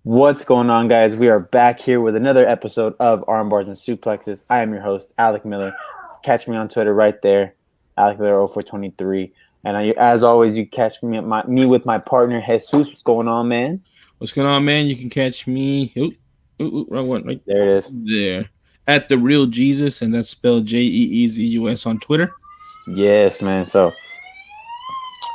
What's going on, guys? We are back here with another episode of Armbars and Suplexes. I am your host, Alec Miller. Catch me on Twitter right there, Alec Miller 0423. And as always, you catch me with my partner, Jesus. What's going on, man? What's going on, man? You can catch me. Wrong one, right there. It is there at the Real Jesus, and that's spelled JEEZUS on Twitter. Yes, man. So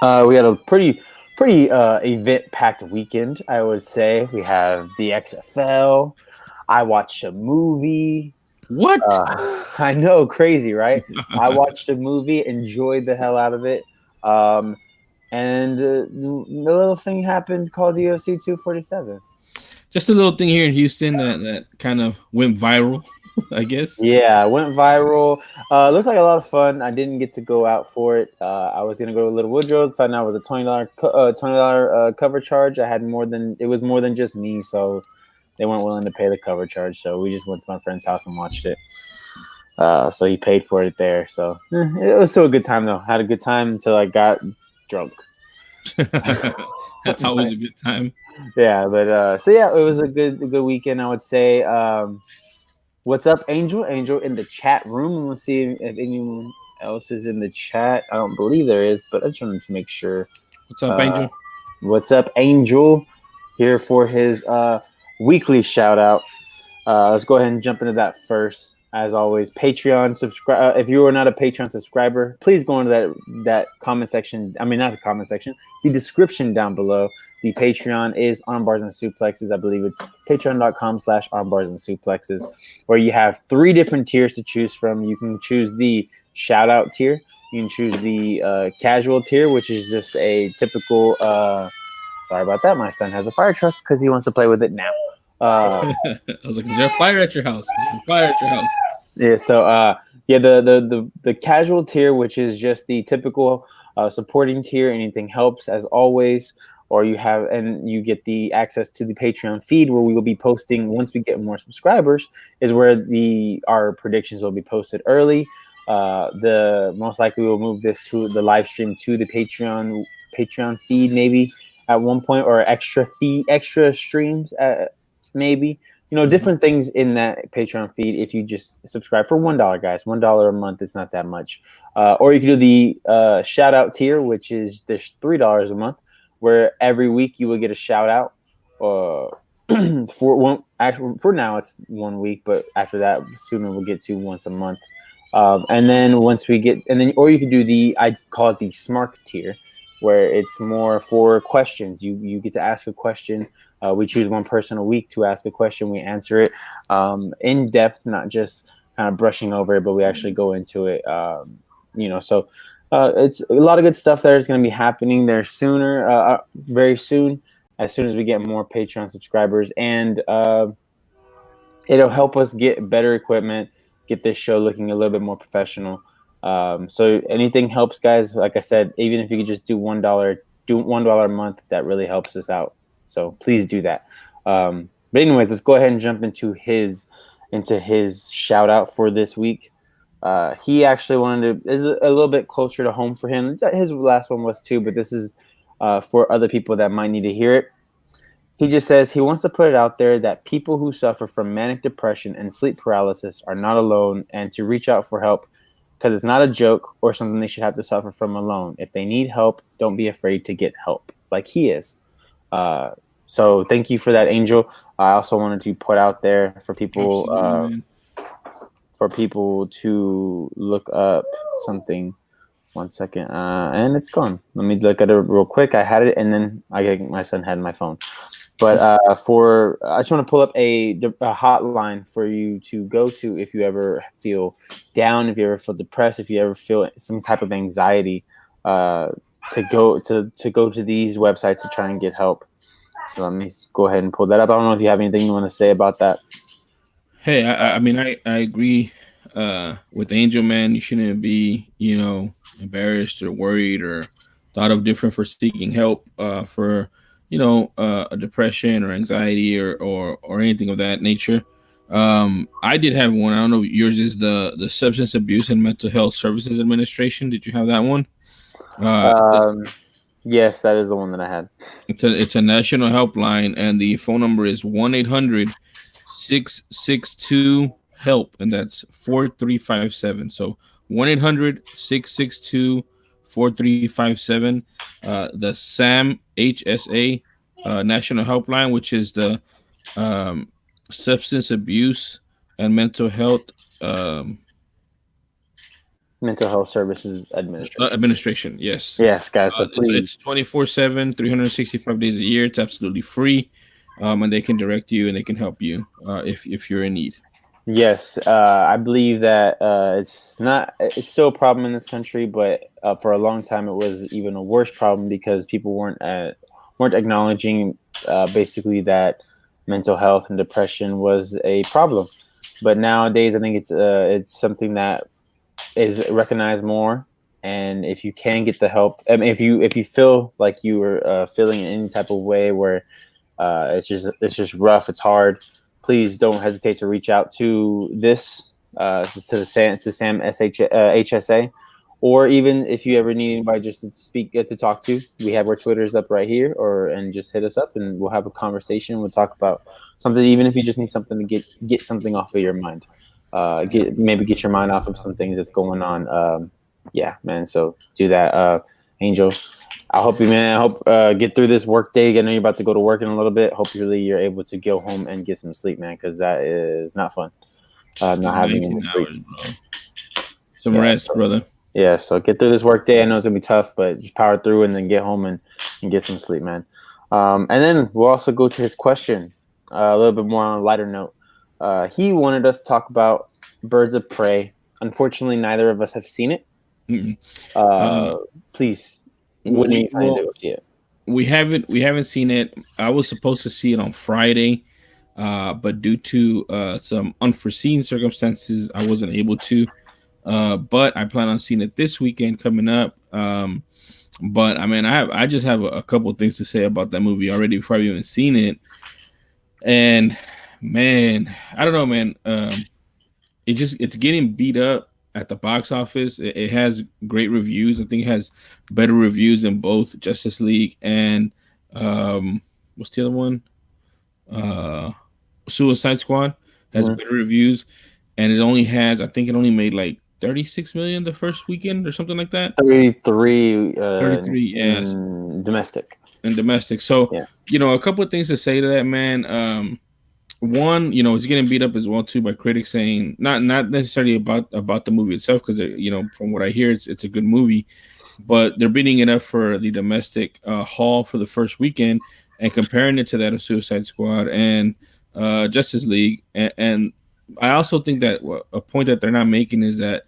we had a pretty event-packed weekend, I would say. We have the XFL. I watched a movie. What? I know, crazy, right? I watched a movie, enjoyed the hell out of it. And the little thing happened called the UFC 247. Just a little thing here in Houston that kind of went viral, I guess. Yeah, went viral. Looked like a lot of fun. I didn't get to go out for it. I was gonna go to Little Woodrow's. Found out it was a $20 cover charge. It was more than just me, so they weren't willing to pay the cover charge. So we just went to my friend's house and watched it. So he paid for it there. So it was still a good time though. Had a good time until I got drunk. That's always a good time. Yeah, but so yeah, it was a good weekend, I would say. What's up, Angel? Angel in the chat room. Let's see if anyone else is in the chat. I don't believe there is, but I just wanted to make sure. What's up, Angel? What's up, Angel? Here for his weekly shout out. Let's go ahead and jump into that first. As always, Patreon subscribe. If you are not a Patreon subscriber, please go into that comment section. I mean, not the comment section, the description down below. The Patreon is Armbars and Suplexes. I believe it's patreon.com/armbars and Suplexes, where you have 3 different tiers to choose from. You can choose the shout out tier. You can choose the casual tier, which is just a typical. Sorry about that. My son has a fire truck because he wants to play with it now. I was like, "Is there a fire at your house? Is there a fire at your house?" Yeah. So yeah, the casual tier, which is just the typical supporting tier. Anything helps, as always. Or you get the access to the Patreon feed, where we will be posting once we get more subscribers. Is where our predictions will be posted early. The most likely we'll move this to the live stream to the Patreon feed maybe at one point, or extra streams maybe. Different things in that Patreon feed if you just subscribe for $1, guys. $1 a month. It's not that much. Or you can do the shout out tier, which is this $3 a month, where every week you will get a shout out. For now it's 1 week, but after that soon we'll get to once a month. And then or you can do I call it the smart tier, where it's more for questions. You get to ask a question. We choose one person a week to ask a question. We answer it in depth, not just kind of brushing over it, but we actually go into it. So it's a lot of good stuff that is going to be happening there very soon, as soon as we get more Patreon subscribers. And it'll help us get better equipment, get this show looking a little bit more professional. So anything helps, guys. Like I said, even if you could just do $1 a month, that really helps us out. So please do that. But anyways, let's go ahead and jump into his shout out for this week. He actually is a little bit closer to home for him. His last one was too, but this is for other people that might need to hear it. He just says he wants to put it out there that people who suffer from manic depression and sleep paralysis are not alone, and to reach out for help, because it's not a joke or something they should have to suffer from alone. If they need help, don't be afraid to get help, like he is. So thank you for that, Angel. I also wanted to put out there for people to look up something. 1 second, and it's gone. Let me look at it real quick. I had it, and then my son had my phone. But I just want to pull up a hotline for you to go to if you ever feel down, if you ever feel depressed, if you ever feel some type of anxiety. To go to these websites to try and get help. So let me go ahead and pull that up. I don't know if you have anything you want to say about that. Hey, I mean, I agree with Angel, man. You shouldn't be, embarrassed or worried or thought of different for seeking help for, a depression or anxiety or anything of that nature. I did have one. I don't know. Yours is the Substance Abuse and Mental Health Services Administration. Did you have that one? Yes, that is the one that I had. It's a national helpline, and the phone number is 1-800-662-HELP, and that's 4357. So 1-800-662-4357. The SAM HSA national helpline, which is the um, substance abuse and mental health um, Mental Health Services Administration. administration. Yes. Yes, guys. So It's please, 24/7, 365 days a year. It's absolutely free, and they can direct you and they can help you if you're in need. yes, I believe that it's not. It's still a problem in this country, but for a long time it was even a worse problem because people weren't acknowledging basically that mental health and depression was a problem. But nowadays, I think it's something that is recognized more. And if you can get the help, I mean, if you feel like you are feeling in any type of way where it's just rough, it's hard, please don't hesitate to reach out to this Sam HSA, or even if you ever need anybody just to speak to talk to, we have our Twitters up right here, or and just hit us up and we'll have a conversation. We'll talk about something, even if you just need something to get something off of your mind, get your mind off of some things that's going on. Yeah, man. So do that, Angel. I hope you, man. I hope get through this work day. I know you're about to go to work in a little bit. Hopefully, you're able to go home and get some sleep, man, because that is not fun. Not having any 19 sleep. hours, bro. Some Yeah, rest, so, brother. yeah. So get through this work day. I know it's gonna be tough, but just power through and then get home and get some sleep, man. And then we'll also go to his question a little bit more on a lighter note. He wanted us to talk about Birds of Prey. Unfortunately, neither of us have seen it. Mm-mm. Uh, Uh, please, well, when are we you planning to well go see it? we haven't seen it. I was supposed to see it on Friday, but due to some unforeseen circumstances, I wasn't able to. But I plan on seeing it this weekend coming up. But I mean, I just have a couple of things to say about that movie already before I've even seen it. And man, I don't know, man. It's getting beat up at the box office. It has great reviews. I think it has better reviews than both Justice League and what's the other one? Uh, Suicide Squad has Mhm. better reviews, and I think it only made like 36 million the first weekend or something like that. 33 33, yes, in domestic. and domestic. So Yeah. a couple of things to say to that, man. One, it's getting beat up as well too by critics saying not necessarily about the movie itself because from what I hear it's a good movie, but they're beating it up for the domestic haul for the first weekend and comparing it to that of Suicide Squad and Justice League, and I also think that a point that they're not making is that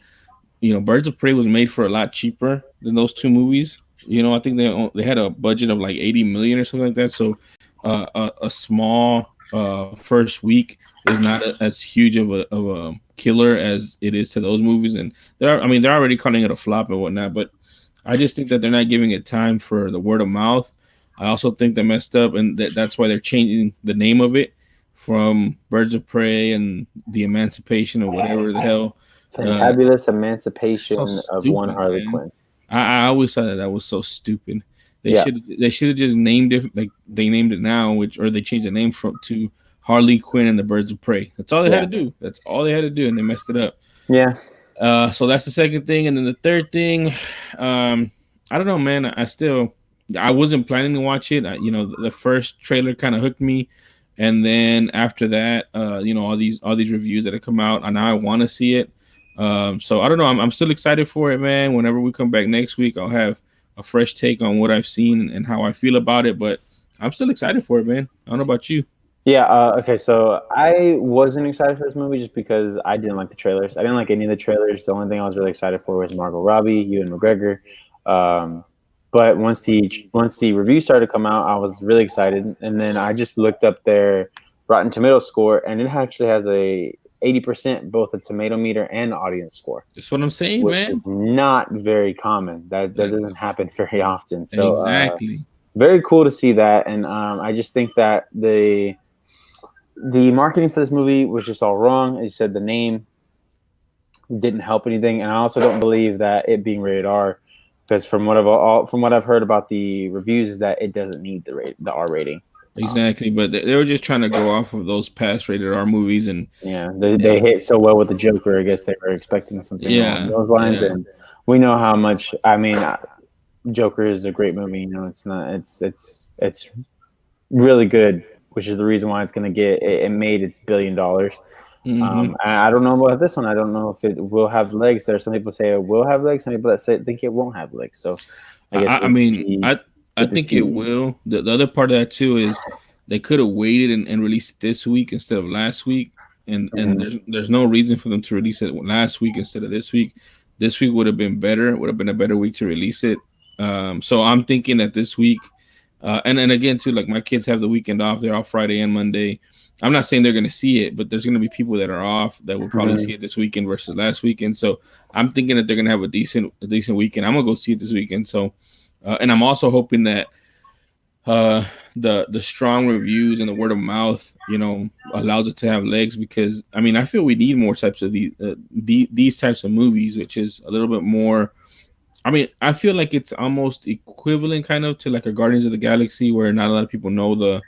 Birds of Prey was made for a lot cheaper than those two movies. I think they had a budget of like 80 million or something like that. So a small first week is not as huge of a killer as it is to those movies, and they're already calling it a flop and whatnot. But I just think that they're not giving it time for the word of mouth. I also think they messed up, and that's why they're changing the name of it from Birds of Prey and the Emancipation or whatever the hell. Uh, Fantabulous so Emancipation of one stupid, Harley man. Quinn. I always thought that was so stupid. They Yeah. should they should have just named it like they named it now, or they changed the name from to Harley Quinn and the Birds of Prey. That's all they had Yeah. to do. That's all they had to do, and they messed it up. Yeah. So that's the second thing, and then the third thing, I don't know, man. I wasn't planning to watch it. The first trailer kind of hooked me, and then after that, all these reviews that have come out, and now I want to see it. So I don't know. I'm still excited for it, man. Whenever we come back next week, I'll have a fresh take on what I've seen and how I feel about it. But I'm still excited for it, man. I don't know about you. Yeah. Okay. So I wasn't excited for this movie just because I didn't like the trailers. I didn't like any of the trailers. The only thing I was really excited for was Margot Robbie, Ewan McGregor. Um, but once the review started to come out, I was really excited. And then I just looked up their Rotten Tomato score, and it actually has a 80% both a tomato meter and audience score, That's what I'm saying, which is man. not very common. That That- doesn't happen very often. So exactly. very cool to see that, and I just think that the marketing for this movie was just all wrong. As you said, the name didn't help anything, and I also don't believe that it being rated R because from what I've heard about the reviews is that it doesn't need the R rating. Exactly, but they were just trying to go off of those past rated R movies, and Yeah, yeah, they hit so well with the Joker. I guess they were expecting something along yeah, those lines, yeah. and we know how much. I mean, Joker is a great movie. You know, it's not. It's really good, which is the reason why it's going to get it made its $1 billion. Hmm. I don't know about this one. I don't know if it will have legs. There are some people say it will have legs. Some people that say think it won't have legs. So I guess I mean, I get to think it see. will. The other part of that too is they could have waited and released it this week instead of last week, and Mhm. there's no reason for them to release it last week instead of this week. This week would have been better. Would have been a better week to release it. So I'm thinking that this week, and again too, like my kids have the weekend off. They're off Friday and Monday. I'm not saying they're going to see it, but there's going to be people that are off that will probably see Mhm. it this weekend versus last weekend. So I'm thinking that they're going to have a decent weekend. I'm gonna go see it this weekend. So, and I'm also hoping that uh, the strong reviews and the word of mouth, allows it to have legs. Because I mean, I feel we need more types of these types of movies, which is a little bit more. I mean, I feel like it's almost equivalent kind of to like a Guardians of the Galaxy, where not a lot of people know the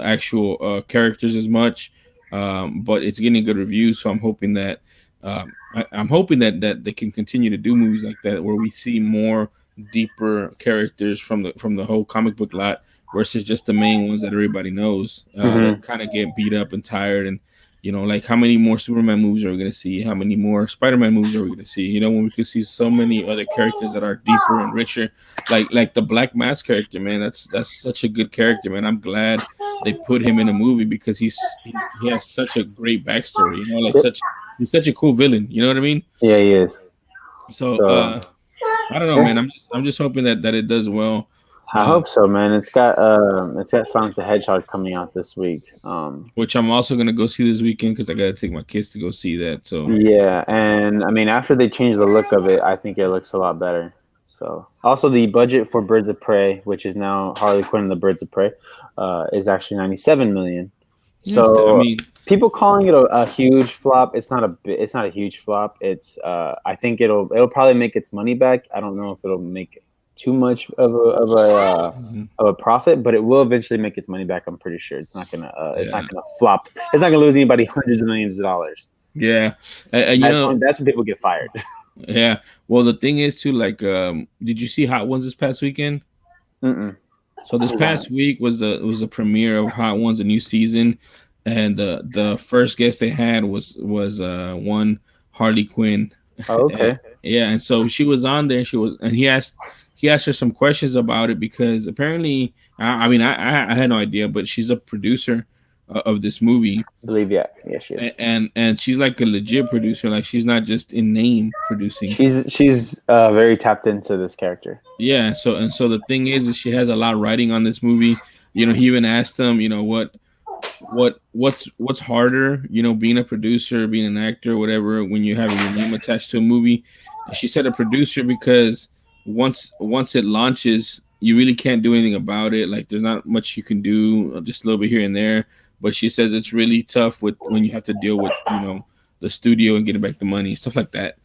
actual characters as much, but it's getting good reviews. So I'm hoping that I'm hoping that they can continue to do movies like that, where we see more deeper characters from the whole comic book lot versus just the main ones that everybody knows, that Mhm. kind of get beat up and tired. And like how many more Superman movies are we going to see? How many more Spider-Man movies are we going to see? When we could see so many other characters that are deeper and richer, like the Black Mask character, man. That's such a good character, man. I'm glad they put him in a movie because he has such a great backstory. Like Yep. he's such a cool villain. You know what I mean? Yeah, he is. So So I don't know, yeah, man. I'm just hoping that it does well. I Uh, hope so, man. It's got Sonic the Hedgehog coming out this week. which I'm also gonna go see this weekend because I gotta take my kids to go see that. So Yeah, and I mean after they change the look of it, I think it looks a lot better. So also the budget for Birds of Prey, which is now Harley Quinn and the Birds of Prey, is actually 97 million. yes, I So mean, people calling it a huge flop. It's not a huge flop. It's I think it'll probably make its money back. I don't know if it'll make too much mhm, of a profit, but it will eventually make its money back. I'm pretty sure it's yeah, not gonna flop. It's not gonna lose anybody hundreds of millions of dollars. yeah, and That's when people get fired. yeah. Well, the thing is too, like, did you see Hot Ones this past weekend? Mm-mm. So this Who's on it? past week was the premiere of Hot Ones, a new season, and the first guest they had was one Harley Quinn. Oh, And- okay. yeah, and so she was on there. And he asked her some questions about it because apparently, I mean, I had no idea, but she's a producer of this movie, I believe yeah, she is. and she's like a legit producer. Like she's not just in name producing. She's very tapped into this character. Yeah, so the thing is she has a lot riding on this movie. He even asked them, what's harder, being a producer, being an actor, whatever, when you have your name attached to a movie. And she said a producer because once it launches, you really can't do anything about it. Like there's not much you can do, just a little bit here and there. But she says it's really tough when you have to deal with the studio and getting back the money, stuff like that.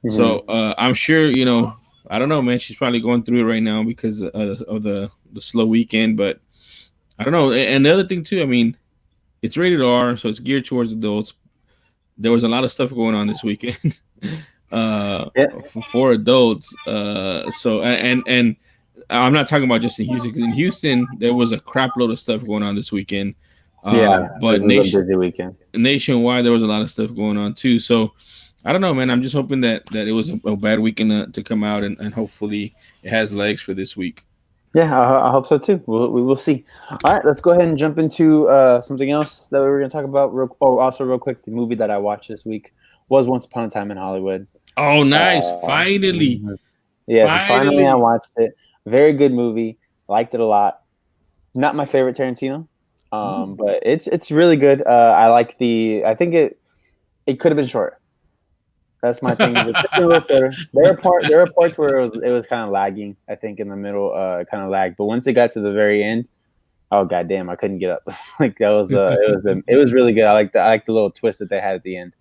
So Hmm. I'm sure I don't know, man. She's probably going through it right now because of the slow weekend. But I don't know. And the other thing too, I mean, it's rated R, so it's geared towards adults. There was a lot of stuff going on this weekend Yeah, for adults. So and I'm not talking about just in Houston. 'Cause in Houston, there was a crap load of stuff going on this weekend. yeah. But This was a busy weekend. nationwide, there was a lot of stuff going on too. So I don't know, man. I'm just hoping that it was a bad weekend to come out, and hopefully it has legs for this week. Yeah, I hope so too. We will see. All right, let's go ahead and jump into something else that we were going to talk about. Also, real quick, the movie that I watched this week was Once Upon a Time in Hollywood. Oh, nice! Finally, Mhm. Yeah, so finally I finally. watched it. Very good movie. Liked it a lot. Not my favorite Tarantino, Ooh. but it's really good. I like I think it could have been shorter. That's my thing. It could have been a little shorter. There are parts where it was kind of lagging. I think in the middle, kind of lagged. But once it got to the very end, oh goddamn, I couldn't get up. Like that was it was really good. I like the little twist that they had at the end.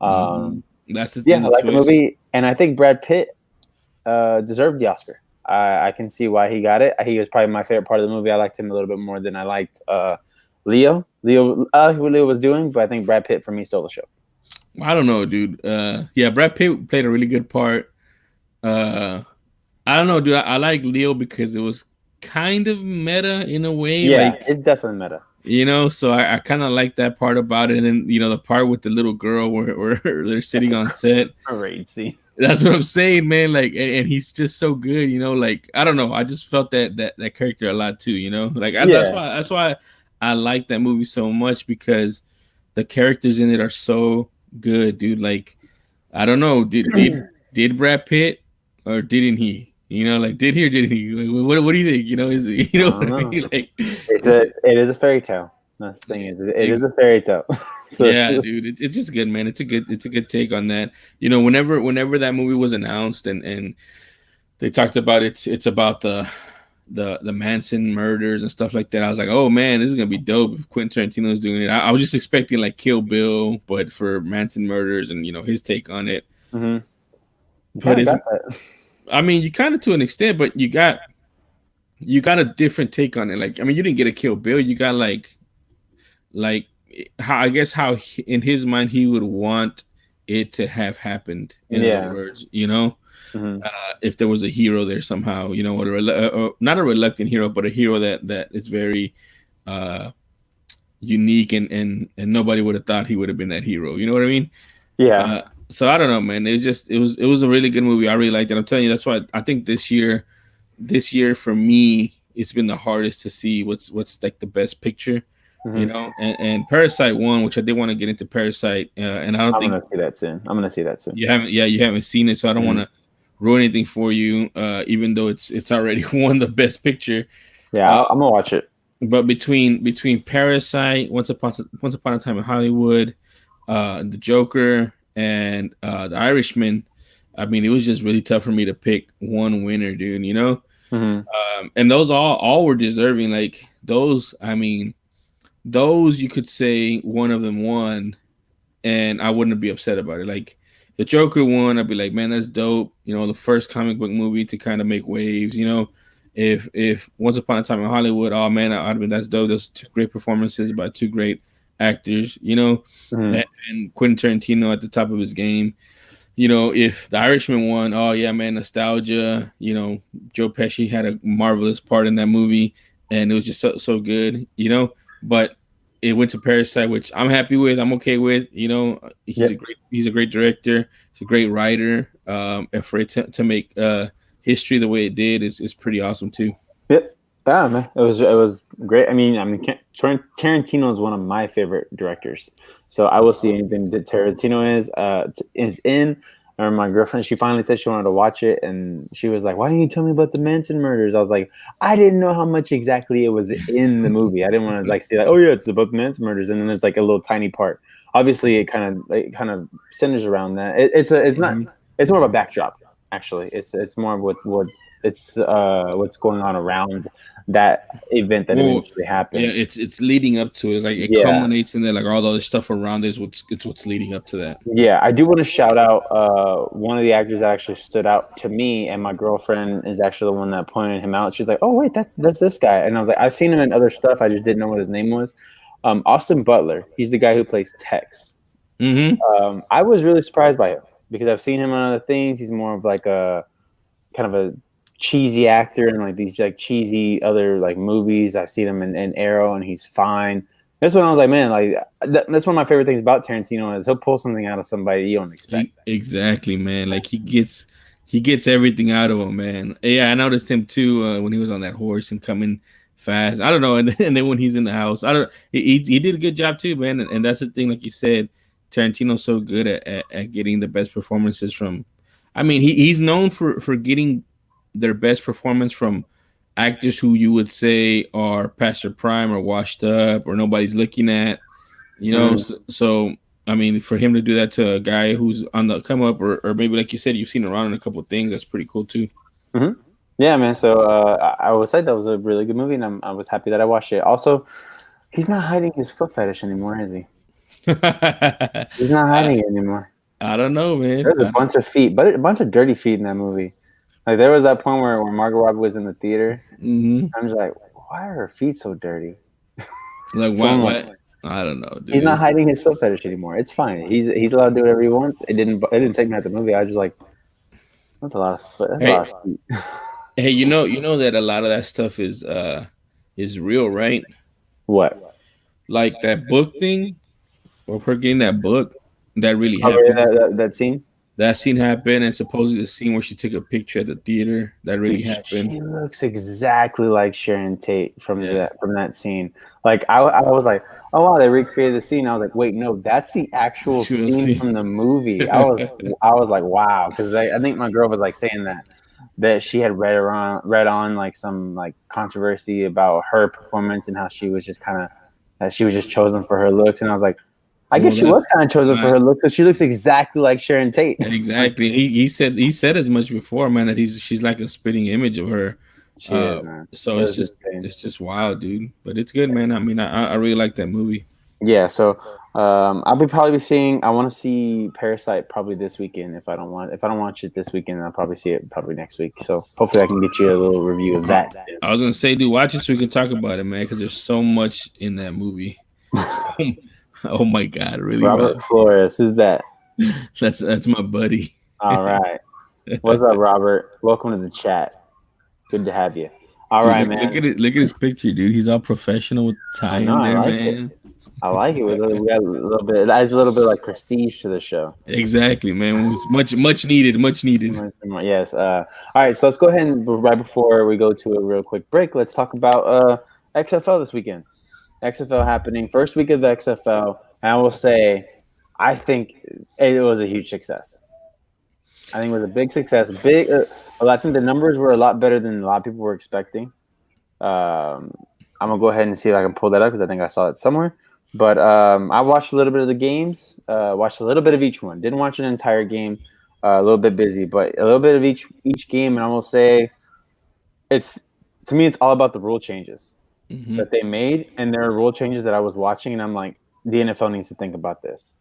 Mhm. Um, That's the yeah, thing, I the like the twist. movie, and I think Brad Pitt deserved the Oscar. I can see why he got it. He was probably my favorite part of the movie. I liked him a little bit more than I liked Leo. I like what Leo was doing, but I think Brad Pitt for me stole the show. I don't know, dude. Yeah, Brad Pitt played a really good part. Uh, I don't know, dude. I like Leo because it was kind of meta in a way, Yeah, like, it's definitely meta. so I kind of like that part about it. And then the part with the little girl where they're sitting on set. Great scene. That's what I'm saying, man. Like, and he's just so good, like, I don't know. I just felt that character a lot too, like Yeah. that's why I like that movie so much, because the characters in it are so good, dude. Like, I don't know, did Brad Pitt or didn't he? Like, did he or didn't he? Like, what do you think? Is it, I what don't I know. mean? Like, It is a fairy tale. That's the thing. It is a fairy tale. So yeah, dude, it's just good, man. It's a good take on that. Whenever that movie was announced and they talked about it's about the Manson murders and stuff like that, I was like, oh man, this is gonna be dope if Quentin Tarantino is doing it. I was just expecting like Kill Bill, but for Manson murders and his take on it. you But kind of it's, got that. I mean, you kind of to an extent, but you got a different take on it. Like, I mean, you didn't get a Kill Bill, you got like how, I guess, how in his mind he would want it to have happened. In other Yeah. words, Mhm. if there was a hero there somehow, or not a reluctant hero, but a hero that is very unique, and nobody would have thought he would have been that hero. You know what I mean? Yeah. So I don't know, man. It was a really good movie. I really liked it. I'm telling you, that's why I think this year for me, it's been the hardest to see what's like the best picture. Mhm. And Parasite won, which I did want to get into Parasite, and I don't I'm think gonna see that soon. I'm gonna see that soon. you haven't seen it, so I don't want to ruin anything for you, even though it's already won the best picture. Yeah, I'm gonna watch it. But between Parasite, Once Upon a Time in Hollywood, The Joker, and The Irishman, I mean, it was just really tough for me to pick one winner, dude. Mhm. And those all were deserving. Like, those, I mean, those you could say one of them won, and I wouldn't be upset about it. Like, the Joker one, I'd be like, man, that's dope. The first comic book movie to kind of make waves. If Once Upon a Time in Hollywood, oh man, I'd been, that's dope. Those two great performances by two great actors. Mhm. And Quentin Tarantino at the top of his game. If The Irishman won, oh yeah, man, nostalgia. Joe Pesci had a marvelous part in that movie, and it was just so good. But it went to Parasite, which I'm happy with. I'm okay with. He's a great director. He's a great writer. And for it to make history the way it did is pretty awesome too. Yep. Yeah, man. It was great. I mean, Tarantino is one of my favorite directors. So I will see anything that Tarantino is in. Or my girlfriend, she finally said she wanted to watch it, and she was like, "Why didn't you tell me about the Manson murders?" I was like, "I didn't know how much exactly it was in the movie. I didn't want to like see like, oh yeah, it's about the Manson murders, and then there's like a little tiny part. Obviously, it kind of centers around that. It's not. Mhm. It's more of a backdrop. Actually, it's more of what's going on around that event that Well, eventually yeah, happens. it's leading up to it. It's like it Yeah. culminates in there, like all the other stuff around it is what's leading up to that. Yeah, I do want to shout out one of the actors that actually stood out to me, and my girlfriend is actually the one that pointed him out. She's like, "Oh wait, that's this guy," and I was like, "I've seen him in other stuff. I just didn't know what his name was." Austin Butler. He's the guy who plays Tex. Mm-hmm. I was really surprised by him because I've seen him on other things. He's more of like a kind of a cheesy actor in like these like cheesy other like movies. I've seen him in Arrow, and he's fine. This one I was like, man, like that's one of my favorite things about Tarantino is he'll pull something out of somebody you don't expect. Exactly, man. Like, he gets everything out of him, man. Yeah, I noticed him too when he was on that horse and coming fast. I don't know, and then when he's in the house, I don't. He did a good job too, man. And that's the thing, like you said, Tarantino's so good at getting the best performances from. I mean, he's known for getting their best performance from actors who you would say are past their prime or washed up or nobody's looking at. Mhm. So I mean, for him to do that to a guy who's on the come up, or maybe like you said, you've seen around in a couple of things, that's pretty cool too. Mm-hmm. Yeah, man. So I would say that was a really good movie, and I was happy that I watched it. Also, he's not hiding his foot fetish anymore, is he? He's not I, hiding it anymore. I don't know, man. There's a bunch of feet, but a bunch of dirty feet in that movie. Like there was that point where Margot Robbie was in the theater. Mm-hmm. I'm just like, why are her feet so dirty? Like Someone like what? I don't know, he's dude. not hiding his foot fetish anymore. It's fine. He's allowed to do whatever he wants. It didn't take me out the movie. I was just like, that's a lot of foot. That's a lot Hey, of feet. hey, you know that a lot of that stuff is real, right? What? Like that book thing, or her getting that book, that really Oh, really, happened. that scene? That scene happened, and supposedly the scene where she took a picture at the theater, that really Dude, happened. she looks exactly like Sharon Tate Yeah, from that scene. Like I was like, oh wow, they recreated the scene. I was like, wait, no, that's the actual she will scene see. from the movie. I was like, wow, because I think my girl was like saying that she had read on like some like controversy about her performance and how she was just kind of that she was just chosen for her looks, and I was like, I guess Well, she was kind of chosen for right, her looks because she looks exactly like Sharon Tate. Like exactly. He said as much before, man, that she's like a spitting image of her. she is, man. So It was insane. it's just wild, dude. But it's good, man. I mean, I really like that movie. Yeah, so I'll be probably be seeing. I want to see Parasite probably this weekend. If I don't watch it this weekend, I'll probably see it probably next week. So hopefully I can get you a little review of that. I was gonna say, dude, watch it so we can talk about it, man, because there's so much in that movie. Oh my god, really, Robert Rob? Flores, who's that? That's my buddy. All right, what's up, Robert? Welcome to the chat. Good to have you. All Dude, right, look man. at it. Look at his picture, dude. He's all professional with the tie I know. in I there, like it. man. I like it. We got a little bit. It adds a little bit like prestige to the show. Exactly, man. It was much needed, much needed. Yes. All right. So let's go ahead and right before we go to a real quick break, let's talk about XFL this weekend. XFL happening first week of the XFL, and I will say, I think it was a huge success. I think it was a big success. Big. Well, I think the numbers were a lot better than a lot of people were expecting. Um, I'm gonna go ahead and see if I can pull that up because I think I saw it somewhere. But I watched a little bit of the games. Watched a little bit of each one. Didn't watch an entire game. A little bit busy, but a little bit of each game, and I will say, it's to me, it's all about the rule changes Hmm. that they made, and there are rule changes that I was watching, and I'm like, the NFL needs to think about this.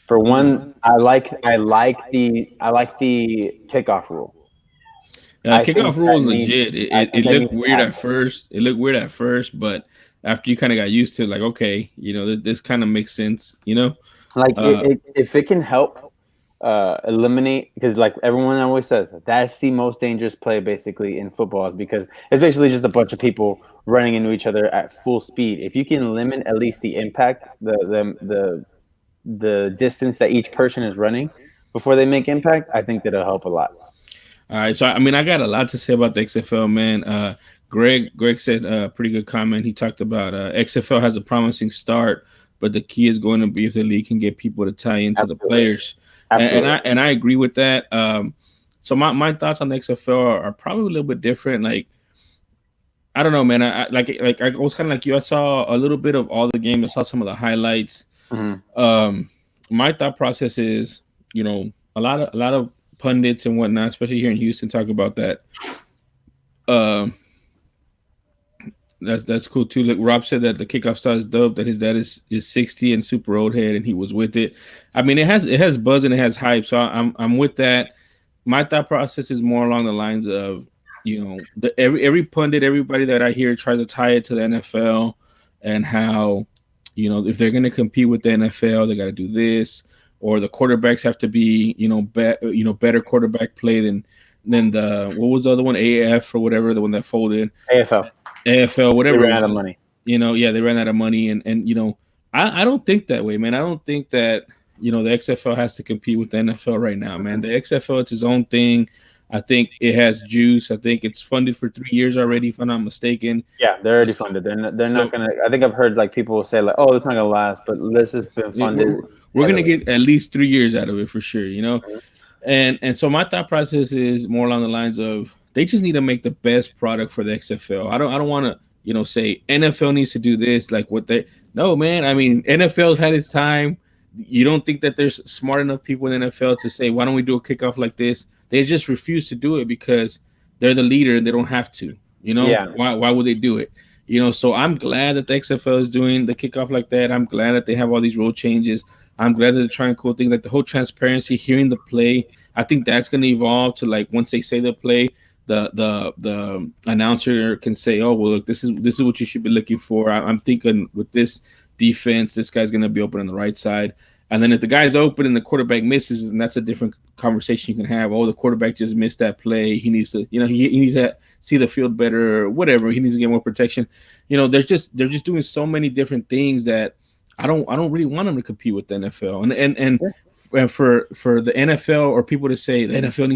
For one, I like the kickoff rule. I think Kickoff rule that is needs legit. I think It that looked needs to weird at happen. first. It looked weird at first, but after you kind of got used to it, like, okay, this kind of makes sense, you know? Like Uh, if it can help eliminate, because like everyone always says that's the most dangerous play basically in football, is because it's basically just a bunch of people running into each other at full speed. If you can limit at least the impact, the distance that each person is running before they make impact, I think that'll help a lot. all right, so I mean, I got a lot to say about the XFL, man. Greg said a pretty good comment. He talked about XFL has a promising start, but the key is going to be if the league can get people to tie into the Absolutely, players, absolutely. and I agree with that. So my thoughts on the XFL are probably a little bit different. Like, I don't know, man. I was kind of like you. I saw a little bit of all the games. I saw some of the highlights. Hmm. Um, my thought process is, a lot of pundits and whatnot, especially here in Houston, talk about that. Um, that's cool too. Like Rob said that the kickoff style is dope. That his dad is 60 and super old head, and he was with it. I mean, it has buzz and it has hype. So I'm with that. My thought process is more along the lines of, every pundit, everybody that I hear tries to tie it to the NFL, and how, if they're going to compete with the NFL, they got to do this, or the quarterbacks have to be, better quarterback play than the, what was the other one, AF or whatever, the one that folded, AFL, AFL, they whatever it ran out of was. money. Yeah, they ran out of money, and I don't think that way, man. I don't think that the XFL has to compete with the NFL right now, man. The XFL, it's its own thing. I think it has juice. I think it's funded for 3 years already, if I'm not mistaken. Yeah, they're already funded. They're not So gonna. I think I've heard like people will say like, "Oh, it's not gonna last," but this has been yeah, funded we're gonna heavily. get at least 3 years out of it for sure. And so my thought process is more along the lines of they just need to make the best product for the XFL. I don't want to say NFL needs to do this, like what they. No, man. I mean, NFL had its time. You don't think that there's smart enough people in the NFL to say, why don't we do a kickoff like this? They just refuse to do it because they're the leader and they don't have to. Yeah, Why would they do it? So I'm glad that the XFL is doing the kickoff like that. I'm glad that they have all these rule changes. I'm glad that they're trying cool things like the whole transparency, hearing the play. I think that's going to evolve to, like, once they say the play, the announcer can say, oh well, look, this is what you should be looking for. I'm thinking with this defense, this guy's going to be open on the right side. And then if the guy's open and the quarterback misses, and that's a different conversation you can have. Oh, the quarterback just missed that play. He needs to, he needs to see the field better or whatever. He needs to get more protection. They're just doing so many different things that I don't really want them to compete with the NFL. And for the NFL or people to say the NFL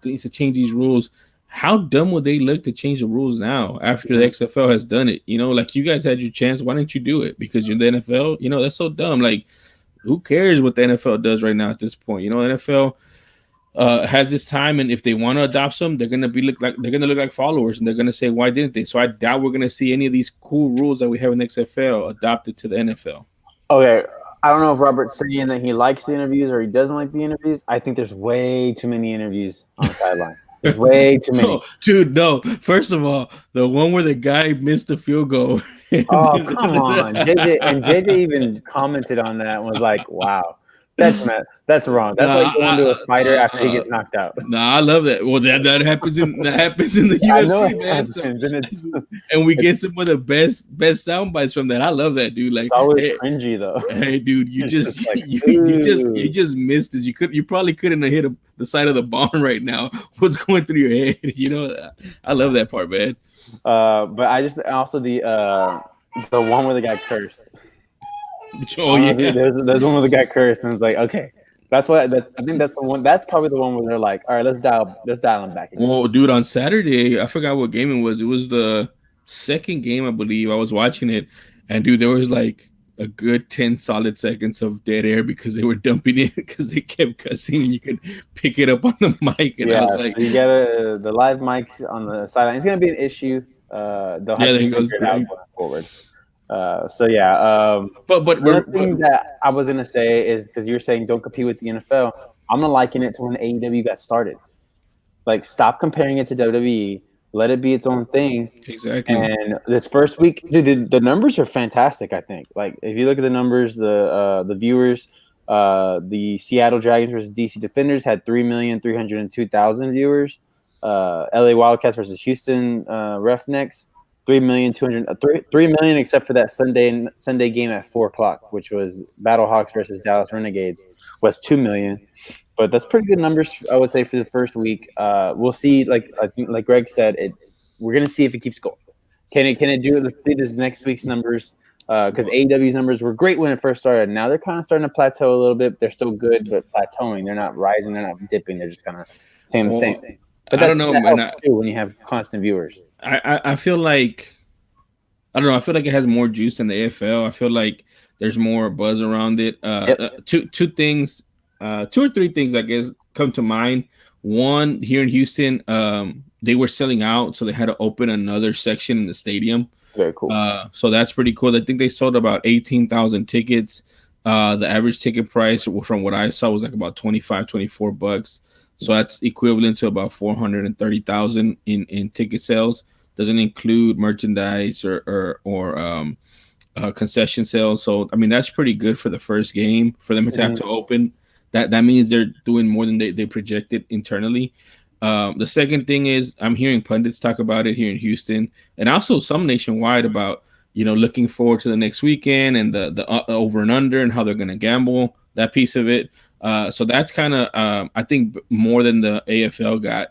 needs to change these rules, how dumb would they look to change the rules now after the XFL has done it? Like you guys had your chance. Why didn't you do it? Because you're the NFL. That's so dumb. Like, who cares what the NFL does right now at this point? The NFL has this time, and if they want to adopt some, they're gonna look like followers, and they're gonna say, why didn't they? So I doubt we're gonna see any of these cool rules that we have in the XFL adopted to the NFL. Okay, I don't know if Robert's saying that he likes the interviews or he doesn't like the interviews. I think there's way too many interviews on the sideline. There's way too many. Dude, no. First of all, the one where the guy missed the field goal. Oh, come on. JJ even commented on that and was like, wow. That's wrong. That's like going to a fighter after he gets knocked out. I love that. Well, that happens in the UFC, man. And we get some of the best sound bites from that. I love that, dude. Like, it's always cringy though. Hey, dude, you just like, you just missed it. You probably couldn't have hit the side of the barn right now. What's going through your head? I love that part, man. But I just also the one where the guy cursed. Oh yeah, there's one where the guy cursed, and it's like, okay, I think that's the one. That's probably the one where they're like, all right, let's dial him back again. Well, dude, on Saturday, I forgot what game it was. It was the second game, I believe. I was watching it, and dude, there was like a good 10 solid seconds of dead air because they were dumping it because they kept cussing, and you could pick it up on the mic. And I was like, so you got the live mics on the sideline. It's gonna be an issue. They'll have to figure it out going forward. But one thing that I was gonna say is, because you're saying don't compete with the NFL, I'm gonna liken it to when AEW got started. Like, stop comparing it to WWE. Let it be its own thing. Exactly. And this first week, dude, the numbers are fantastic. I think. Like, if you look at the numbers, the viewers, the Seattle Dragons versus DC Defenders had 3,302,000 viewers. LA Wildcats versus Houston Roughnecks. 3 million, except for that Sunday game at 4:00, which was Battlehawks versus Dallas Renegades, was 2 million. But that's pretty good numbers, I would say, for the first week. We'll see. Like Greg said, we're gonna see if it keeps going. Can it do it? Let's see this next week's numbers, because AEW's numbers were great when it first started. Now they're kind of starting to plateau a little bit. They're still good, but plateauing. They're not rising. They're not dipping. They're just kind of saying the same thing. But I don't know, man. When you have constant viewers. I feel like, I don't know. I feel like it has more juice than the AFL. I feel like there's more buzz around it. Two or three things, I guess, come to mind. One, here in Houston, they were selling out, so they had to open another section in the stadium. Very cool. So that's pretty cool. I think they sold about 18,000 tickets. The average ticket price, from what I saw, was like about $24. So that's equivalent to about 430,000 in ticket sales. Doesn't include merchandise or concession sales. So I mean, that's pretty good for the first game for them to have to open. That means they're doing more than they projected internally. The second thing is, I'm hearing pundits talk about it here in Houston, and also some nationwide, about looking forward to the next weekend and the over and under and how they're going to gamble, that piece of it. So that's kind of I think more than the AFL got.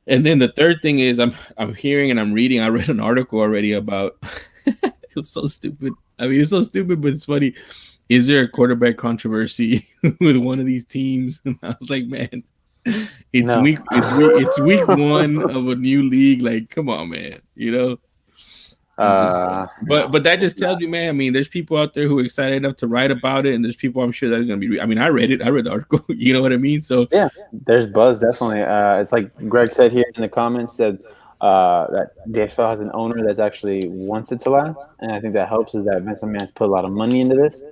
And then the third thing is, I'm hearing and I'm reading. I read an article already about. It was so stupid. I mean, it's so stupid, but it's funny. Is there a quarterback controversy with one of these teams? And I was like, man, it's week one of a new league. Like, come on, man. But that just tells you, man. I mean, there's people out there who are excited enough to write about it, and there's people I'm sure that are going to be. I mean, I read it. I read the article. You know what I mean? So yeah, there's buzz, definitely. It's like Greg said here in the comments, said that the XFL has an owner that's actually wants it to last, and I think that helps. Is that Vince McMahon's put a lot of money into this,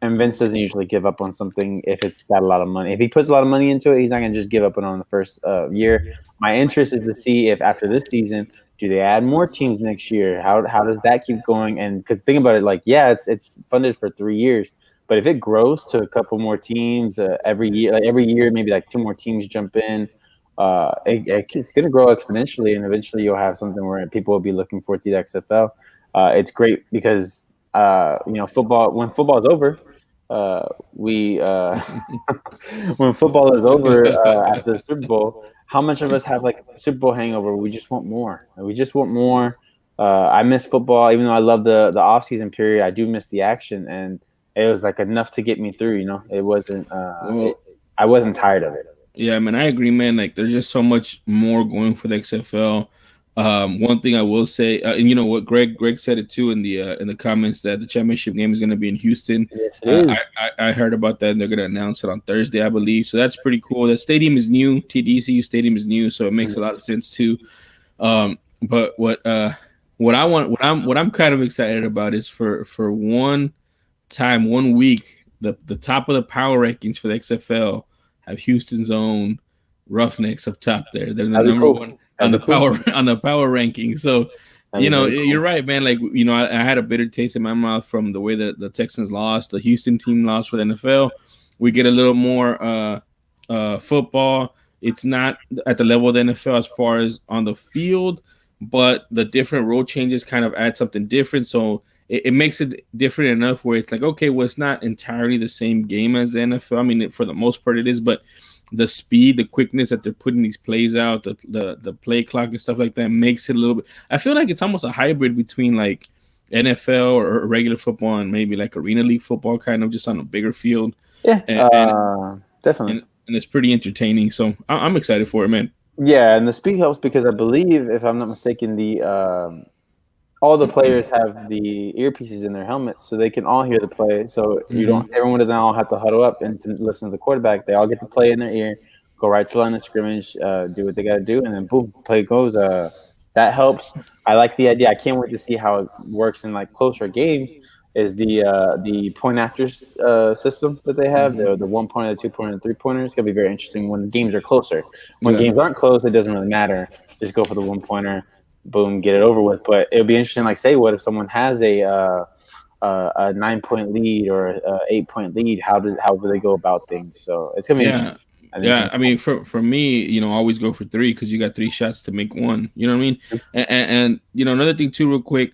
and Vince doesn't usually give up on something if it's got a lot of money. If he puts a lot of money into it, he's not going to just give up on the first year. My interest is to see if after this season, do they add more teams next year? How does that keep going? And because think about it, like, yeah, it's funded for 3 years, but if it grows to a couple more teams every year, maybe like 2 more teams jump in, it's going to grow exponentially, and eventually you'll have something where people will be looking forward to the XFL. It's great because football, when football is over, we when football is over after the Super Bowl, how much of us have like Super Bowl hangover? We just want more. We just want more. I miss football, even though I love the off season period. I do miss the action, and it was like enough to get me through. It wasn't. Well, I wasn't tired of it. yeah, man, I agree, man. Like, there's just so much more going for the XFL. One thing I will say, and you know what, Greg said it too in the comments that the championship game is going to be in Houston. Yes, it is. I heard about that, and they're going to announce it on Thursday, I believe. So that's pretty cool. The stadium is new. TDCU Stadium is new, so it makes a lot of sense too. But what I'm kind of excited about is for one time, 1 week, the top of the power rankings for the XFL have Houston's own Roughnecks up top there. They're the That'd be number cool. one on That'd the be cool. power on the power ranking. So, That'd be very cool. you're right, man. Like, I had a bitter taste in my mouth from the way that the Texans lost, the Houston team lost for the NFL. We get a little more football. It's not at the level of the NFL as far as on the field, but the different rule changes kind of add something different. So it makes it different enough where it's like, okay, well, it's not entirely the same game as the NFL. I mean, for the most part, it is, but the speed, the quickness that they're putting these plays out, the play clock and stuff like that makes it a little bit. I feel like it's almost a hybrid between like NFL or regular football and maybe like arena league football, kind of just on a bigger field. Yeah, And definitely. it's pretty entertaining. So I'm excited for it, man. Yeah, and the speed helps because I believe, if I'm not mistaken, the all the players have the earpieces in their helmets, so they can all hear the play. So everyone doesn't all have to huddle up and to listen to the quarterback. They all get to play in their ear, go right to the line of scrimmage, do what they got to do, and then boom, play goes. That helps. I like the idea. I can't wait to see how it works in like closer games. Is the point after system that they have, the 1 pointer, the 2 pointer, and 3 pointer. It's gonna be very interesting when games are closer. When games aren't close, it doesn't really matter. Just go for the 1 pointer, boom, get it over with. But it'll be interesting. Like, say, what if someone has a 9-point lead or a 8-point lead? How do they go about things? So it's gonna be interesting. Yeah, I mean, for me, always go for three because you got three shots to make one. You know what I mean? And another thing too, real quick.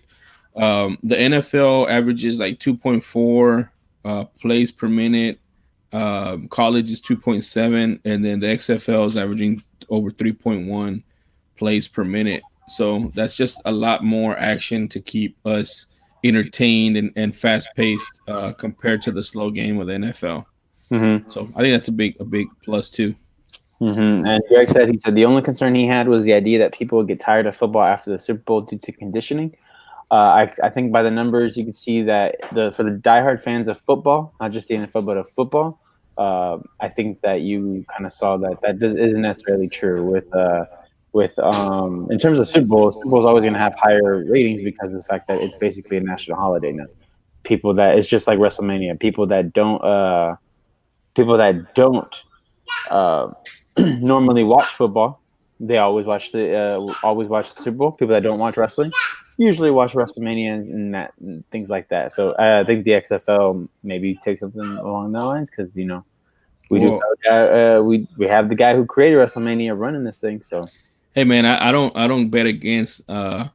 The NFL averages like 2.4 plays per minute. College is 2.7, and then the XFL is averaging over 3.1 plays per minute. So that's just a lot more action to keep us entertained and fast paced compared to the slow game of the NFL. So I think that's a big plus too. And Greg said the only concern he had was the idea that people would get tired of football after the Super Bowl due to conditioning. I think by the numbers you can see that for the diehard fans of football, not just the NFL but of football, I think that you kind of saw that isn't necessarily true with in terms of Super Bowl. Super Bowl is always going to have higher ratings because of the fact that it's basically a national holiday now. It's just like WrestleMania. People that don't normally watch football, they always watch the Super Bowl. People that don't watch wrestling usually watch WrestleMania and things like that. So I think the XFL maybe takes something along those lines because we have the guy who created WrestleMania running this thing. So hey, man, I don't bet against Vince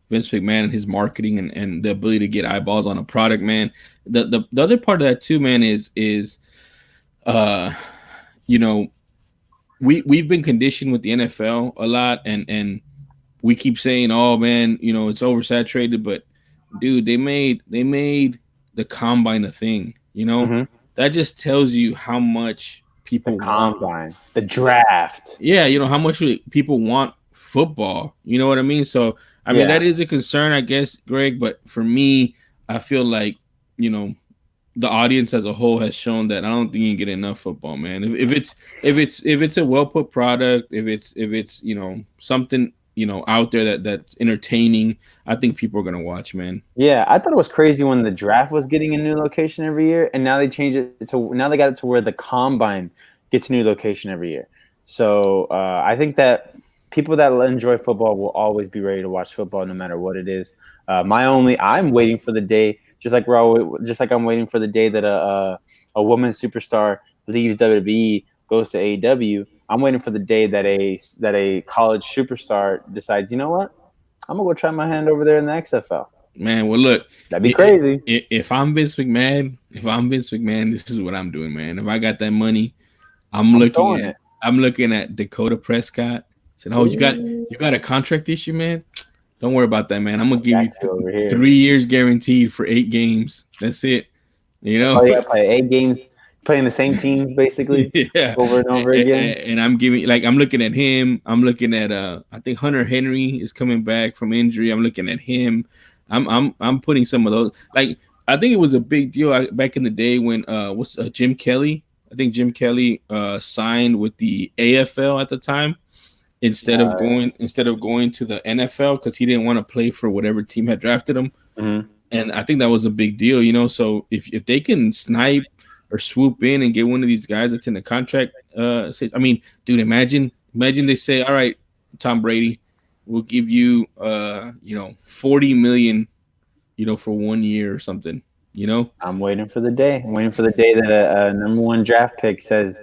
McMahon and his marketing and the ability to get eyeballs on a product, man. The other part of that too, man, is we've been conditioned with the NFL a lot, and we keep saying, oh man, it's oversaturated, but dude, they made the combine a thing. That just tells you how much people want the draft. Yeah, how much people want football. You know what I mean? So I mean that is a concern, I guess, Greg. But for me, I feel like the audience as a whole has shown that I don't think you can get enough football, man. If it's a well put product, if it's something out there that's entertaining, I think people are gonna watch, man. Yeah, I thought it was crazy when the draft was getting a new location every year, and now they changed it. So now they got it to where the combine gets a new location every year. So I think that people that enjoy football will always be ready to watch football no matter what it is. I'm waiting for the day, just like I'm waiting for the day that a woman superstar leaves WWE, goes to AEW, I'm waiting for the day that a college superstar decides, you know what, I'm gonna go try my hand over there in the XFL. Man, well, look, That'd be crazy. if I'm Vince McMahon, this is what I'm doing, man. If I got that money, I'm I'm looking throwing at it. I'm looking at Dakota Prescott. Said, "Oh, Ooh, you got a contract issue, man. Don't worry about that, man. I'm gonna I give got you you over here. 3 years guaranteed for 8 games. That's it. You know, Oh yeah, play 8 games, playing the same teams basically yeah. over and over again. And I'm looking at him. I'm looking at I think Hunter Henry is coming back from injury. I'm looking at him. I'm putting some of those. Like I think it was a big deal back in the day when what's Jim Kelly. I think Jim Kelly signed with the AFL at the time instead of going to the NFL because he didn't want to play for whatever team had drafted him. Mhm. And I think that was a big deal, you know. So if they can snipe or swoop in and get one of these guys that's in the contract, I mean, dude, imagine they say, all right, Tom Brady, we'll give you 40 million, for 1 year or something, you know. I'm waiting for the day. I'm waiting for the day that a number one draft pick says,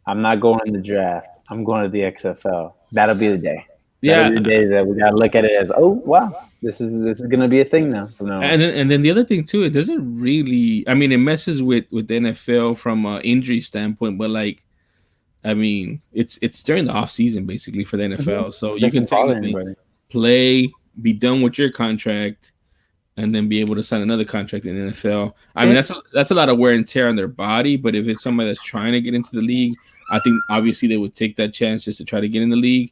"I'm not going in the draft. I'm going to the XFL." That'll be the day. That'll Yeah, be the day that we gotta look at it as, "Oh wow, this is gonna be a thing now from now on." and then the other thing too, it doesn't really. I mean, it messes with the NFL from an injury standpoint, but like I mean, it's during the off season basically for the Mhm. NFL, so you can Doesn't bother technically anybody. play, be done with your contract, and then be able to sign another contract in the NFL. I mean, Yeah, that's a lot of wear and tear on their body, but if it's somebody that's trying to get into the league, I think obviously they would take that chance just to try to get in the league.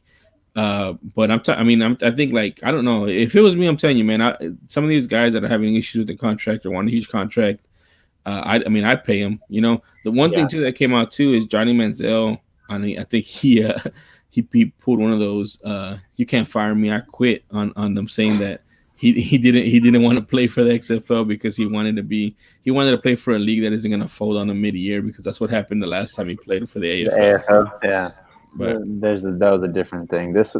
But I think like I don't know if it was me, I'm telling you, man, some of these guys that are having issues with the contract or want a huge contract, I mean, I'd pay him. You know, the one thing yeah. too that came out too is Johnny Manziel. I think he pulled one of those "you can't fire me, I quit" on them, saying that he didn't want to play for the XFL because he wanted to play for a league that isn't going to fold on him mid-year because that's what happened the last time he played for the The AFL. So, AFL, yeah. but That was a different thing. This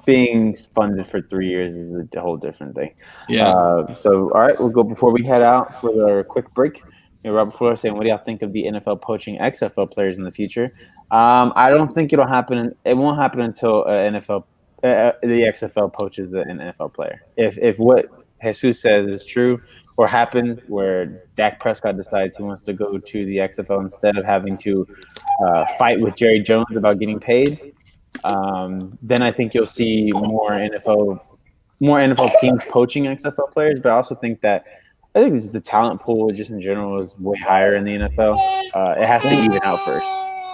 being funded for 3 years is a whole different thing. yeah, So all right, we'll go before we head out for the quick break. Robert Flores saying, "What do y'all think of the NFL poaching XFL players in the future?" I don't think it'll happen. It won't happen until the XFL poaches an NFL player. If what Jesus says is true or happens, where Dak Prescott decides he wants to go to the XFL instead of having to fight with Jerry Jones about getting paid, then I think you'll see more NFL teams poaching XFL players. But I also think that this is the talent pool just in general is way higher in the NFL. It has to even out first.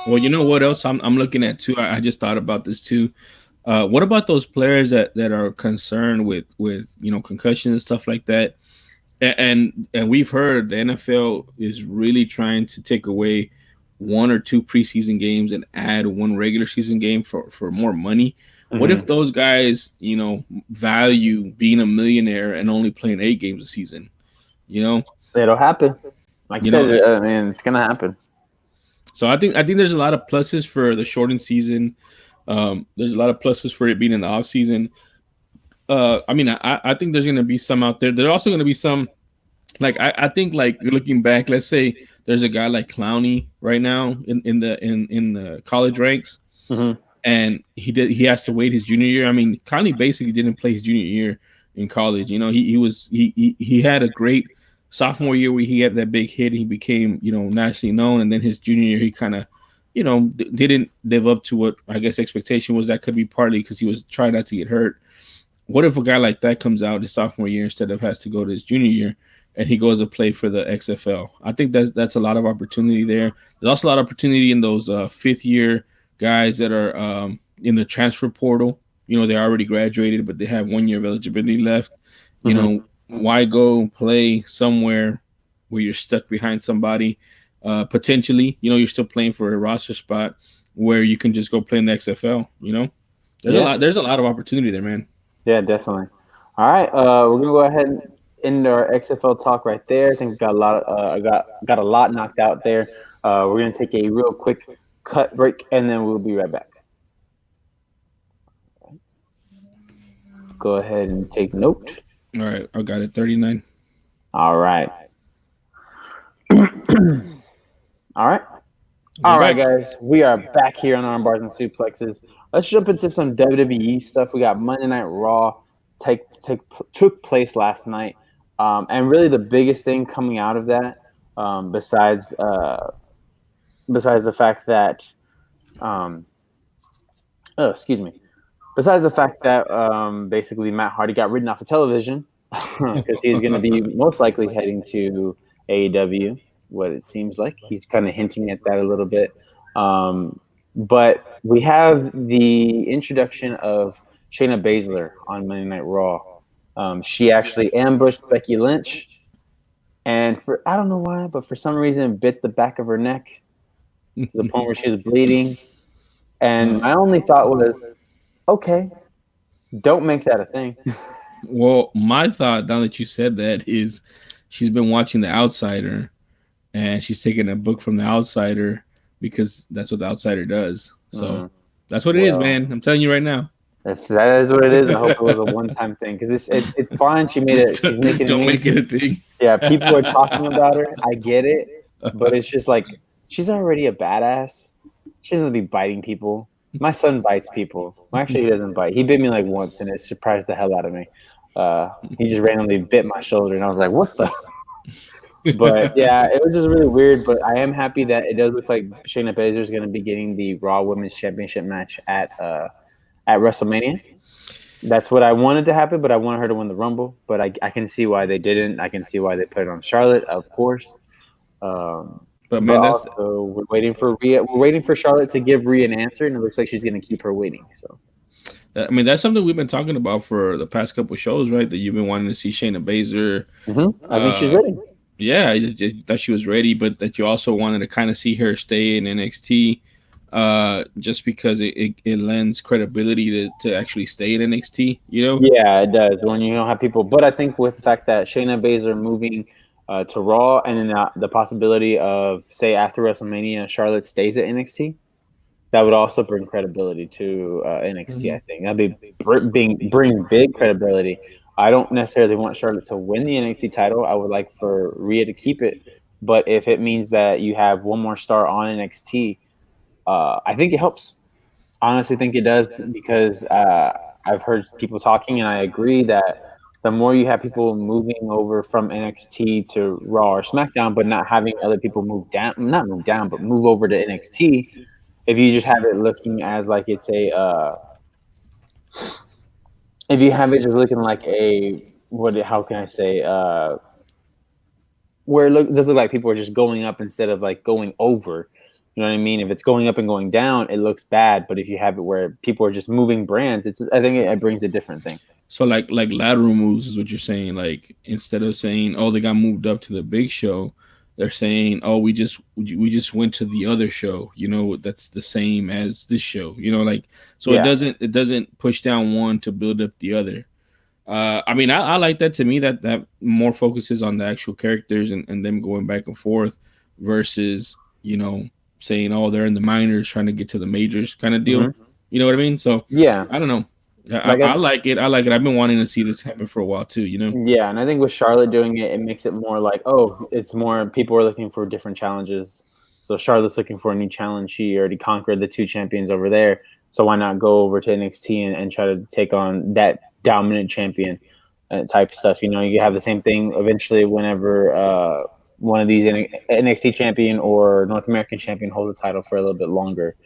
well, you know what else I'm looking at too? I just thought about this too. What about those players that are concerned with concussion and stuff like that? And we've heard the NFL is really trying to take away one or two preseason games and add one regular season game for more money. What if Mm-hmm. those guys, value being a millionaire and only playing 8 games a season? You know, It'll happen. Like I you know. said, man, it's gonna happen. So I think there's a lot of pluses for the shortened season. There's a lot of pluses for it being in the off season. I think there's gonna be some out there. There's also gonna be some like I think like you're looking back. Let's say there's a guy like Clowney right now in the college ranks, Mm-hmm. and he has to wait his junior year. I mean, Clowney basically didn't play his junior year in college. You know, he had a great sophomore year where he had that big hit. He became nationally known, and then his junior year he kind of didn't live up to what I guess expectation was. That could be partly because he was trying not to get hurt. What if a guy like that comes out his sophomore year instead of has to go to his junior year and he goes to play for the XFL? I think that's a lot of opportunity there. There's also a lot of opportunity in those fifth year guys that are in the transfer portal. They already graduated, but they have 1 year of eligibility left. Mm-hmm. Why go play somewhere where you're stuck behind somebody? Potentially, you're still playing for a roster spot where you can just go play in the XFL. There's a Yeah. lot. There's a lot of opportunity there, man. Yeah, definitely. All right, we're gonna go ahead and end our XFL talk right there. I think we got a lot. Got a lot knocked out there. We're gonna take a real quick cut break, and then we'll be right back. Go ahead and take note. All right, I got it. 39. All right. All right. We're All right, back. guys, we are back here on Armbars and Suplexes. Let's jump into some WWE stuff. We got Monday Night Raw took place last night, and really the biggest thing coming out of that, besides the fact that, um, oh, excuse me, besides the fact that basically Matt Hardy got ridden off the television because he's going to be most likely heading to AEW. What it seems like he's kind of hinting at that a little bit. But we have the introduction of Shayna Baszler on Monday Night Raw. She actually ambushed Becky Lynch, and for I don't know why, but for some reason bit the back of her neck to the point where she was bleeding. And my only thought was, okay, don't make that a thing. Well, my thought, now that you said that, is she's been watching The Outsider, and she's taking a book from The Outsider because that's what The Outsider does. So that's what it is, Well, man. I'm telling you right now. if that is what it is, I hope it was a one-time thing because it's fine. She made it. She's making Don't a make it a thing. Yeah, people are talking about her. I get it, but it's just like she's already a badass. She doesn't be biting people. My son bites people. Well, actually, he doesn't bite. He bit me like once, and it surprised the hell out of me. He just randomly bit my shoulder, and I was like, "What the?" But yeah, it was just really weird. But I am happy that it does look like Shayna Baszler is going to be getting the Raw Women's Championship match at WrestleMania. That's what I wanted to happen, but I wanted her to win the Rumble. But I can see why they didn't. I can see why they put it on Charlotte, of course. But But man, that's also we're waiting for Rhea. We're waiting for Charlotte to give Rhea an answer, and it looks like she's going to keep her waiting. So I mean that's something we've been talking about for the past couple of shows, right? That you've been wanting to see Shayna Baszler. I think she's ready. Yeah, that she was ready, but that you also wanted to kind of see her stay in NXT, just because it lends credibility to actually stay in NXT. You know? Yeah, it does when you don't have people. But I think with the fact that Shayna Baszler moving to Raw, and then the possibility of, say, after WrestleMania, Charlotte stays at NXT, that would also bring credibility to NXT. I think that'd bring big credibility. I don't necessarily want Charlotte to win the NXT title. I would like for Rhea to keep it. But if it means that you have one more star on NXT, I think it helps. Honestly, think it does because I've heard people talking, and I agree that the more you have people moving over from NXT to Raw or SmackDown, but not having other people not move down, but move over to NXT. If you just have it looking as like it's if you have it just looking like how can I say, where it does look like people are just going up instead of like going over. You know what I mean? If it's going up and going down, it looks bad. But if you have it where people are just moving brands, I think it brings a different thing. So like lateral moves is what you're saying. Like instead of saying, "Oh, they got moved up to the big show," they're saying, "Oh, we just went to the other show." You know, that's the same as this show. You know, like so Yeah. it doesn't push down one to build up the other. I mean, I like that. To me, that more focuses on the actual characters and them going back and forth versus saying, "Oh, they're in the minors trying to get to the majors," kind of deal. You know what I mean? So Yeah. I don't know. I like it. I like it. I've been wanting to see this happen for a while too. Yeah, and I think with Charlotte doing it, it makes it more like, it's more people are looking for different challenges. So Charlotte's looking for a new challenge. She already conquered the two champions over there. So why not go over to NXT and try to take on that dominant champion type stuff? You have the same thing eventually whenever one of these NXT champion or North American champion holds the title for a little bit longer.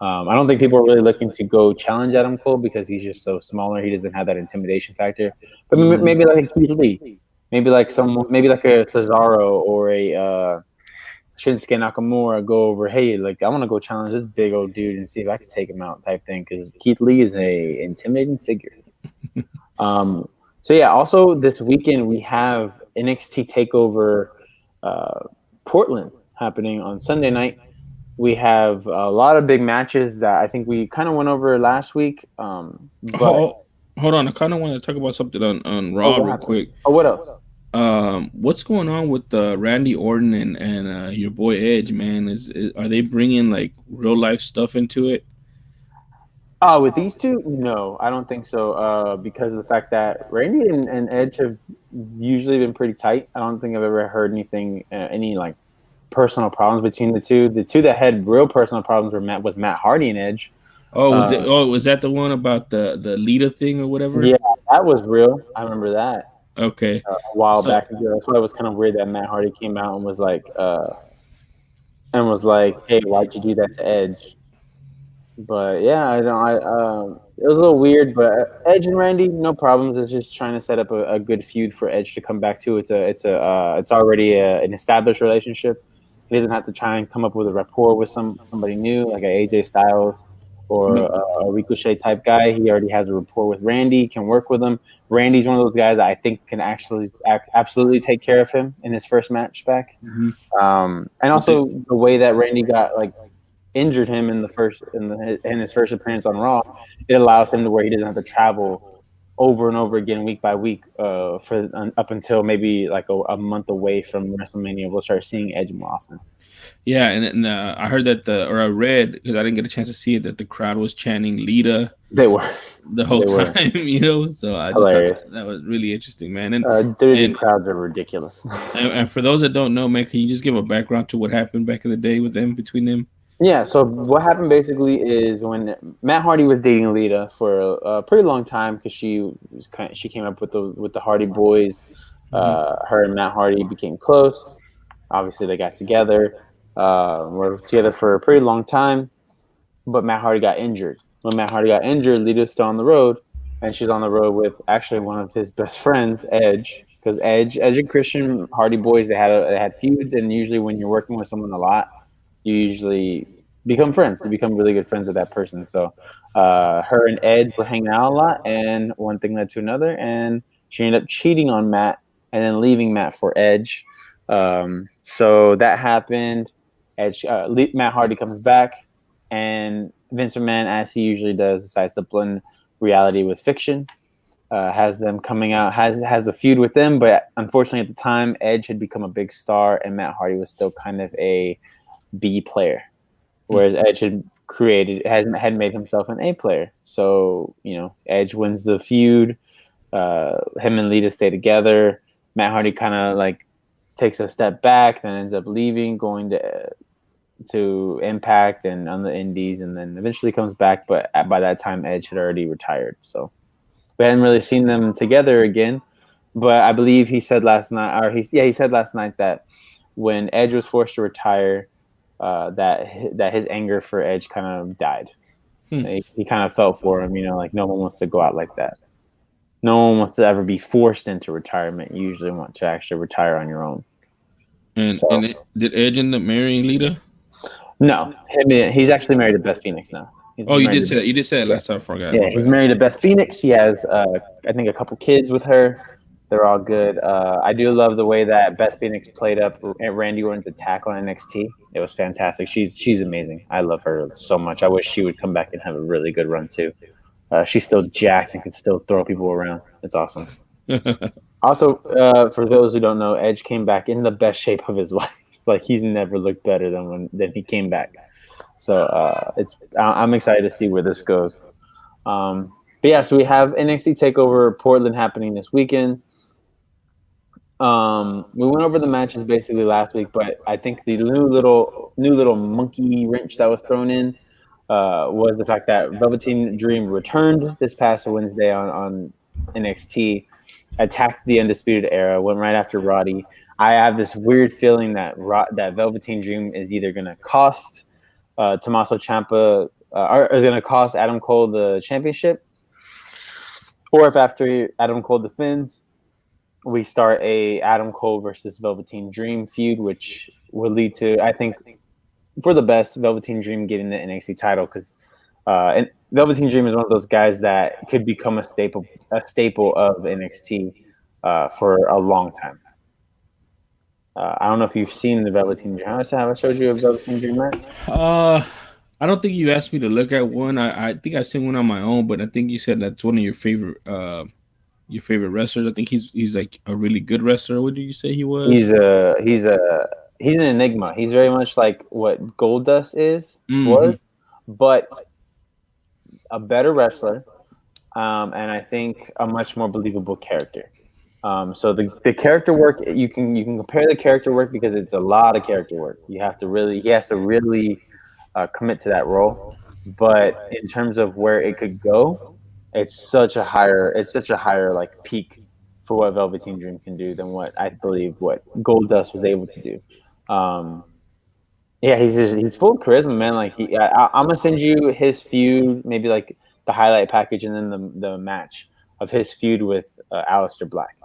I don't think people are really looking to go challenge Adam Cole because he's just so smaller. He doesn't have that intimidation factor. But maybe like a Keith Lee, maybe like a Cesaro or a Shinsuke Nakamura go over. Hey, like I want to go challenge this big old dude and see if I can take him out, type thing. Because Keith Lee is a intimidating figure. So yeah. Also, this weekend we have NXT Takeover Portland happening on Sunday night. We have a lot of big matches that I think we kind of went over last week. But hold on, I kind of want to talk about something on Raw real quick. Oh, what else? What's going on with Randy Orton and your boy Edge, man? Are they bringing like real life stuff into it? With these two, no, I don't think so. Because of the fact that Randy and Edge have usually been pretty tight. I don't think I've ever heard anything, any like personal problems between the two. The two that had real personal problems was Matt Hardy and Edge. Oh, was it? Oh, was that the one about the Lita thing or whatever? Yeah, that was real. I remember that Okay, a while so back ago. That's why it was kind of weird that Matt Hardy came out and was like, "Hey, why'd you do that to Edge?" But yeah, I don't. It was a little weird, but Edge and Randy, no problems. It's just trying to set up a good feud for Edge to come back to. It's already an established relationship. He doesn't have to try and come up with a rapport with somebody new like a AJ Styles or but a Ricochet type guy. He already has a rapport with Randy. Can work with him. Randy's one of those guys that I think can actually absolutely take care of him in his first match back. mhm. And But the, also the way that Randy got like injured him in his first appearance on Raw, it allows him to where he doesn't have to travel over and over again week by week up until maybe like a month away from WrestleMania. We'll start seeing Edge more often. yeah, and I heard that or I read because I didn't get a chance to see it that the crowd was chanting Lita They were the whole they were time, So I just thought hilarious. that was really interesting, man. And WWE and crowds are ridiculous. and for those that don't know, man, can you just give a background to what happened back in the day with them between them? Yeah, so what happened basically is when Matt Hardy was dating Lita for a pretty long time because she came up with the Hardy Boys. Hmm. Her and Matt Hardy became close. Obviously, they got together. Were together for a pretty long time, but Matt Hardy got injured. When Matt Hardy got injured, Lita's still on the road, and she's on the road with actually one of his best friends, Edge. Because Edge and Christian Hardy Boys, they had feuds, and usually when you're working with someone a lot, you usually become friends. You become really good friends with that person. So her and Edge were hanging out a lot, and one thing led to another, and she ended up cheating on Matt and then leaving Matt for Edge. So that happened. Matt Hardy comes back, and Vince McMahon, as he usually does, decides to blend reality with fiction. Has them coming out, has a feud with them, but unfortunately at the time, Edge had become a big star, and Matt Hardy was still kind of a B player, whereas Edge had made himself an A player. So Edge wins the feud. Him and Lita stay together. Matt Hardy kind of like takes a step back, then ends up leaving, going to Impact and on the Indies, and then eventually comes back. But by that time, Edge had already retired, so we hadn't really seen them together again. But I believe he said last night, he said last night that when Edge was forced to retire, that his anger for Edge kind of died. Hmm. He kind of felt for him, like no one wants to go out like that. No one wants to ever be forced into retirement. You usually want to actually retire on your own. And So did Edge end up marrying Lita? no, he's actually married to Beth Phoenix now. Oh, you Married did say that. You did say that yeah, last time. I forgot. yeah, My he's bad. married to Beth Phoenix. He has, I think, a couple kids with her. They're all good. I do love the way that Beth Phoenix played up Randy Orton's attack on NXT. It was fantastic. She's amazing. I love her so much. I wish she would come back and have a really good run too. She's still jacked and can still throw people around. It's awesome. Also, for those who don't know, Edge came back in the best shape of his life. Like he's never looked better than he came back. So I'm excited to see where this goes. But yeah, so we have NXT Takeover Portland happening this weekend. We went over the matches basically last week, but I think the new little monkey wrench that was thrown in was the fact that Velveteen Dream returned this past Wednesday on NXT, attacked the Undisputed Era, went right after Roddy. I have this weird feeling that that Velveteen Dream is either going to cost Tommaso Ciampa or is going to cost Adam Cole the championship, or if after Adam Cole defends, we start a Adam Cole versus Velveteen Dream feud, which would lead to, I think, for the best, Velveteen Dream getting the NXT title because Velveteen Dream is one of those guys that could become a staple of NXT for a long time. I don't know if you've seen the Velveteen Dream. Have I showed you a Velveteen Dream match? Uh, I don't think you asked me to look at one. I think I've seen one on my own, but I think you said that's one of your favorite wrestlers. I think he's like a really good wrestler. What did you say he was? He's an enigma. He's very much like what Goldust Mm-hmm. was, but a better wrestler, and I think a much more believable character. So the character work, you can compare the character work because it's a lot of character work. He has to really commit to that role. But in terms of where it could go, it's such a higher like peak for what Velveteen Dream can do than what I believe what Goldust was able to do. Um, yeah, he's full of charisma, man. Like I'm gonna send you his feud, maybe like the highlight package, and then the match of his feud with Aleister Black,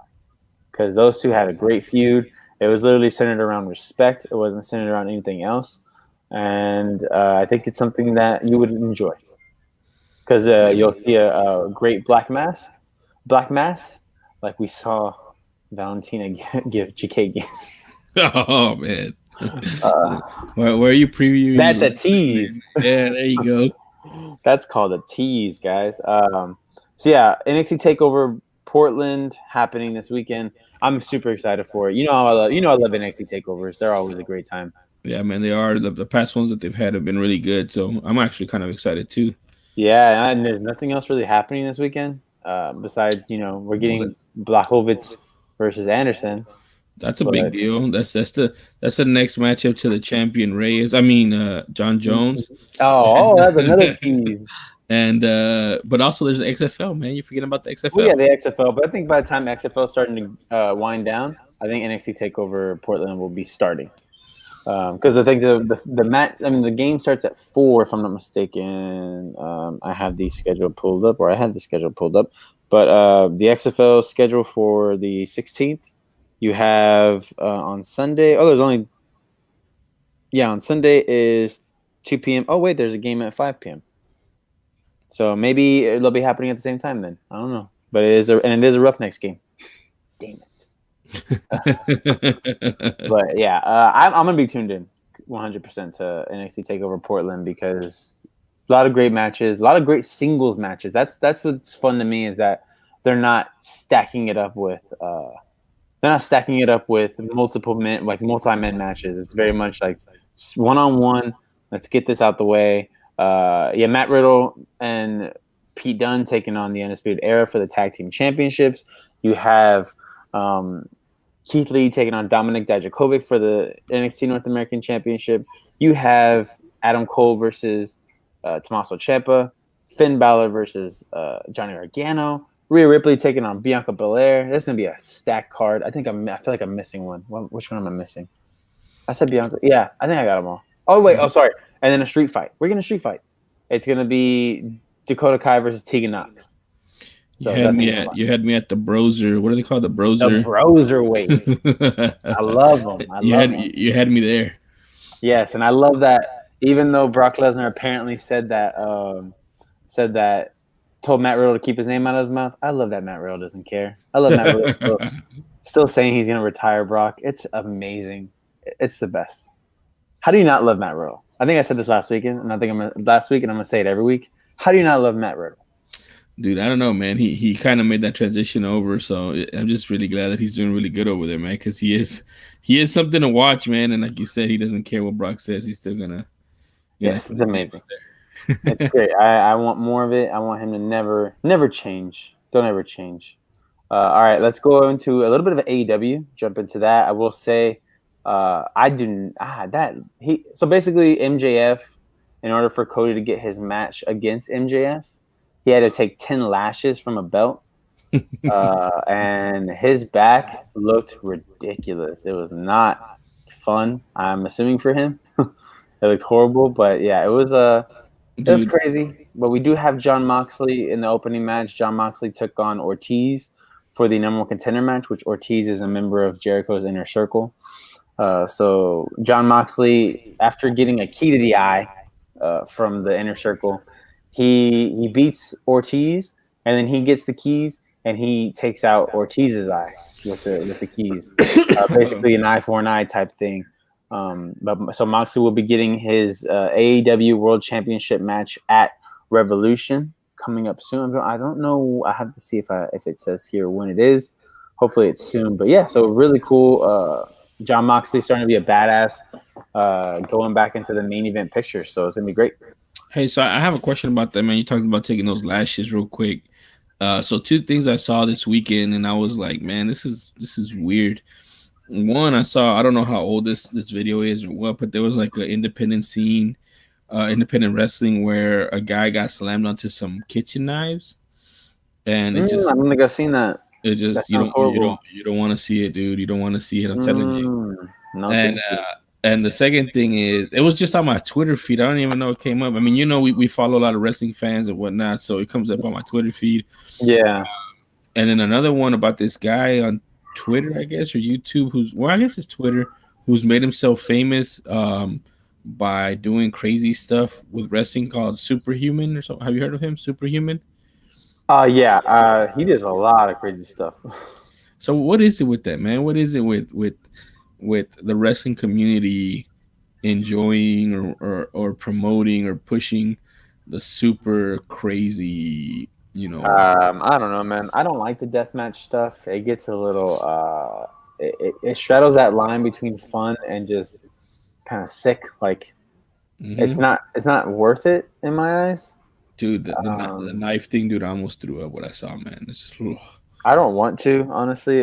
because those two had a great feud. It was literally centered around respect. It wasn't centered around anything else, and I think it's something that you would enjoy because you'll see a great black mass, like we saw Valentina give Chikagi. Oh man. Where are you previewing? That's a tease. Yeah, there you go. That's called a tease, guys. So yeah, NXT Takeover Portland happening this weekend. I'm super excited for it. I love NXT Takeovers. They're always a great time. Yeah, man, they are. The past ones that they've had have been really good. So I'm actually kind of excited too. Yeah, and there's nothing else really happening this weekend besides we're Well, getting Blachowicz versus Anderson. that's a big deal. That's the next matchup to the champion Reyes. I mean, John Jones. That's another tease. And but also there's the XFL, man. You're forgetting about the XFL. Well, yeah, the XFL. But I think by the time XFL is starting to wind down, I think NXT Takeover Portland will be starting. Because I think the game starts at 4, if I'm not mistaken. I have the schedule pulled up, or I had the schedule pulled up. But the XFL schedule for the 16th, you have on Sunday. On Sunday is 2 p.m. Oh wait, there's a game at 5 p.m. So maybe it'll be happening at the same time then. I don't know, but it is a Roughnecks game. Damn it. But yeah, I'm gonna be tuned in 100% to NXT Takeover Portland because it's a lot of great matches, a lot of great singles matches. That's what's fun to me is that they're not stacking it up with multi-man matches. It's very much like one-on-one. Let's get this out the way. Matt Riddle and Pete Dunne taking on the Undisputed Era for the Tag Team Championships. You have Keith Lee taking on Dominik Dijakovic for the NXT North American Championship. You have Adam Cole versus Tommaso Ciampa. Finn Balor versus Johnny Gargano. Rhea Ripley taking on Bianca Belair. This is gonna be a stacked card. I feel like I'm missing one. Which one am I missing? I said Bianca. Yeah, I think I got them all. Oh wait, sorry. And then a street fight. We're gonna street fight. It's gonna be Dakota Kai versus Tegan Knox. So you had me at the Broser. What do they call the Broser? The Broser weights. I love them. You had me there. Yes, and I love that. Even though Brock Lesnar apparently said that, told Matt Riddle to keep his name out of his mouth. I love that Matt Riddle doesn't care. I love Matt Riddle still saying he's gonna retire Brock. It's amazing. It's the best. How do you not love Matt Riddle? I think I said this last week, and I'm gonna say it every week. How do you not love Matt Riddle? Dude, I don't know, man. He kind of made that transition over, so I'm just really glad that he's doing really good over there, man. Because he is something to watch, man. And like you said, he doesn't care what Brock says. He's still gonna. Yes, it's amazing. It's great. I want more of it. I want him to never change. Don't ever change. All right, let's go into a little bit of AEW. Jump into that. I will say, so basically MJF, in order for Cody to get his match against MJF, he had to take 10 lashes from a belt. And his back looked ridiculous. It was not fun, I'm assuming, for him. It looked horrible, but yeah, it was crazy. But we do have Jon Moxley in the opening match. Jon Moxley took on Ortiz for the number one contender match, which Ortiz is a member of Jericho's Inner Circle. So Jon Moxley, after getting a key to the eye from the Inner Circle, he beats Ortiz, and then he gets the keys, and he takes out Ortiz's eye with the keys. Basically an eye for an eye type thing. So Moxley will be getting his AEW World Championship match at Revolution coming up soon. I don't know. I have to see if it says here when it is. Hopefully it's soon. But yeah, so really cool. Jon Moxley starting to be a badass, going back into the main event picture. So it's gonna be great. Hey, so I have a question about that, man. You talked about taking those lashes real quick. So two things I saw this weekend, and I was like, man, this is weird. One, I saw, I don't know how old this video is or what, but there was like an independent scene, independent wrestling where a guy got slammed onto some kitchen knives, and I don't think I've seen that. it That just sounds horrible. you don't want to see it, dude. You don't want to see it. I'm telling you. No, And thank you. the second thing is, it was just on my Twitter feed. I don't even know it came up. I mean, we follow a lot of wrestling fans and whatnot, so it comes up on my Twitter feed. Yeah. And then another one about this guy on Twitter, I guess, or YouTube, I guess it's Twitter, who's made himself famous by doing crazy stuff with wrestling called Superhuman or something. Have you heard of him? Superhuman? Yeah. He does a lot of crazy stuff. So what is it with that, man? What is it with the wrestling community enjoying or promoting or pushing the super crazy, I don't know, man. I don't like the deathmatch stuff. It gets a little it straddles that line between fun and just kind of sick. Like mhm. it's not worth it in my eyes. Dude, the Um, knife thing, dude, I almost threw up what I saw, man. It's just, ugh. I don't want to, honestly.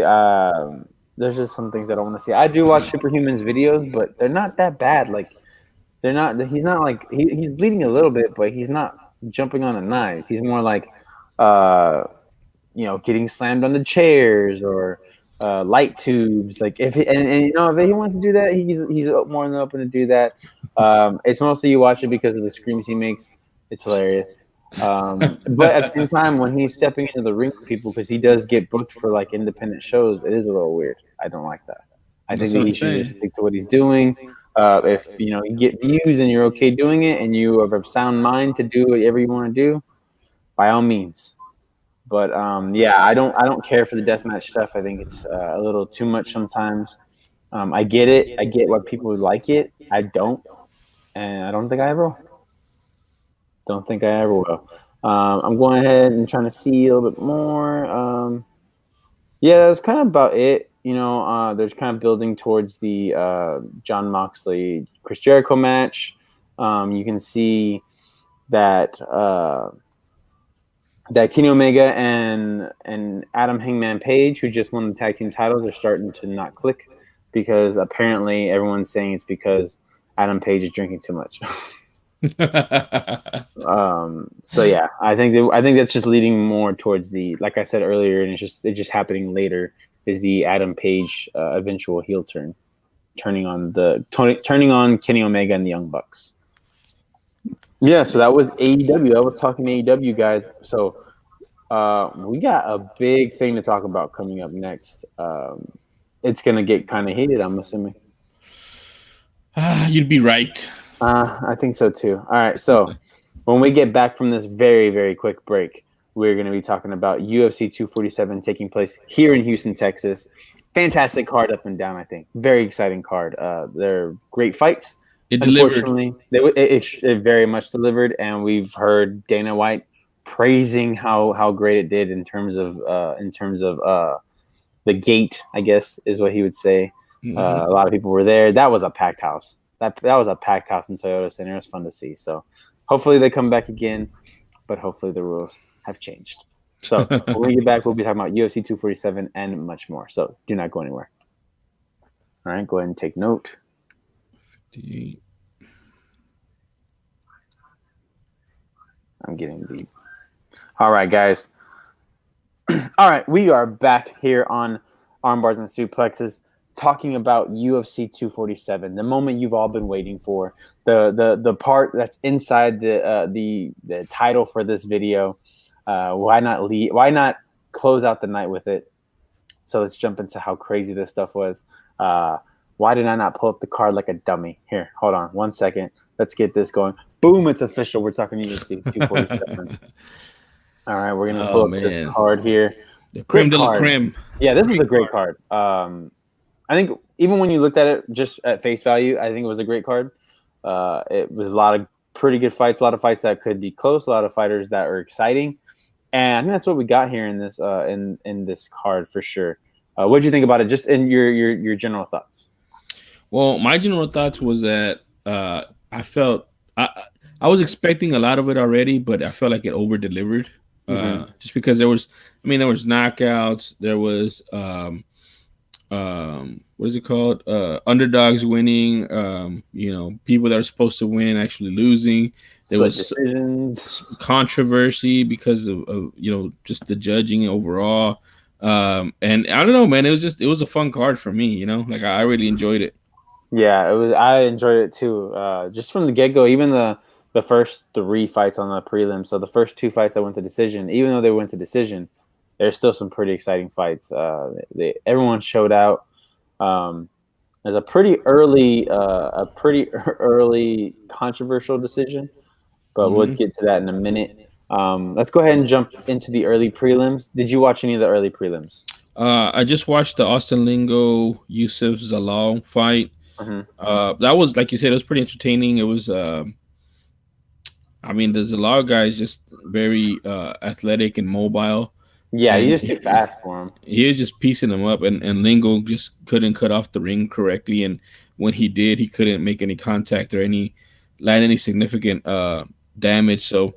There's just some things I don't want to see. I do watch Superhumans videos, but they're not that bad. Like they're not. He's not like he's bleeding a little bit, but he's not jumping on the knives. He's more like, uh, getting slammed on the chairs or light tubes. Like and if he wants to do that, he's more than open to do that. It's mostly you watch it because of the screams he makes. It's hilarious. But at the same time, when he's stepping into the ring with people, because he does get booked for like independent shows, it is a little weird. I don't like that. I think That's that what he I'm should just saying. stick to what he's doing. If you get views and you're okay doing it, and you have a sound mind to do whatever you want to do, by all means. But yeah, I don't care for the deathmatch stuff. I think it's a little too much sometimes. I get it. I get why people like it. I don't, and I don't think I ever will. Don't think I ever will. I'm going ahead and trying to see a little bit more. Yeah, that's kind of about it. There's kind of building towards the John Moxley Chris Jericho match. You can see that Kenny Omega and Adam Hangman Page, who just won the tag team titles, are starting to not click because apparently everyone's saying it's because Adam Page is drinking too much. So yeah, I think that's just leading more towards the, like I said earlier, and it's just happening later, is the Adam Page eventual heel turning on Kenny Omega and the Young Bucks. Yeah, so that was AEW. I was talking AEW guys. So we got a big thing to talk about coming up next. It's gonna get kind of heated, I'm assuming. You'd be right. I think so too. All right, so when we get back from this very, very quick break, we're going to be talking about UFC 247 taking place here in Houston, Texas. Fantastic card up and down, I think. Very exciting card. They're great fights. It delivered. Unfortunately, it very much delivered, and we've heard Dana White praising how great it did in terms of the gate, I guess is what he would say. A lot of people were there. That was a packed house. That was a packed house in Toyota Center. It was fun to see. So hopefully they come back again, but hopefully the rules have changed. So when we get back, we'll be talking about UFC 247 and much more. So do not go anywhere. All right, go ahead and take note. I'm getting deep. All right, guys. All right, we are back here on Armbars and Suplexes, talking about UFC 247, the moment you've all been waiting for, the part that's inside the title for this video. Why not close out the night with it? So let's jump into how crazy this stuff was. Why did I not pull up the card like a dummy? Here, hold on 1 second. Let's get this going. Boom, it's official. We're talking UFC 247. All right, we're gonna pull up this card here. The creme Great de la card. creme. Yeah, this is a great card. I think even when you looked at it just at face value, I think it was a great card. It was a lot of pretty good fights, a lot of fights that could be close, a lot of fighters that are exciting, and I think that's what we got here in this in this card for sure. What did you think about it? Just in your general thoughts. Well, my general thoughts was that I felt I was expecting a lot of it already, but I felt like it over delivered. Mm-hmm. Just because there was, I mean, there was knockouts, there was what is it called, underdogs winning, people that are supposed to win actually losing. There Split was decisions. controversy because of just the judging overall. And I don't know, man, it was a fun card for me, like I really enjoyed it. Yeah, it was. I enjoyed it too. Just from the get go, even the first three fights on the prelim. So the first two fights that went to decision, even though they went to decision, there's still some pretty exciting fights. Everyone showed out. Um, there's a pretty early controversial decision, but we'll Mhm. get to that in a minute. Let's go ahead and jump into the early prelims. Did you watch any of the early prelims? I just watched the Austin Lingo Yusuf Zalal fight. Hmm. That was, like you said, it was pretty entertaining. It was, I mean, there's a lot of guys just very athletic and mobile, Yeah, and he's just too fast for him. he was just piecing them up, and Lingo just couldn't cut off the ring correctly, and when he did, he couldn't make any contact or any land any significant damage. So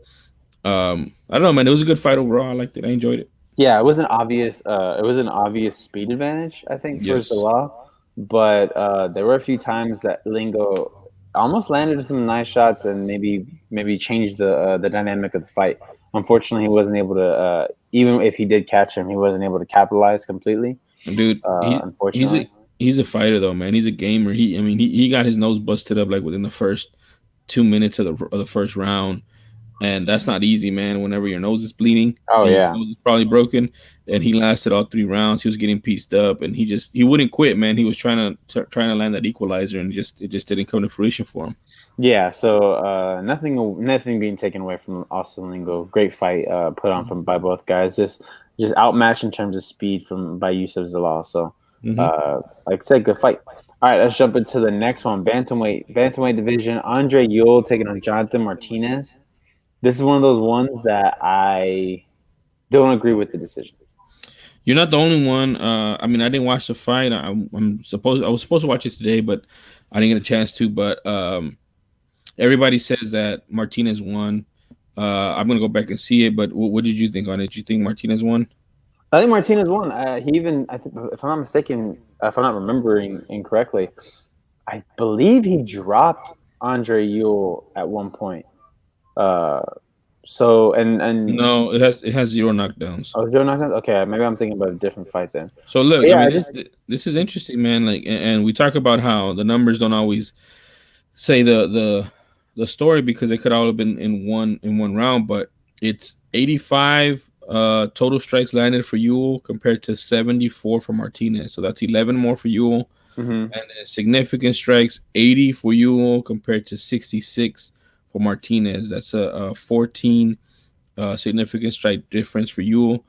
I don't know, man. It was a good fight overall. I liked it. I enjoyed it. Yeah, it was an obvious. It was an obvious speed advantage, I think, for Yes. Zalal. But there were a few times that Lingo almost landed some nice shots and maybe changed the dynamic of the fight. Unfortunately, he wasn't able to. Even if he did catch him, he wasn't able to capitalize completely. Dude, Unfortunately. he's a fighter though, man. He's a gamer. I mean, he got his nose busted up like within the first 2 minutes of the first round, and that's not easy, man. Whenever your nose is bleeding Oh and your yeah. nose is probably broken, and he lasted all 3 rounds. He was getting pieced up, and he wouldn't quit, man. He was trying to land that equalizer, and it just didn't come to fruition for him. Yeah, so nothing being taken away from Austin Lingo. Great fight put on from by both guys. Just outmatched in terms of speed from by Yusuf Zalal. So Mm-hmm. like I said, good fight. All right, let's jump into the next one. Bantamweight division. Andre Ewell taking on Jonathan Martinez. This is one of those ones that I don't agree with the decision. You're not the only one. I mean, I didn't watch the fight. I was supposed to watch it today, but I didn't get a chance to. But everybody says that Martinez won. I'm gonna go back and see it. But what did you think on it? Did you think Martinez won? I think Martinez won. He even, I think, if I'm not mistaken, if I'm not remembering incorrectly, I believe he dropped Andre Ewell at one point. Uh, so and No, it has zero knockdowns. oh, Joe knocked. Okay, maybe I'm thinking about a different fight then. So But look, I yeah, mean, I just this is interesting, man. Like, and we talk about how the numbers don't always say the story because it could all have been in one round, but it's 85 total strikes landed for Ewell compared to 74 for Martinez. So that's 11 more for Ewell, mhm, and then significant strikes 80 for Ewell compared to 66 for Martinez. That's a 14 significant strike difference for Ewell.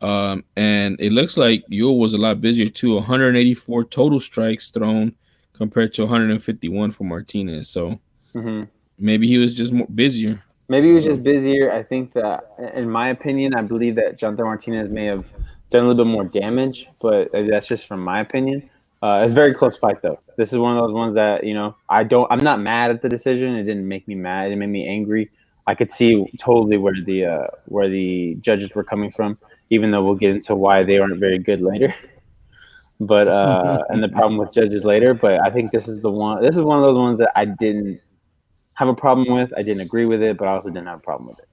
And it looks like Ewell was a lot busier too. 184 total strikes thrown compared to 151 for Martinez. So mhm. maybe he was just more busier. Maybe I he don't was know. just busier. I think that, in my opinion, I believe that Jonathan Martinez may have done a little bit more damage, but that's just from my opinion. It's a very close fight, though. This is one of those ones that I'm not mad at the decision. It didn't make me mad. It made me angry. I could see totally where the judges were coming from, even though we'll get into why they aren't very good later. But and the problem with judges later. But I think this is the one. This is one of those ones that I didn't have a problem with. I didn't agree with it, but I also didn't have a problem with it.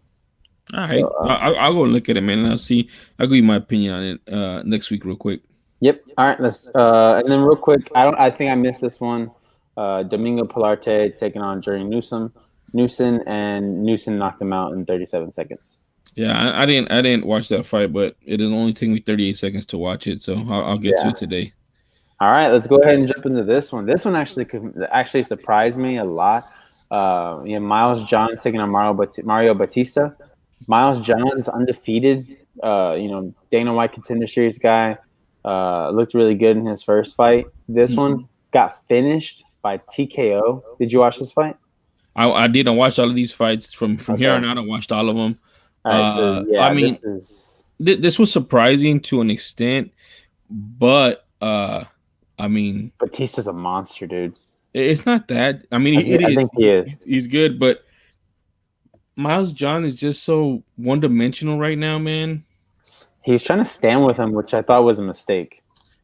All So, right, I'll go look at it, man, and I'll see. I'll give you my opinion on it next week, real quick. yep. All right. Let's and then real quick, I think I missed this one. Domingo Pilarte taking on Jerry Newsom. Newsom knocked him out in 37 seconds. Yeah, I didn't watch that fight, but it only took me 38 seconds to watch it, so I'll get to Yeah. it today. All right. Let's go ahead and jump into this one. This one actually surprised me a lot. Miles Johns taking on Mario Batista. Miles Johns undefeated. Dana White Contender Series guy. Looked really good in his first fight. This one got finished by TKO. Did you watch this fight? I didn't watch all of these fights from here Okay. on out. I watched all of them. All right. So I yeah, this mean, is this was surprising to an extent, but I mean, Batista's a monster, dude. it's not that. I mean, I it think is. he is. He's good, but Miles John is just so one dimensional right now, man. He was trying to stand with him, which I thought was a mistake.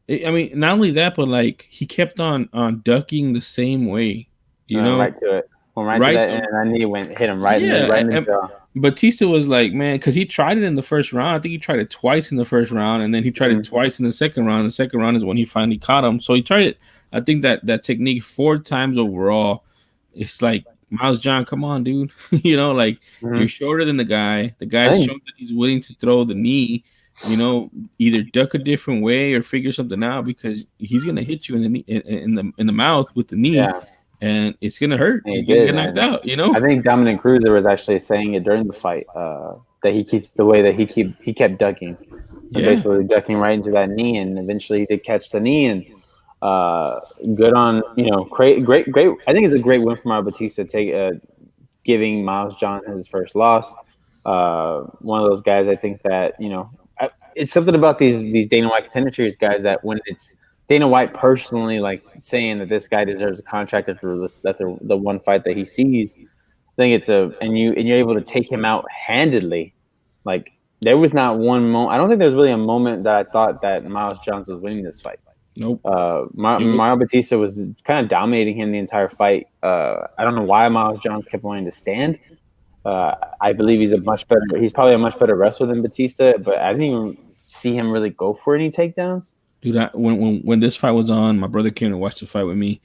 I mean, not only that, but like he kept on ducking the same way, you know, Right to it. Went right to right? that, and I knee went hit him right Yeah, in the and jaw. Batista was like, man, because he tried it in the first round. I think he tried it twice in the first round, and then he tried it Mhm. twice in the second round. The second round is when he finally caught him. So he tried it. I think that technique 4 times overall. It's like Miles John, come on, dude. Like you're Mhm. shorter than the guy. The I guy's think shown that he's willing to throw the knee. Either duck a different way or figure something out because he's gonna hit you in the knee, in the mouth with the knee, yeah, and it's gonna hurt. he You're gonna did, get knocked and out. I think Dominic Cruz was actually saying it during the fight that he keeps the way that he kept ducking and Yeah. basically ducking right into that knee, and eventually he did catch the knee and uh, good on great. I think it's a great win from our Batista giving Miles John his first loss. One of those guys I think that it's something about these Dana White Contender Series guys that when it's Dana White personally like saying that this guy deserves a contract after that's the one fight that he sees. I think and you're able to take him out handedly. Like there was not one moment. I don't think there was really a moment that I thought that Miles Johnson was winning this fight. Nope. It was, Mario Batista was kind of dominating him the entire fight. I don't know why Miles Jones kept wanting to stand. I believe he's a much better. He's probably a much better wrestler than Batista, but I didn't even see him really go for any takedowns. dude. When this fight was on, my brother came to watch the fight with me.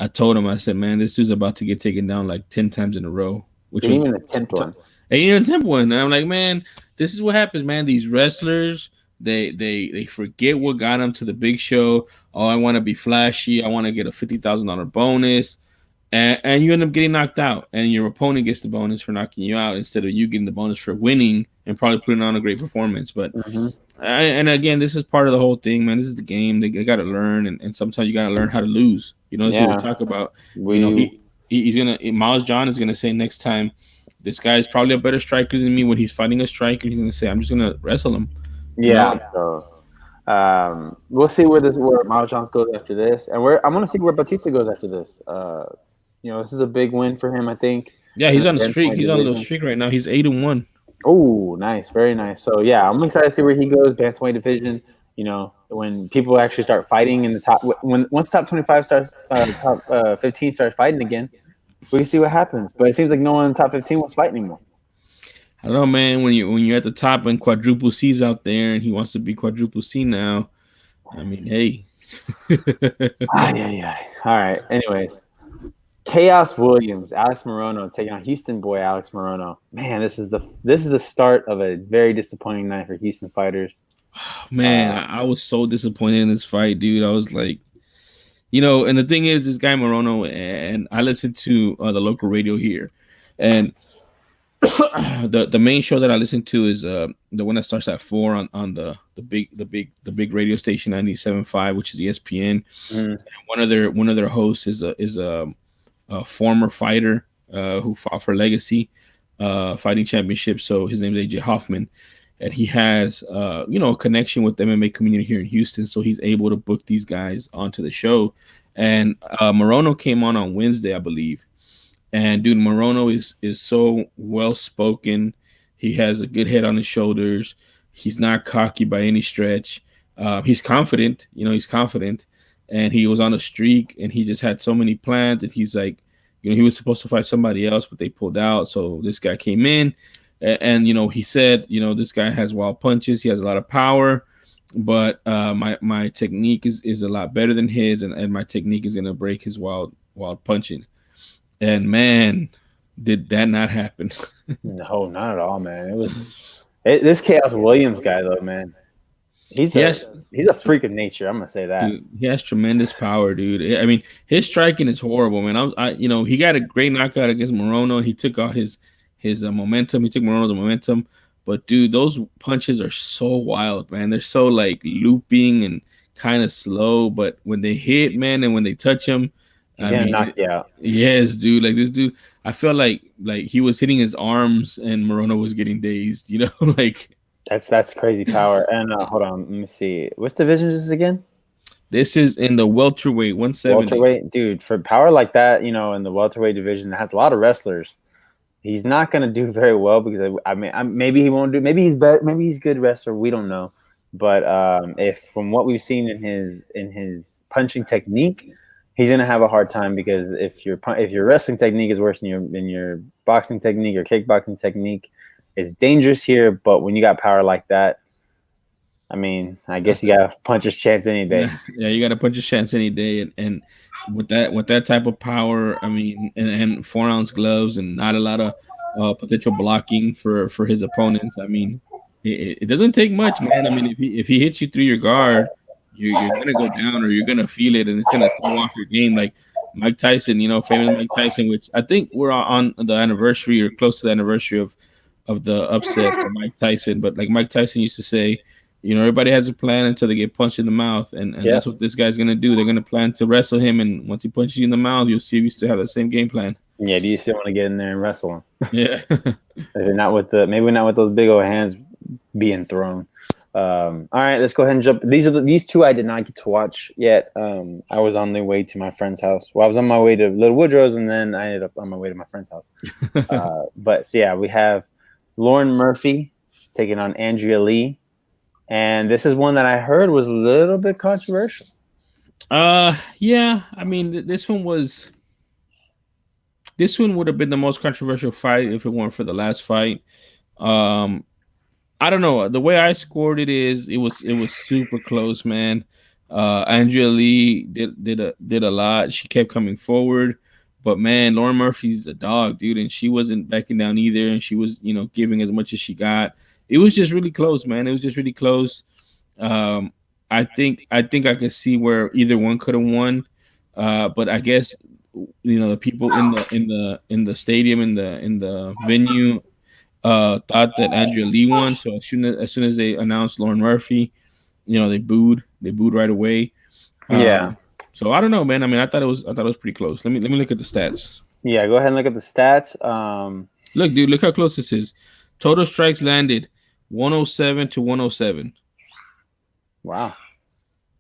I told him, I said, man, this dude's about to get taken down like 10 times in a row, which Didn't was even attempt one. and even temple one. And I'm like, man, this is what happens, man. These wrestlers, they forget what got them to the big show. Oh, I want to be flashy. I want to get a $50,000 bonus. And you end up getting knocked out, and your opponent gets the bonus for knocking you out instead of you getting the bonus for winning and probably putting on a great performance. But Mm-hmm. and again, this is part of the whole thing, man. This is the game. They got to learn, and sometimes you got to learn how to lose. That's what we Yeah, talk about. we He's gonna Miles John is gonna say next time, this guy is probably a better striker than me. When he's fighting a striker, he's gonna say, I'm just gonna wrestle him. yeah. So we'll see where Miles Jones goes after this, and I'm gonna see where Batista goes after this. This is a big win for him, I think. Yeah, In he's the on a streak. bantamweight He's on a little division. streak right now. He's 8-1. Oh, nice, very nice. So yeah, I'm excited to see where he goes. Bantamweight division. When people actually start fighting in the top, once top 25 starts, top 15 starts fighting again, we can see what happens. But it seems like no one in the top 15 wants to fight anymore. I don't know, man. When you're at the top and quadruple C's out there, and he wants to be quadruple C now. I mean, hey. Yeah. All right. Anyways, Chaos Williams, Alex Morono taking on Houston boy Alex Morono. Man, this is the start of a very disappointing night for Houston fighters. Man, I was so disappointed in this fight, dude. I was like, and the thing is, this guy Morono, and I listen to the local radio here, and the main show that I listen to is the one that starts at 4 on the big radio station 97.5, which is ESPN. Mm, One of their hosts is a former fighter who fought for Legacy fighting championship. So his name is AJ Hoffman, and he has a connection with the MMA community here in Houston. So he's able to book these guys onto the show. And Morono came on Wednesday, I believe. And dude, Morono is so well spoken. He has a good head on his shoulders. He's not cocky by any stretch. He's confident. He's confident, and he was on a streak, and he just had so many plans. And he's like, he was supposed to fight somebody else, but they pulled out. So this guy came in, and he said, this guy has wild punches. He has a lot of power, but my technique is a lot better than his, and my technique is gonna break his wild punching. And man, did that not happen? no, not at all, man. This Chaos Williams guy though, man. He's a freak of nature. I'm gonna say that. Dude, he has tremendous power, dude. I mean, his striking is horrible, man. He got a great knockout against Morono, and he took out his momentum. He took Morono's momentum, but dude, those punches are so wild, man. They're so like looping and kind of slow, but when they hit, man, and when they touch him, He's gonna knock you out. yes, dude. Like this dude, I felt like he was hitting his arms and Morono was getting dazed. Like That's crazy power. And hold on, let me see. What's division is this again? this is in the welterweight 170. Welterweight, dude. For power like that, in the welterweight division that has a lot of wrestlers. He's not going to do very well because maybe he won't do. Maybe he's better. Maybe he's a good wrestler. We don't know. But if from what we've seen in his punching technique, he's going to have a hard time because if your wrestling technique is worse than your boxing technique or kickboxing technique, it's dangerous here. But when you got power like that, I mean, I guess you got to punch his chance any day. Yeah, you got to punch his chance any day, and with that type of power, I mean, and 4 ounce gloves and not a lot of potential blocking for his opponents. I mean, it doesn't take much, man. I mean, if he hits you through your guard, you're gonna go down or you're gonna feel it, and it's gonna throw off your game. Like Mike Tyson, famous Mike Tyson, which I think we're on the anniversary or close to the anniversary of the upset for Mike Tyson. But like Mike Tyson used to say, everybody has a plan until they get punched in the mouth, and that's what this guy's gonna do. They're gonna plan to wrestle him, and once he punches you in the mouth, you'll see if you still have the same game plan. Yeah, do you still want to get in there and wrestle him? Yeah, maybe not with those big old hands being thrown. All right, let's go ahead and jump. These two I did not get to watch yet. I was on the way to my friend's house. Well, I was on my way to Little Woodrow's, and then I ended up on my way to my friend's house. But so yeah, we have Lauren Murphy taking on Andrea Lee, and this is one that I heard was a little bit controversial. Yeah. I mean, this one would have been the most controversial fight if it weren't for the last fight. I don't know. The way I scored it was super close, man. Andrea Lee did a lot. She kept coming forward, but man, Lauren Murphy's a dog, dude, and she wasn't backing down either, and she was giving as much as she got. It was just really close, man. It was just really close. I think I can see where either one could have won, but I guess the people in the stadium in the venue thought that Andrea Lee won. So as soon as they announced Lauren Murphy, they booed right away. Yeah. So I don't know, man. I mean, I thought it was pretty close. Let me look at the stats. Yeah, go ahead and look at the stats. Look, dude, look how close this is. Total strikes landed 107 to 107. Wow.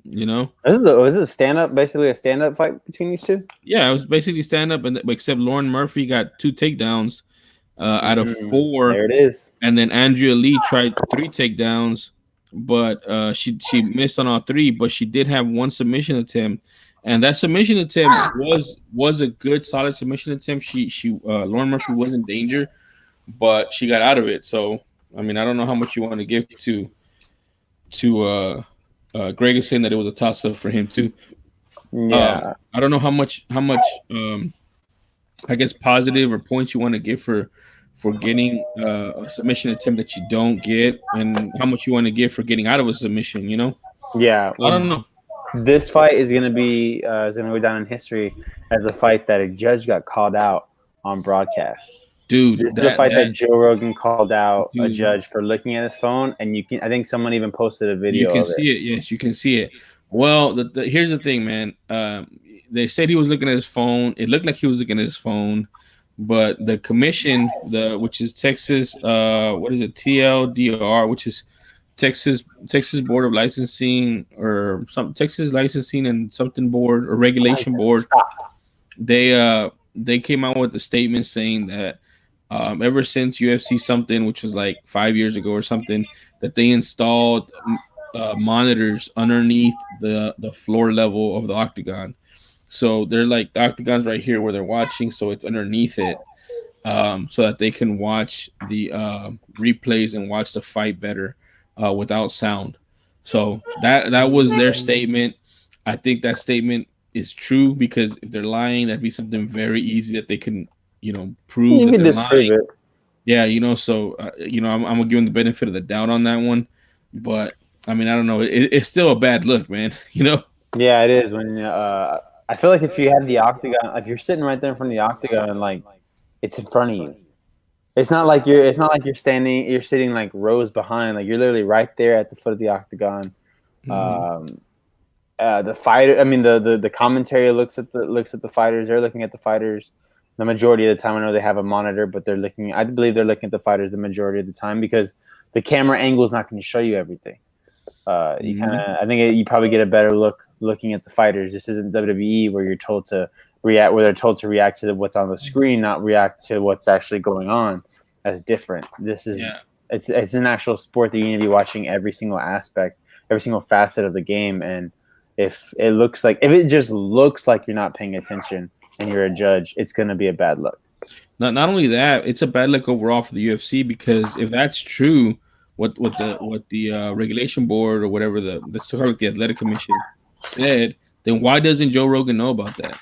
Was it a stand-up, basically a stand-up fight between these two? Yeah, it was basically stand-up, except Lauren Murphy got 2 takedowns out of 4. There it is. And then Andrea Lee tried 3 takedowns, but she missed on all 3. But she did have 1 submission attempt, and that submission attempt was a good, solid submission attempt. Lauren Murphy was in danger, but she got out of it. So I mean, I don't know how much you want to give to Greg is saying that it was a toss-up for him too. Yeah, I don't know how much I guess positive or points you want to give for getting a submission attempt that you don't get, and how much you want to give for getting out of a submission. Yeah, I don't know. This fight is gonna go down in history as a fight that a judge got called out on broadcast. Dude, this is a fight that Joe Rogan called out a judge for looking at his phone, and I think someone even posted a video. You can see it. Yes, you can see it. Well, here's the thing, man. They said he was looking at his phone. It looked like he was looking at his phone, but the commission, which is Texas, what is it, TLDR, which is Texas Board of Licensing or some Texas Licensing and something board or regulation board. They came out with a statement saying that ever since UFC something, which was like 5 years ago or something, that they installed monitors underneath the floor level of the octagon. So they're like the octagon's right here where they're watching, so it's underneath it, so that they can watch the replays and watch the fight better without sound. So that was their statement. I think that statement is true, because if they're lying, that'd be something very easy that they can prove that they're lying. Yeah, so I'm gonna give them the benefit of the doubt on that one, but I mean, I don't know. It's still a bad look, man. Yeah, it is. When I feel like if you had the octagon, if you're sitting right there in front of the octagon, like it's in front of you. It's not like you're sitting like rows behind. Like you're literally right there at the foot of the octagon. Mm-hmm. The fighter, I mean, the commentary looks at the fighters. They're looking at the fighters. The majority of the time, I know they have a monitor, but I believe they're looking at the fighters the majority of the time, because the camera angle is not going to show you everything. I think you probably get a better look looking at the fighters. This isn't WWE where you're told to react, where they're told to react to what's on the screen, not react to what's actually going on. That's different. This is it's an actual sport that you need to be watching every single aspect, every single facet of the game. And if it just looks like you're not paying attention and you're a judge, it's going to be a bad look. Not only that, it's a bad look overall for the UFC, because if that's true, what the regulation board or whatever let's talk about the athletic commission said, then why doesn't Joe Rogan know about that?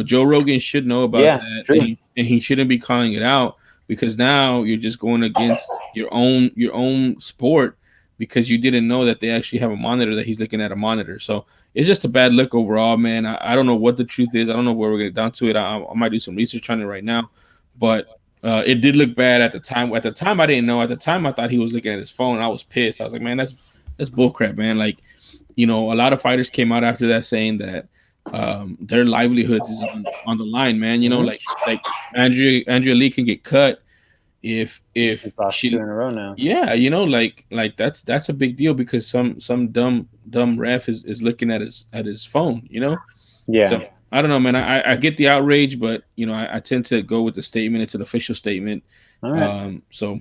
Joe Rogan should know about that, and he shouldn't be calling it out, because now you're just going against your own sport, because you didn't know that they actually have a monitor, that he's looking at a monitor. So it's just a bad look overall, man. I don't know what the truth is. I don't know where we're going to get down to it. I might do some research on it right now, but it did look bad at the time. At the time, I didn't know. At the time, I thought he was looking at his phone. I was pissed. I was like, man, that's bullcrap, man. Like, a lot of fighters came out after that saying that their livelihoods is on the line, man. Like Andrea Lee can get cut if she 2 in a row now. Yeah, like that's a big deal, because some dumb ref is looking at his phone. Yeah. So I don't know, man. I get the outrage, but I tend to go with the statement. It's an official statement. All right. So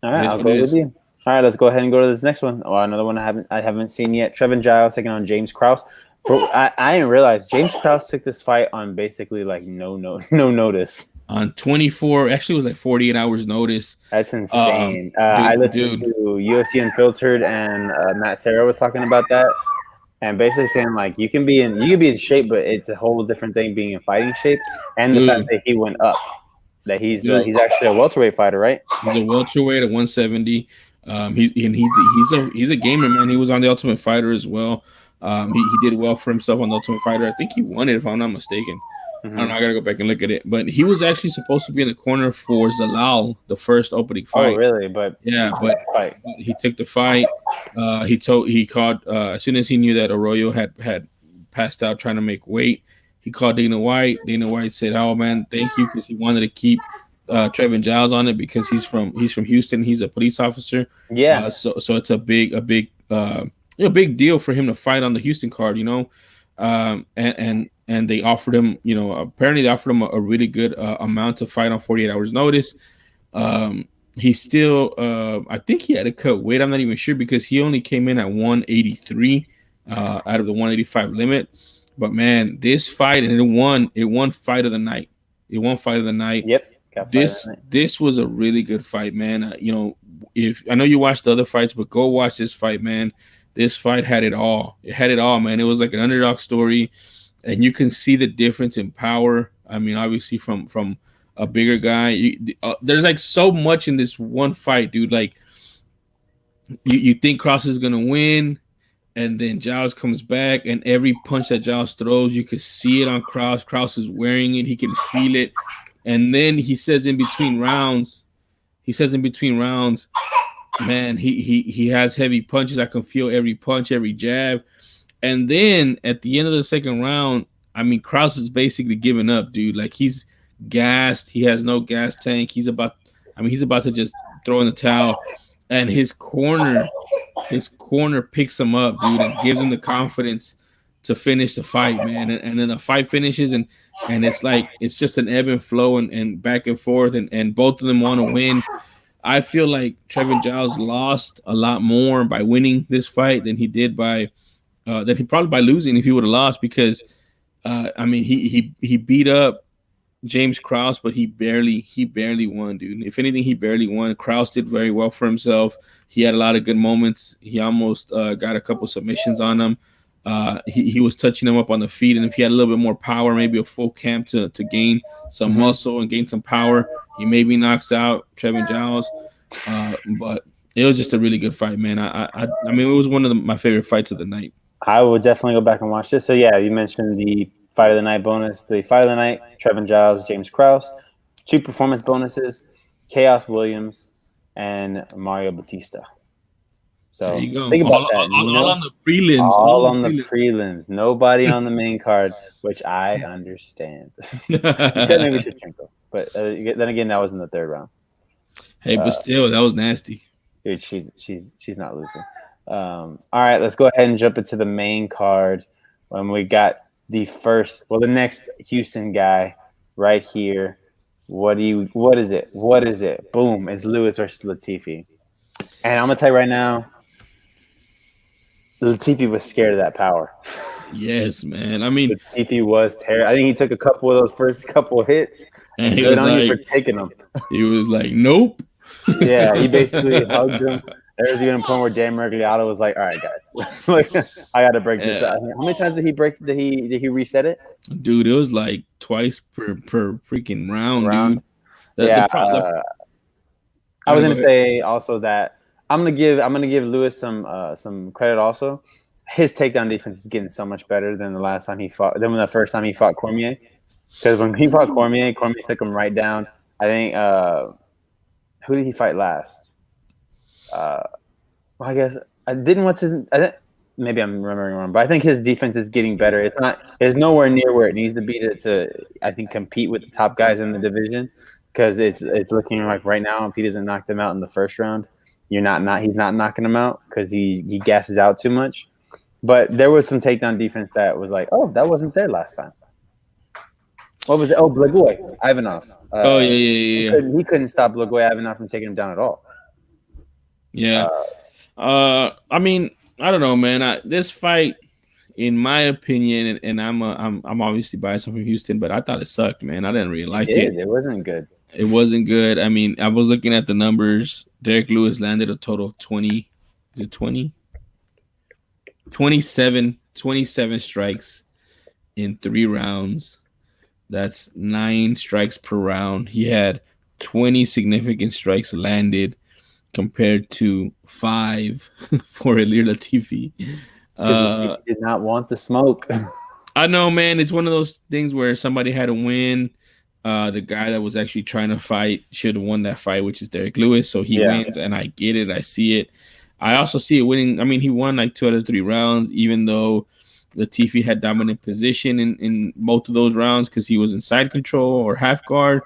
all right, I'll go with you. All right, let's go ahead and go to this next one. Oh, another one I haven't seen yet. Trevin Giles taking on James Krause. I didn't realize James Krause took this fight on basically like no notice. On 24, actually it was like 48 hours notice. That's insane. I listened to UFC Unfiltered, and Matt Serra was talking about that, and basically saying like you can be in shape, but it's a whole different thing being in fighting shape, and the fact that he went up, that he's actually a welterweight fighter, right? He's a welterweight at 170. He's a gamer, man. He was on the Ultimate Fighter as well. He did well for himself on the Ultimate Fighter. I think he won it, if I'm not mistaken. I don't know. I gotta go back and look at it. But he was actually supposed to be in the corner for Zalal, the first opening fight. Oh, really? But he took the fight. He called as soon as he knew that Arroyo had passed out trying to make weight. He called Dana White. Dana White said, "Oh man, thank you," because he wanted to keep Trevin Giles on it, because he's from Houston. He's a police officer. Yeah. So it's a big deal for him to fight on the Houston card. And they offered him, apparently they offered him a really good amount to fight on 48 hours notice. He still, I think he had to cut weight. I'm not even sure, because he only came in at 183 out of the 185 limit. But man, this fight, and it won fight of the night. It won fight of the night. Yep. This was a really good fight, man. If I know you watched the other fights, but go watch this fight, man. This fight had it all. It had it all, man. It was like an underdog story, and you can see the difference in power. I mean, obviously from a bigger guy. There's like so much in this one fight, dude. Like you think Krause is gonna win, and then Giles comes back, and every punch that Giles throws, you can see it on Krause. Krause is wearing it. He can feel it. And then he says in between rounds, man, he has heavy punches. I can feel every punch, every jab. And then at the end of the second round, I mean, Krause is basically giving up, dude. Like, he's gassed. He has no gas tank. He's about to just throw in the towel. And his corner picks him up, dude, and gives him the confidence to finish the fight, man. And then the fight finishes, and it's like it's just an ebb and flow and back and forth, and both of them want to win. I feel like Trevin Giles lost a lot more by winning this fight than he did by losing if he would have lost, because I mean he beat up James Krause, but he barely won, dude. If anything, he barely won. Krause did very well for himself. He had a lot of good moments. He almost got a couple submissions on him. He was touching him up on the feet, and if he had a little bit more power, maybe a full camp to gain some muscle and gain some power, he maybe knocks out Trevin Giles. But it was just a really good fight, man. I mean, it was one of my favorite fights of the night. I will definitely go back and watch this. So yeah, you mentioned the fight of the night bonus. The fight of the night: Trevin Giles, James Krause. 2 performance bonuses: Chaos Williams and Mario Batista. So there you go. Think about that. All on the prelims. All on the prelims. Nobody on the main card, which I understand. Except maybe Shevchenko. But then again, that was in the 3rd round. Hey, but still, that was nasty. Dude, she's not losing. All right, let's go ahead and jump into the main card. We got the next Houston guy right here. What is it? What is it? Boom! It's Lewis versus Latifi. And I'm gonna tell you right now, Latifi was scared of that power. Yes, man. I mean, Latifi was terrible. I think he took a couple of those first couple of hits, and and he good was on you like, for taking them. nope. Yeah, he basically hugged him. There was even a point where Dan Mergliato was like, "All right, guys, like, I got to break this Yeah. out." How many times did he break? Did he reset it? Dude, it was like twice per freaking round, Round? dude. The Yeah. I I was don't go gonna ahead. say also that I'm gonna give Lewis some credit also. His takedown defense is getting so much better than the first time he fought Cormier. Because when he fought Cormier, Cormier took him right down. I think who did he fight last? Uh, well, I guess I didn't. What's his? Maybe I'm remembering wrong, but I think his defense is getting better. It's not. It's nowhere near where it needs to be to I think compete with the top guys in the division. Because it's looking like right now, if he doesn't knock them out in the first round, he's not knocking them out because he gasses out too much. But there was some takedown defense that was like, oh, that wasn't there last time. What was it? Oh, Blagoy Ivanov. Oh yeah, yeah, yeah, yeah. He couldn't stop Blagoy Ivanov from taking him down at all. Yeah. I mean, I don't know, man. This fight, in my opinion, and I'm obviously biased. I'm from Houston, but I thought it sucked, man. I didn't really like it. It wasn't good. It wasn't good. I mean, I was looking at the numbers. Derek Lewis landed a total of 20. Is it 20? 27 strikes in 3 rounds. That's 9 strikes per round. He had 20 significant strikes landed compared to 5 for Ilir Latifi. Because he did not want the smoke. I know, man. It's one of those things where somebody had to win. The guy that was actually trying to fight should have won that fight, which is Derek Lewis. So he wins, and I get it. I see it. I also see it winning. I mean, he won like 2 out of 3 rounds, even though Latifi had dominant position in both of those rounds because he was in side control or half guard.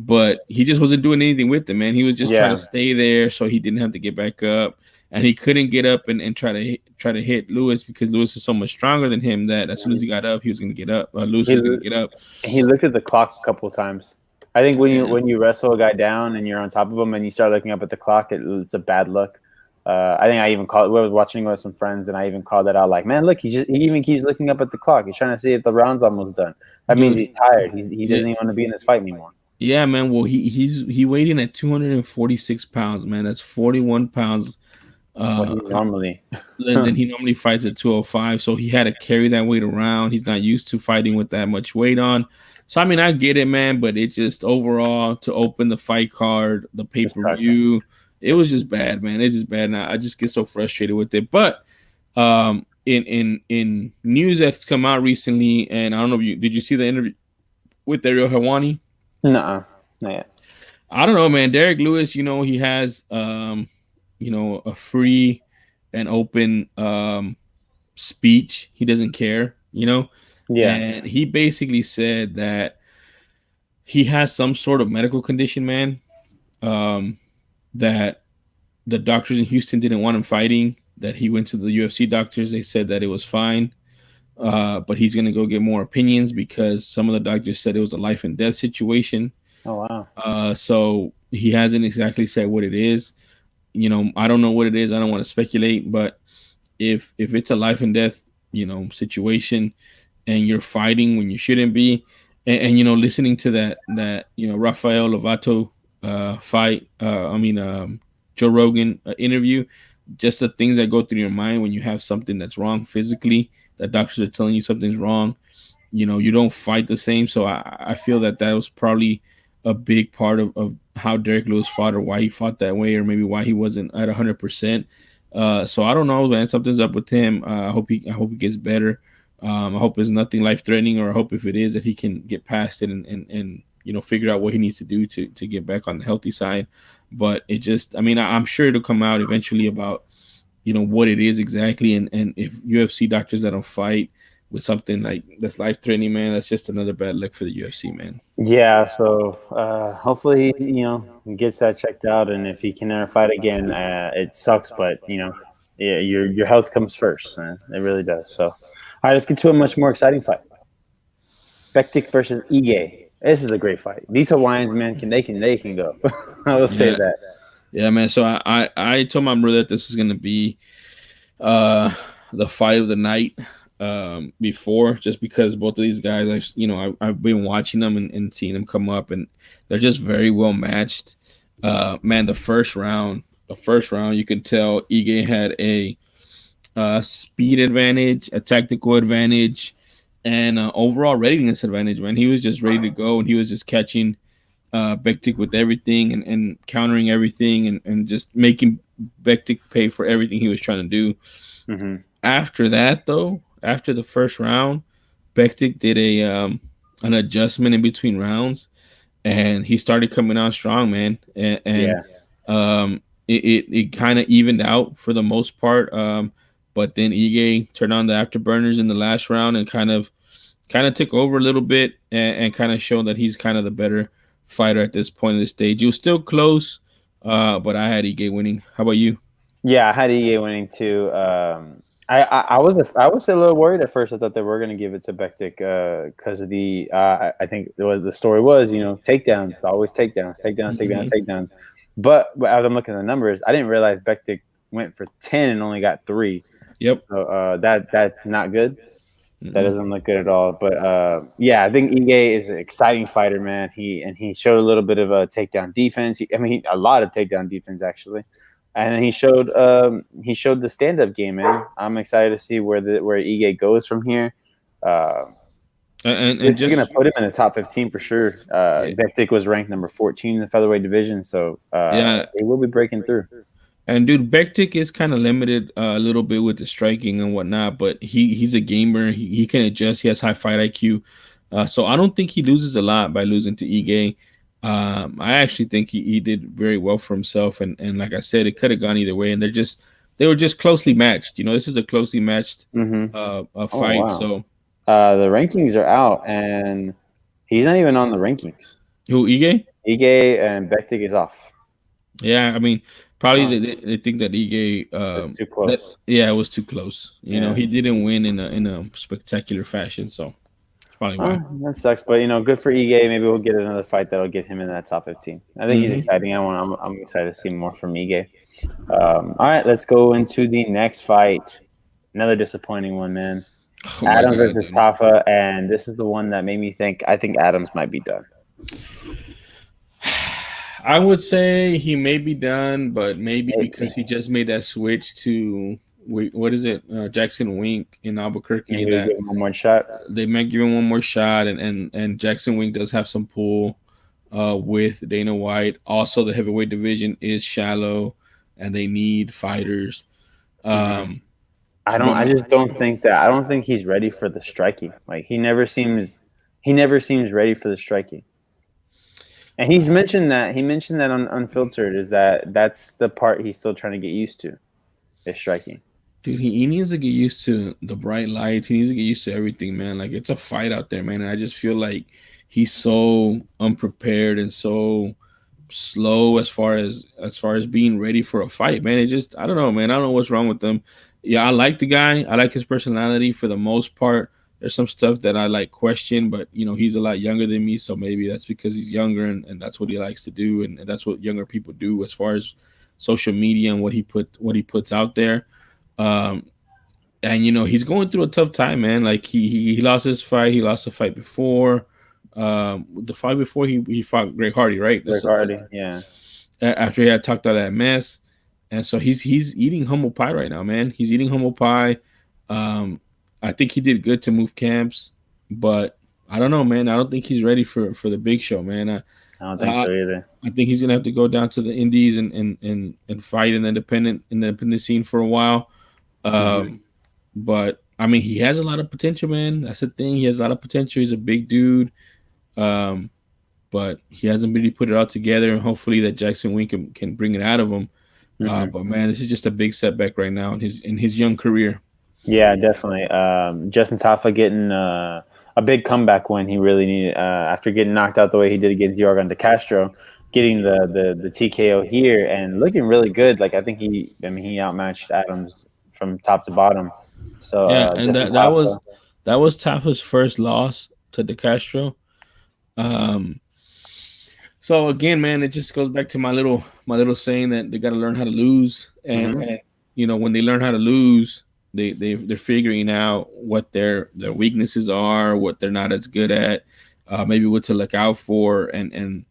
But he just wasn't doing anything with it, man. He was just trying to stay there so he didn't have to get back up. And he couldn't get up and try to hit Lewis because Lewis is so much stronger than him that as soon as he got up, he was going to get up. Lewis was going to get up. He looked at the clock a couple of times. I think when you wrestle a guy down and you're on top of him and you start looking up at the clock, it's a bad look. I think I even called. We were watching with some friends, and I even called that out. Like, man, look, he even keeps looking up at the clock. He's trying to see if the round's almost done. That means he's tired. He doesn't even want to be in this fight anymore. Yeah, man. Well, he weighed in at 246 pounds, man. That's 41 pounds. Normally. Then he normally fights at 205, so he had to carry that weight around. He's not used to fighting with that much weight on. So I mean, I get it, man, but it just overall to open the fight card, the pay-per-view, it was just bad, man. It's just bad, and I just get so frustrated with it. But in news that's come out recently, and I don't know if did you see the interview with Ariel Helwani? Nuh-uh. Not yet. I don't know, man. Derek Lewis, he has a free and open speech. He doesn't care, Yeah. And he basically said that he has some sort of medical condition, man, that the doctors in Houston didn't want him fighting, that he went to the UFC doctors. They said that it was fine, but he's going to go get more opinions because some of the doctors said it was a life and death situation. Oh, wow. So he hasn't exactly said what it is. I don't know what it is. I don't want to speculate, but if it's a life and death, situation, and you're fighting when you shouldn't be, and listening to that Rafael Lovato fight, Joe Rogan interview, just the things that go through your mind when you have something that's wrong physically, that doctors are telling you something's wrong, you don't fight the same. So I feel that was probably a big part of how Derek Lewis fought, or why he fought that way, or maybe why he wasn't at 100%. So I don't know, man. Something's up with him. I hope he gets better. I hope it's nothing life threatening, or I hope if it is that he can get past it and figure out what he needs to do to get back on the healthy side. But it just, I'm sure it'll come out eventually about what it is exactly, and if UFC doctors that don't fight with something like that's life threatening, man, that's just another bad luck for the UFC, man. Yeah, so hopefully he gets that checked out, and if he can never fight again, it sucks, but your health comes first. It really does. So, all right, let's get to a much more exciting fight. Bektik versus Ige. This is a great fight. These Hawaiians, man, they can go. I will say Yeah, that. yeah, man. So I told my brother that this was gonna be uh the fight of the night before, just because both of these guys, I've been watching them and seeing them come up, and they're just very well matched. Man, the first round, you could tell Ige had a speed advantage, a tactical advantage, and overall readiness advantage. Man, he was just ready to go, and he was just catching Bektik with everything and countering everything and just making Bektik pay for everything he was trying to do. Hmm. After that, though, after the first round, Bektik did a an adjustment in between rounds, and he started coming on strong, man. And Yeah. it kind of evened out for the most part. But then Ige turned on the afterburners in the last round and kind of took over a little bit and kind of showed that he's kind of the better fighter at this point of the stage. He was still close, but I had Ige winning. How about you? Yeah, I had Ige winning too. I was a little worried at first. I thought they were going to give it to Bektik because of the. I think the story was, takedowns, always takedowns, takedowns, takedowns, Mhm. takedowns. But as I'm looking at the numbers, I didn't realize Bektik went for 10 and only got 3. Yep. So that's not good. That Mm-mm. doesn't look good at all. But yeah, I think Ige is an exciting fighter, man. He showed a little bit of a takedown defense. A lot of takedown defense actually, and then he showed the stand up game, man. I'm excited to see where Ige goes from here. Uh, And this is gonna just put him in the top 15 for sure. yeah, Bektik was ranked number 14 in the featherweight division, so yeah. he will be breaking through. And dude, Bektik is kind of limited a little bit with the striking and whatnot, but he's a gamer. He can adjust. He has high fight IQ, so I don't think he loses a lot by losing to Ige. I actually think he did very well for himself, and like I said, it could have gone either way, and they were just closely matched. This is a closely matched Hmm. a Oh fight. wow. So The rankings are out, and he's not even on the rankings. who Ige? Ige and Bektik is off. Yeah, I mean, probably Oh, they think that Ige it's too that close. yeah, it was too close. Yeah. He didn't win in a spectacular fashion, so that's probably why. That sucks, but good for Ige. Maybe we'll get another fight that'll get him in that top 15. I think he's Hmm. exciting. I'm excited to see more from Ige. All right, let's go into the next fight. Another disappointing one, man. Oh my Adams god, versus dude. Tafa, and this is the one that made me think. I think Adams might be done. I would say he may be done, but maybe Maybe. because he just made that switch to what is it, Jackson Wink in Albuquerque, Maybe we'll that give him one more shot. they might give him one more shot, and Jackson Wink does have some pull with Dana White. Also, the heavyweight division is shallow, and they need fighters. Mhm. Um, I don't. but I just don't think that. I don't think he's ready for the striking. Like he never seems. He never seems ready for the striking. And he's mentioned that. He mentioned that on Unfiltered is that's the part he's still trying to get used to is striking. dude, he needs to get used to the bright lights. He needs to get used to everything, man. Like it's a fight out there, man. And I just feel like he's so unprepared and so slow as far as being ready for a fight, man. It just I don't know, man. I don't know what's wrong with them. Yeah, I like the guy. I like his personality for the most part. There's some stuff that I like question, but he's a lot younger than me, so maybe that's because he's younger and that's what he likes to do, and that's what younger people do as far as social media and what he puts out there. Um, and he's going through a tough time, man. Like he lost his fight. He lost a fight before. The fight before he fought Greg Hardy, right? Rick Hardy, yeah. After he had talked all that mess, and so he's eating humble pie right now, man. He's eating humble pie. Um, I think he did good to move camps, but I don't know, man. I don't think he's ready for the big show, man. I don't think I, so either. I think he's gonna have to go down to the Indies and fight in the independent scene for a while. Hmm. Um, but I mean, he has a lot of potential, man. That's the thing. He has a lot of potential. He's a big dude. Um, but he hasn't really put it all together. And hopefully that Jackson Wink can bring it out of him. Hmm. But man, this is just a big setback right now in his young career. Yeah, definitely. Justin Tafa getting a big comeback win. He really needed after getting knocked out the way he did against Yorgan De Castro, getting the TKO here and looking really good. Like I think he outmatched Adams from top to bottom. So Yeah, and Justin that Tafa, was Tafa's first loss to De Castro. Um, so again, man, it just goes back to my little saying that they got to learn how to lose, Hmm. and when they learn how to lose, they're figuring out what their weaknesses are, what they're not as good at, maybe what to look out for, and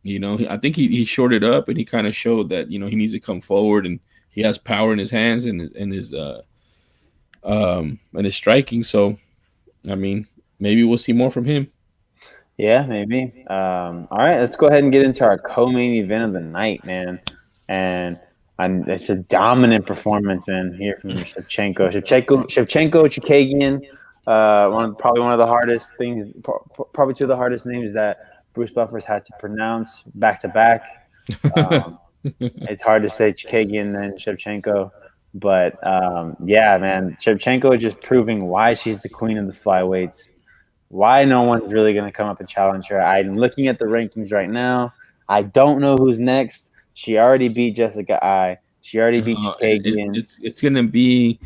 I think he shorted up and he kind of showed that he needs to come forward and he has power in his hands and his striking. So I mean, maybe we'll see more from him. Yeah, maybe. All right, let's go ahead and get into our co-main event of the night, man. And it's a dominant performance, man, here from Shevchenko, Chikagian. Probably one of the hardest things, probably two of the hardest names that Bruce Buffer's had to pronounce back to back. Um, it's hard to say Chikagian and Shevchenko, but yeah, man, Shevchenko is just proving why she's the queen of the flyweights, why no one's really going to come up and challenge her. I'm looking at the rankings right now. I don't know who's next. She already beat Jessica I. She already beat Chikagian. It's gonna be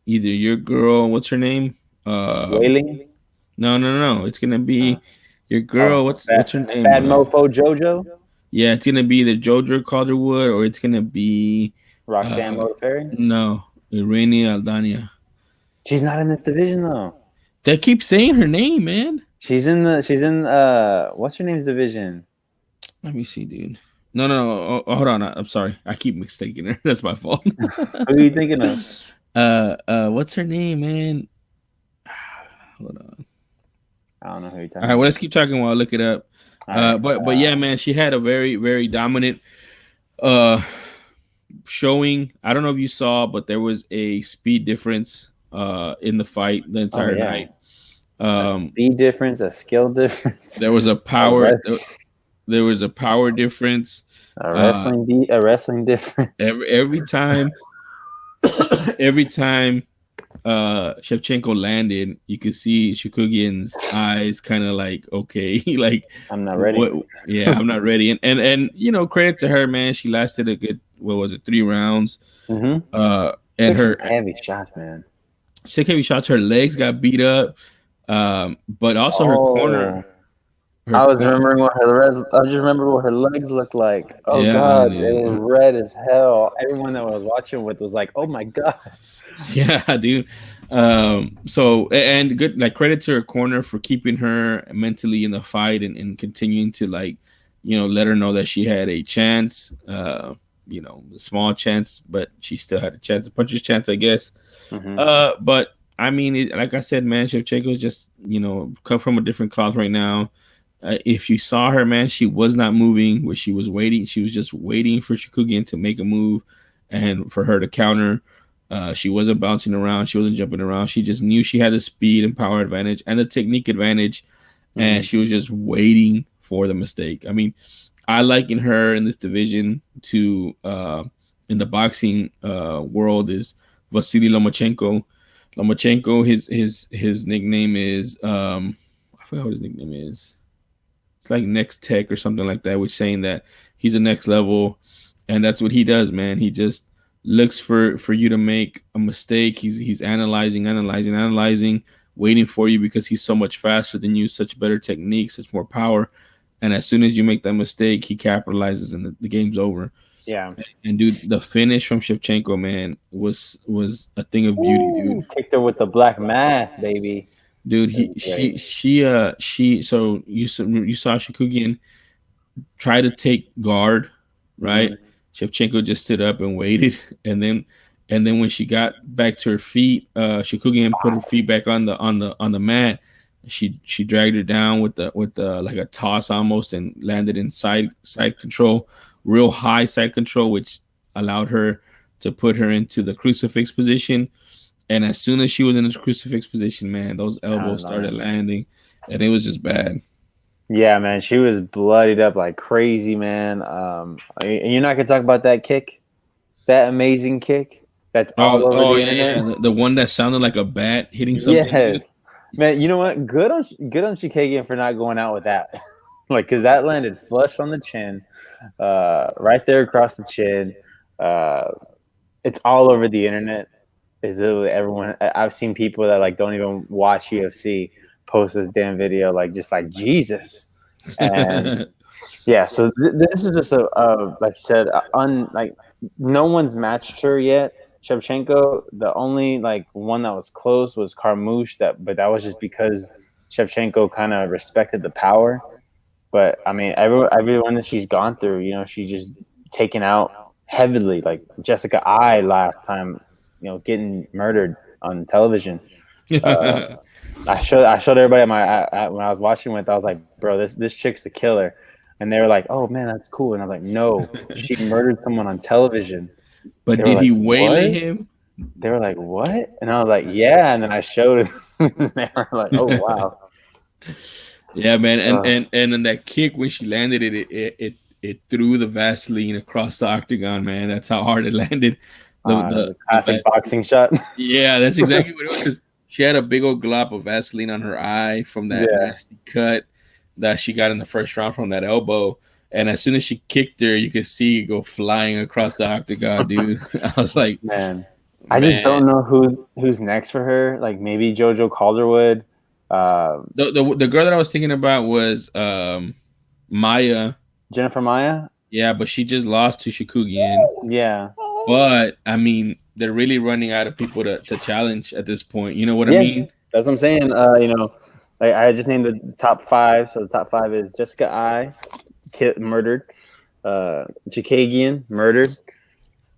either your girl. What's her name? Wailing. No, no, no, no. It's gonna Uh, be your oh, girl. What's her name? Fat Mofo JoJo. Yeah, it's gonna be the Jojo Calderwood, or it's gonna be Roxanne uh Modafferi. no, Irene Aldana. She's not in this division though. They keep saying her name, man. She's in what's her name's division? Let me see, dude. No, no, no. Hold on. I'm sorry. I keep mistaking her. That's my fault. Who are you thinking of? What's her name, man? Hold on. I don't know who you're talking All right, well, about. let's keep talking while I look it up. All right. But yeah, man, she had a very very dominant uh showing. I don't know if you saw, but there was a speed difference in the fight the Oh entire yeah. night. A speed difference, a skill difference, There was a a, power. res- There was a power difference. Uh, a wrestling difference. every time, every time Shevchenko landed, you could see Shikugian's eyes kind of like, okay, like I'm not ready. what? Yeah, I'm not ready. And credit to her, man. She lasted a good, what was it, 3 rounds. Mm-hmm. And Took some her heavy shots, man. she heavy shots. Her legs got beat up. But also her corner, Oh, her I was corner. remembering I just remember what her legs looked like. Oh Yeah, God, they dude. were red as hell. Everyone that I was watching with was like, "Oh my God." Yeah, dude. So and good, like credit to her corner for keeping her mentally in the fight and continuing to like, let her know that she had a chance. A small chance, but she still had a chance, a puncher's chance, I guess. Mm-hmm. But I mean, like I said, man, Shevchenko is just come from a different cloth right now. If you saw her, man, she was not moving. Where she was waiting, she was just waiting for Shikugian to make a move, and for her to counter. She wasn't bouncing around. She wasn't jumping around. She just knew she had the speed and power advantage and the technique advantage, Mm-hmm. and she was just waiting for the mistake. I mean, I liken her in this division to in the boxing world is Vasily Lomachenko. Lomachenko, his nickname is I forgot what his nickname is. It's like Next Tech or something like that, which saying that he's a next level, and that's what he does, man. He just looks for you to make a mistake. He's analyzing, waiting for you because he's so much faster than you, such better technique, such more power. And as soon as you make that mistake, he capitalizes, and the game's over. Yeah. And dude, the finish from Shevchenko, man, was a thing of beauty, dude. Ooh, kicked her with the black mass, baby. Dude, It was he great. she so you saw Shikugian try to take guard, right? Mm-hmm. Shevchenko just stood up and waited, and then when she got back to her feet, Shikugian put her feet back on the mat. She dragged her down with the like a toss almost, and landed in side control, real high side control, which allowed her to put her into the crucifix position. And as soon as she was in the crucifix position, man, those elbows started landing, and it was just bad. Yeah, man, she was bloodied up like crazy, man. And you're not gonna talk about that kick, that amazing kick that's all over Oh the yeah, internet. yeah. The one that sounded like a bat hitting something, dude. Yes, man. You know what? Good on Chikagian for not going out with that, like because that landed flush on the chin, right there across the chin. Uh, it's all over the internet. Is literally everyone. I've seen people that like don't even watch UFC. post this damn video, like just like Jesus. And yeah, so this is just like you said, like no one's matched her yet. Shevchenko, the only like one that was close was Carmouche, but that was just because Shevchenko kind of respected the power. But I mean, everyone that she's gone through, you know, she's just taken out heavily. Like Jessica I last time, you know, getting murdered on television. I showed everybody when I was watching with. I was like, bro, this chick's the killer, and they were like, oh man, that's cool. And I was like, no, she murdered someone on television. But They were did like, he waylay what? him? They were like, what? And I was like, yeah. And then I showed it. They were like, oh wow. Yeah, man, and then that kick when she landed it threw the Vaseline across the octagon, man. That's how hard it landed. The classic boxing shot. Yeah, that's exactly what it was. 'Cause she had a big old glop of Vaseline on her eye from that nasty cut that she got in the first round from that elbow. And as soon as she kicked her, you could see it go flying across the octagon, dude. I was like, man, I just don't know who's next for her. Like maybe JoJo Calderwood. The girl that I was thinking about was Maya. Jennifer Maya. Yeah, but she just lost to Shikugian. Yeah. But I mean, they're really running out of people to challenge at this point. You know what I mean? That's what I'm saying. You know, like I just named the top 5. So the top 5 is Jessica I, murdered, Chikagian, murdered,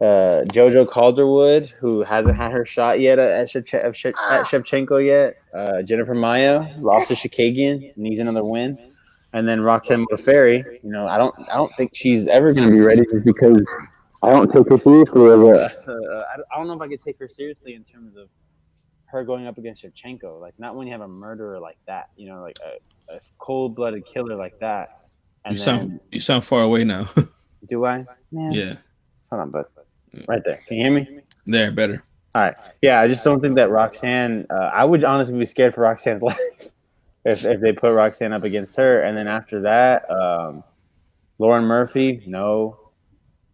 JoJo Calderwood, who hasn't had her shot yet at Shevchenko yet. Jennifer Maya lost to Chikagian, needs another win. And then Roxanne Modafferi, you know, I don't think she's ever going to be ready just because I don't take her seriously. I don't know if I could take her seriously in terms of her going up against Shevchenko. Like, not when you have a murderer like that, you know, like a cold-blooded killer like that. And you sound far away now. Do I? Man. Yeah. Hold on, bud. Right there. Can you hear me? There, better. All right. Yeah, I just don't think that Roxanne. I would honestly be scared for Roxanne's life if they put Roxanne up against her. And then after that, Lauren Murphy, no.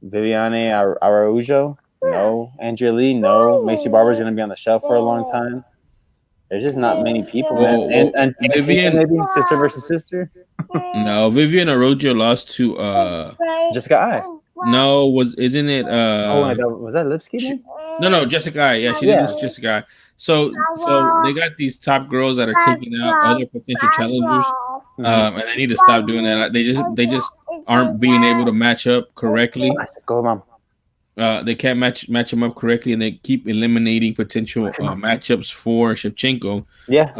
Viviane Araujo, no. Andrea Lee, no. Macy Barber's going to be on the shelf for a long time. There's just not many people, man. And Vivian, maybe sister versus sister. No, Vivian Araujo lost to Jessica I. No, isn't it? Was that Lipsky? No, Jessica I. Yeah, she did this Jessica I. So they got these top girls that are taking out other potential challengers, and they need to stop doing that. They just aren't being able to match up correctly. Go, Mom. They can't match them up correctly, and they keep eliminating potential matchups for Shevchenko. Yeah,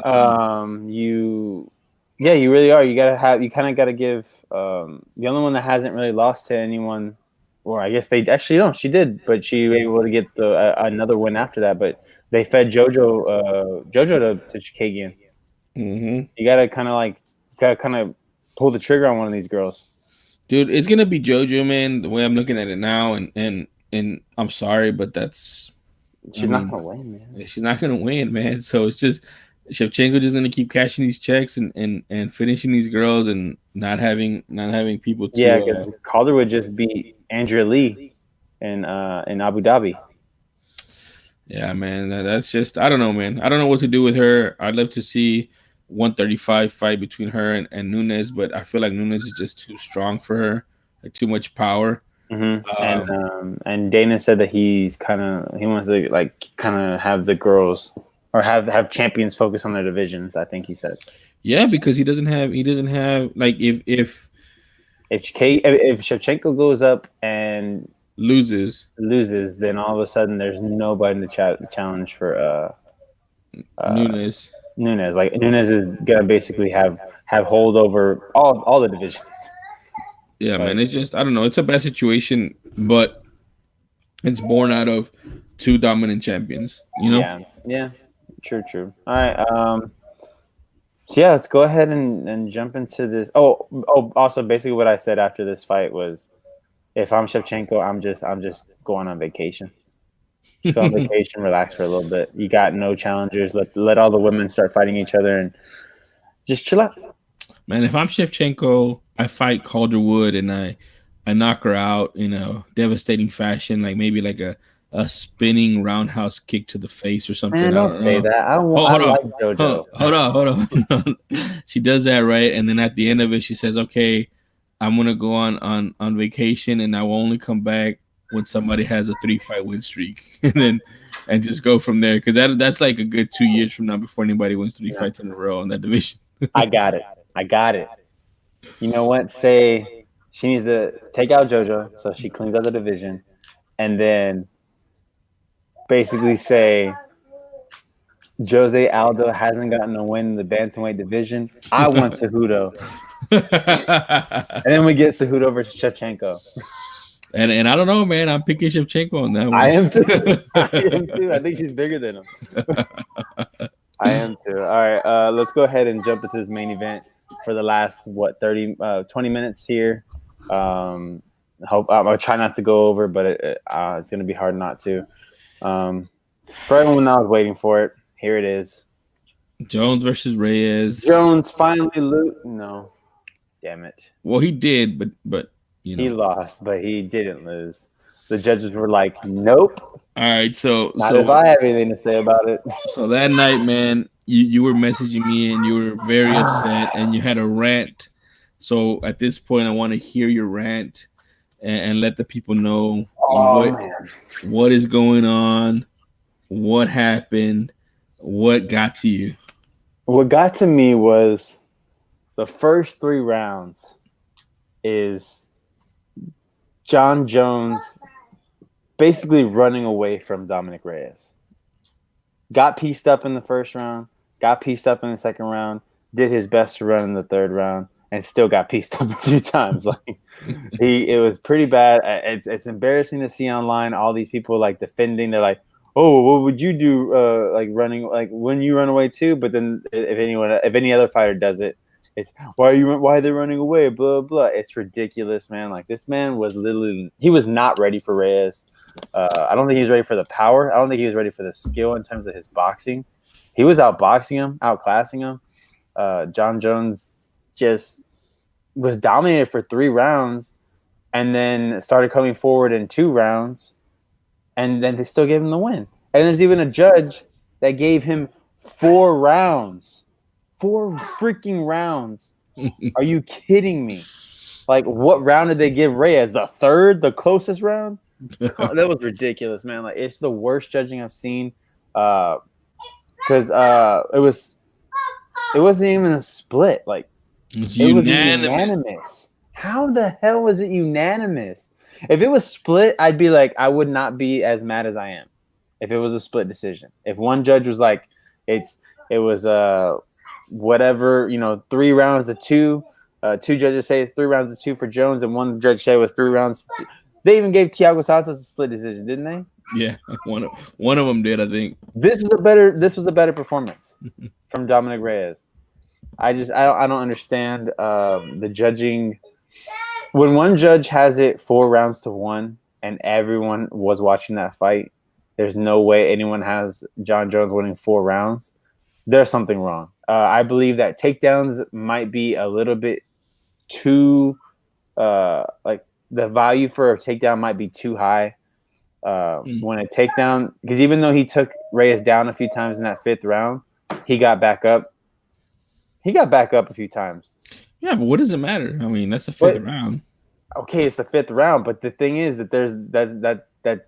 you really are. You kind of got to give the only one that hasn't really lost to anyone, or I guess they actually don't. She did, but she was able to get another win after that. But they fed JoJo to Chikagian. Mm-hmm. You gotta kind of pull the trigger on one of these girls, dude. It's gonna be JoJo, man. The way I'm looking at it now, and I'm sorry, but she's not gonna win, man. She's not gonna win, man. So it's just Shevchenko just gonna keep cashing these checks and finishing these girls and not having people to. Yeah, because Calder would just beat Andrea Lee in Abu Dhabi. Yeah, man. That's just I don't know, man. I don't know what to do with her. I'd love to see 135 fight between her and Nunes, but I feel like Nunes is just too strong for her, like too much power. Mm-hmm. And Dana said that he wants to kind of have the girls or have champions focus on their divisions. I think he said. Yeah, because he doesn't have like if Shevchenko goes up and loses, then all of a sudden there's nobody to challenge for Nunes. Like Nunes is gonna basically have hold over all the divisions. Yeah, man. It's just I don't know. It's a bad situation, but it's born out of two dominant champions. You know. Yeah. True. All right. So yeah, let's go ahead and jump into this. Oh. Also, basically, what I said after this fight was, if I'm Shevchenko, I'm just going on vacation. Just go on vacation, relax for a little bit. You got no challengers. Let all the women start fighting each other and just chill out. Man, if I'm Shevchenko, I fight Calderwood and I knock her out in a devastating fashion, like maybe like a a spinning roundhouse kick to the face or something. Man, I don't don't say know. that. I Hold on. like JoJo. Hold on. She does that, right? And then at the end of it, she says, "Okay, I'm gonna go on vacation, and I will only come back when somebody has a 3-fight win streak, and just go from there. Because that's like a good 2 years from now before anybody wins 3 fights in a row in that division." I got it. I got it. You know what? Say she needs to take out JoJo so she cleans out the division, and then basically say Jose Aldo hasn't gotten a win in the bantamweight division. I want Cejudo, and then we get Cejudo versus Shevchenko. And I don't know, man. I'm picking Shevchenko on that one. I am too. I am too. I think she's bigger than him. I am too. All right, let's go ahead and jump into this main event for the last 20 minutes here. I'll try not to go over, but it's going to be hard not to. For everyone that was waiting for it, here it is. Jones versus Reyes. Jones finally No, damn it. Well, he did, but you know he lost, but he didn't lose. The judges were like, "Nope." All right, so Not if I have anything to say about it. So that night, man, you were messaging me and you were very upset and you had a rant. So at this point, I want to hear your rant and let the people know what is going on, what happened, what got to you. What got to me was the first 3 rounds is Jon Jones basically running away from Dominic Reyes. Got pieced up in the first round, got pieced up in the second round, did his best to run in the third round, and still got pieced up a few times. Like it was pretty bad. It's embarrassing to see online all these people like defending. They're like, "Oh, what would you do? Like running, like when you run away too?" But then if any other fighter does it, it's why are they running away? Blah blah. It's ridiculous, man. Like this man was he was not ready for Reyes. I don't think he was ready for the power. I don't think he was ready for the skill in terms of his boxing. He was outboxing him, outclassing him. Jon Jones just was dominated for 3 rounds and then started coming forward in 2 rounds, and then they still gave him the win. And there's even a judge that gave him 4 rounds. 4 freaking rounds. Are you kidding me? Like, what round did they give Reyes? The third? The closest round? That was ridiculous, man. Like, it's the worst judging I've seen. Because it wasn't even a split. Like, it was unanimous. How the hell was it unanimous? If it was split, I'd be like, I would not be as mad as I am. If it was a split decision. If one judge was like, it was whatever, 3 rounds to 2. 2 judges say it's 3 rounds to 2 for Jones, and one judge say it was 3 rounds to 2. They even gave Thiago Santos a split decision, didn't they? Yeah, one of them did, I think. This was a better performance from Dominic Reyes. I don't understand the judging. When one judge has it 4 rounds to 1 and everyone was watching that fight, there's no way anyone has Jon Jones winning 4 rounds. There's something wrong. I believe that takedowns might be a little bit too like the value for a takedown might be too high. When a takedown, because even though he took Reyes down a few times in that 5th round, he got back up. He got back up a few times. Yeah, but what does it matter? I mean, that's the 5th round. Okay, it's the 5th round, but the thing is that that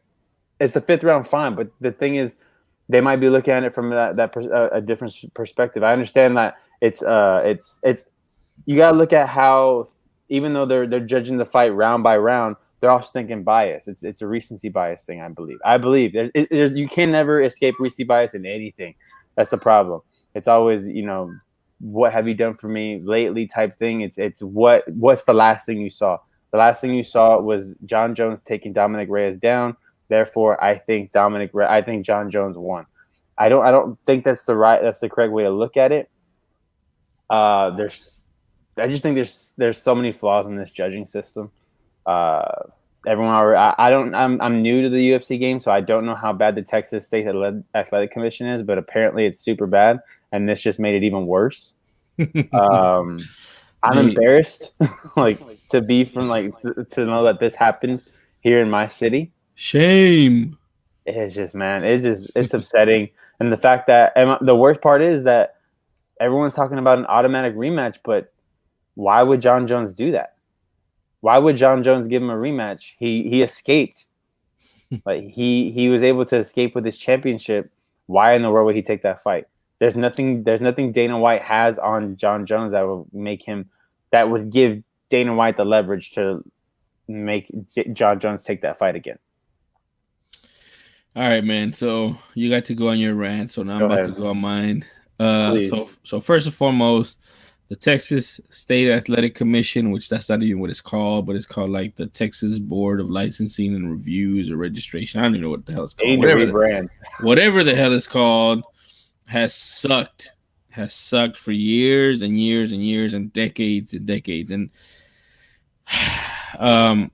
it's the 5th round, fine. But the thing is, they might be looking at it from a different perspective. I understand that it's you gotta look at how, even though they're judging the fight round by round, they're also thinking bias. It's a recency bias thing. I believe you can never escape recency bias in anything. That's the problem. It's always, what have you done for me lately type thing. It's what's the last thing you saw. The last thing you saw was Jon Jones taking Dominic Reyes down. Therefore, I think Jon Jones won. I don't think that's the correct way to look at it. I just think there's so many flaws in this judging system. I'm new to the UFC game, so I don't know how bad the Texas State Athletic Commission is, but apparently it's super bad, and this just made it even worse. I'm embarrassed, to know that this happened here in my city. Shame. It's just, man, it's upsetting. And the fact that, and the worst part is that everyone's talking about an automatic rematch, but why would John Jones do that? Why would John Jones give him a rematch? He escaped. Like he was able to escape with his championship. Why in the world would he take that fight? There's nothing Dana White has on John Jones that would make him, that would give Dana White the leverage to make John Jones take that fight again. All right, man. So you got to go on your rant. So now I'm Go about ahead, to go on mine. please. So first and foremost, the Texas State Athletic Commission, which that's not even what it's called, but it's called like the Texas Board of Licensing and Reviews or Registration. I don't even know what the hell it's They called. need to rebrand. Whatever the hell it's called, has sucked. Has sucked for years and years and years and decades and decades. And um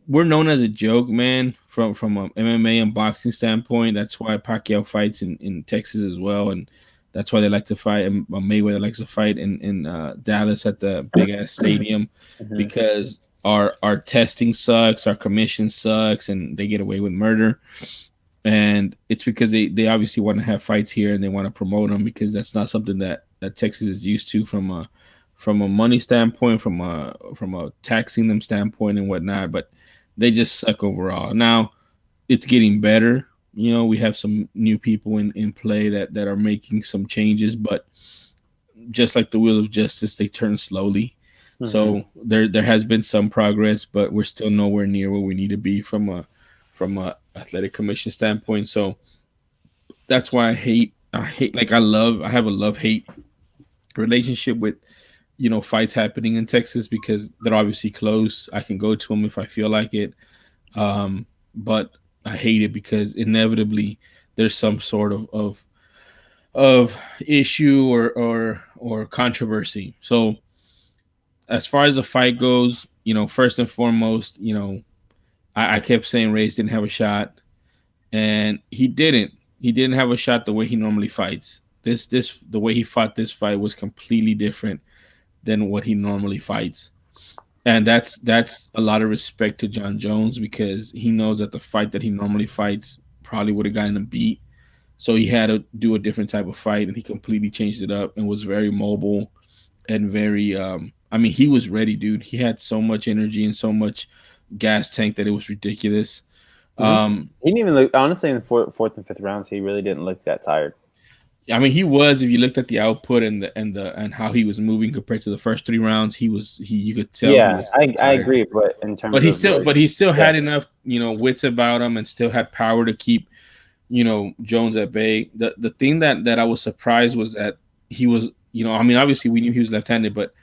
we're known as a joke, man, from a MMA and boxing standpoint. That's why Pacquiao fights in Texas as well, and that's why they like to fight. And Mayweather likes to fight in Dallas at the big ass stadium Mm-hmm. because our testing sucks, our commission sucks, and they get away with murder. And it's because they obviously want to have fights here and they want to promote them because that's not something that Texas is used to from a money standpoint, from a taxing them standpoint and whatnot. But they just suck overall. Now it's getting better. You know, we have some new people in play that are making some changes, but just like the wheel of justice, they turn slowly. Mm-hmm. So there has been some progress, but we're still nowhere near where we need to be from a athletic commission standpoint. So that's why I hate like I have a love hate relationship with fights happening in Texas because they're obviously close. I can go to them if I feel like it. But I hate it because inevitably there's some sort of issue or controversy. So as far as the fight goes, first and foremost, I kept saying Reyes didn't have a shot, and he didn't. He didn't have a shot the way he normally fights. This the way he fought this fight was completely different than what he normally fights. And that's a lot of respect to John Jones because he knows that the fight that he normally fights probably would have gotten him beat. So he had to do a different type of fight, and he completely changed it up and was very mobile and very. I mean, he was ready, dude. He had so much energy and so much gas tank that it was ridiculous. Mm-hmm. Um, He didn't even look, honestly, in the fourth and fifth rounds. He really didn't look that tired. I mean, he was. If you looked at the output and how he was moving compared to the first 3 rounds, he you could tell he Yeah, was I tired. agree. But in terms But he of still, like, but he still yeah, had enough, wits about him, and still had power to keep, Jones at bay. The thing that I was surprised was that he was, I mean, obviously we knew he was left-handed, but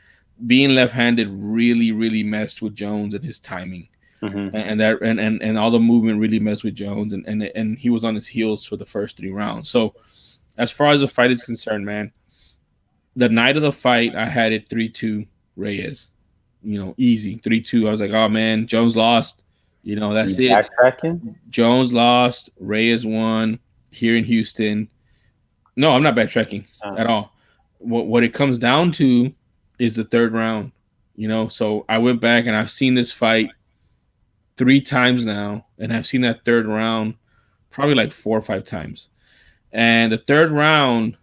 being left-handed really, really messed with Jones and his timing, mm-hmm. and all the movement really messed with Jones, and he was on his heels for the first 3 rounds. So as far as the fight is concerned, man, the night of the fight, I had it 3-2 Reyes. Easy 3-2. I was like, oh man, Jones lost. That's You it. backtracking. Jones lost. Reyes won here in Houston. No, I'm not backtracking Oh. at all. What it comes down to is the third round. So I went back and I've seen this fight 3 times now, and I've seen that third round probably like 4 or 5 times. And the third round,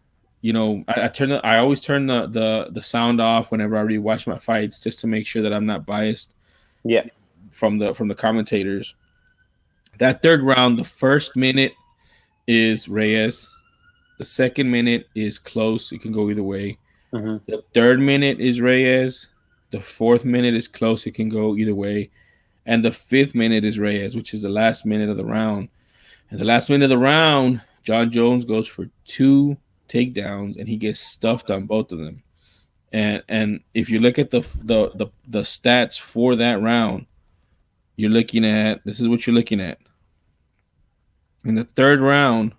I always turn the sound off whenever I rewatch my fights just to make sure that I'm not biased Yeah. from the commentators. That third round, the first minute is Reyes. The second minute is close. It can go either way. Mm-hmm. The third minute is Reyes. The fourth minute is close. It can go either way. And the fifth minute is Reyes, which is the last minute of the round. And the last minute of the round, John Jones goes for 2 takedowns and he gets stuffed on both of them. And if you look at the stats for that round, you're looking at this is what you're looking at. In the third round,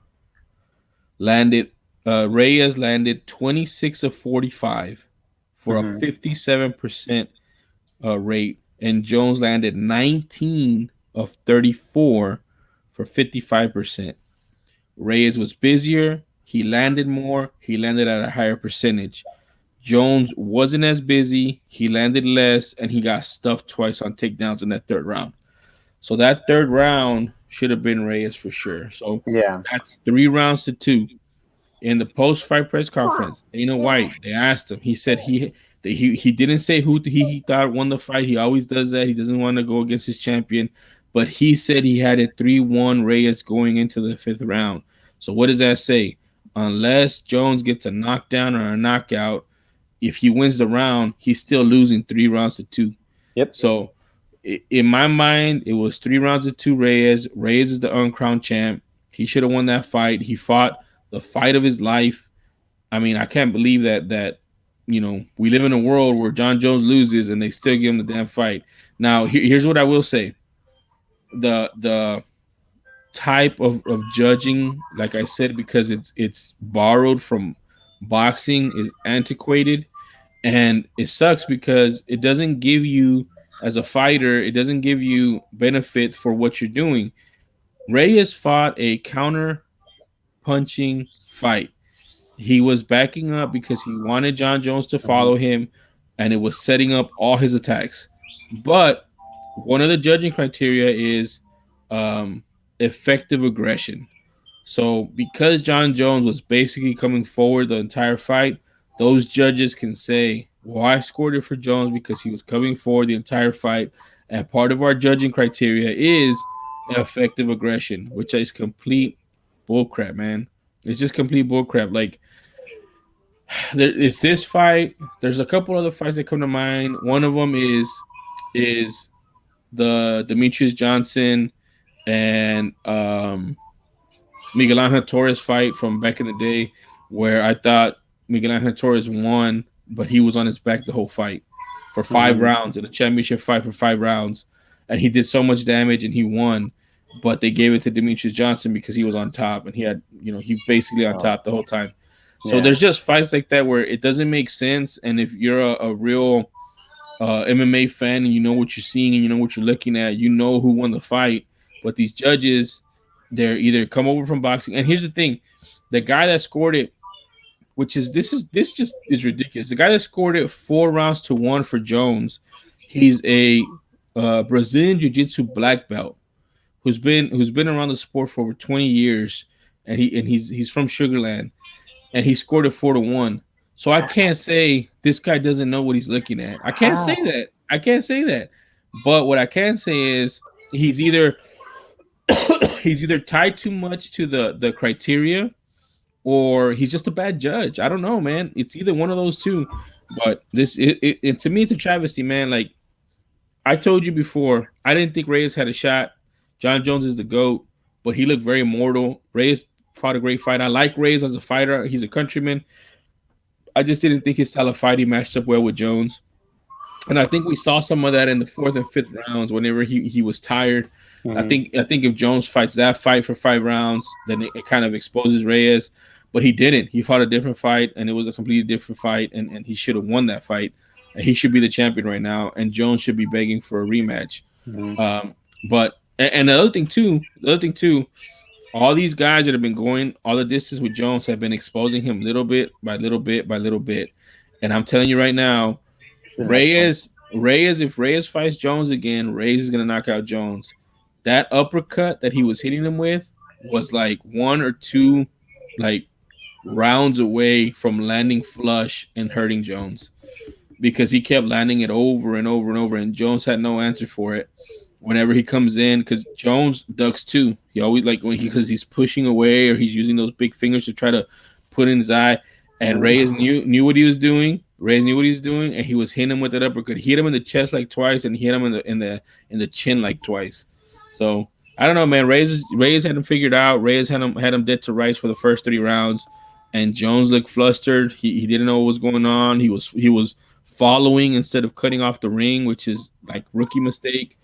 landed Reyes landed 26 of 45 for a Mm-hmm. 57% rate, and Jones landed 19 of 34 for 55%. Reyes was busier. He landed more. He landed at a higher percentage. Jones wasn't as busy. He landed less, and he got stuffed twice on takedowns in that third round. So that third round should have been Reyes for sure. So Yeah. that's 3 rounds to 2. In the post-fight press conference, Dana White, they asked him. He said he didn't say who he thought won the fight. He always does that. He doesn't want to go against his champion, but he said he had a 3-1 Reyes going into the 5th round. So what does that say? Unless Jones gets a knockdown or a knockout, if he wins the round, he's still losing 3 rounds to 2. Yep. So in my mind, it was 3 rounds to 2 Reyes. Reyes is the uncrowned champ. He should have won that fight. He fought the fight of his life. I mean, I can't believe that we live in a world where John Jones loses and they still give him the damn fight. Now, here's what I will say: the type of judging, like I said, because it's borrowed from boxing, is antiquated, and it sucks because it doesn't give you, as a fighter, it doesn't give you benefit for what you're doing. Reyes fought a counter punching fight. He was backing up because he wanted John Jones to follow him, and it was setting up all his attacks. But one of the judging criteria is effective aggression. So because John Jones was basically coming forward the entire fight, those judges can say, "Well, I scored it for Jones because he was coming forward the entire fight." And part of our judging criteria is effective aggression, which is complete bullcrap, man. It's just complete bullcrap. Like, there is this fight. There's a couple other fights that come to mind. One of them is the Demetrius Johnson and Miguel Angel Torres fight from back in the day, where I thought Miguel Angel Torres won, but he was on his back the whole fight for 5 rounds in a championship fight for 5 rounds, and he did so much damage and he won. But they gave it to Demetrius Johnson because he was on top and he had, he basically on top the whole time. So there's just fights like that where it doesn't make sense. And if you're a real MMA fan and you know what you're seeing and you know what you're looking at, you know who won the fight. But these judges, they're either come over from boxing. And here's the thing: the guy that scored it, this just is ridiculous. The guy that scored it 4 rounds to 1 for Jones, he's a Brazilian Jiu-Jitsu black belt who's been around the sport for over 20 years, and he's from Sugarland, and he scored it 4-1. So I can't say this guy doesn't know what he's looking at. I can't say that. I can't say that. But what I can say is he's either tied too much to the criteria, or he's just a bad judge. I don't know, man. It's either one of those two. But it to me, it's a travesty, man. Like I told you before, I didn't think Reyes had a shot. John Jones is the GOAT, but he looked very mortal. Reyes fought a great fight. I like Reyes as a fighter. He's a countryman. I just didn't think his style of fighting matched up well with Jones. And I think we saw some of that in the 4th and 5th rounds whenever he was tired. I think if Jones fights that fight for 5 rounds, then it kind of exposes Reyes. But he didn't. He fought a different fight, and it was a completely different fight, and he should have won that fight. And he should be the champion right now, and Jones should be begging for a rematch. But the other thing too, all these guys that have been going all the distance with Jones have been exposing him little bit by little bit by little bit. And I'm telling you right now, Reyes, if Reyes fights Jones again, Reyes is gonna knock out Jones. That uppercut that he was hitting him with was like 1 or 2 rounds away from landing flush and hurting Jones, because he kept landing it over and over and over, and Jones had no answer for it. Whenever he comes in, because Jones ducks too. He always because he's pushing away or he's using those big fingers to try to put in his eye. And Reyes knew what he was doing. And he was hitting him with that uppercut. He hit him in the chest twice, and hit him in the chin twice. So I don't know, man. Reyes had him figured out. Reyes had him dead to rights for the first 3 rounds, and Jones looked flustered. He didn't know what was going on. He was following instead of cutting off the ring, which is rookie mistake.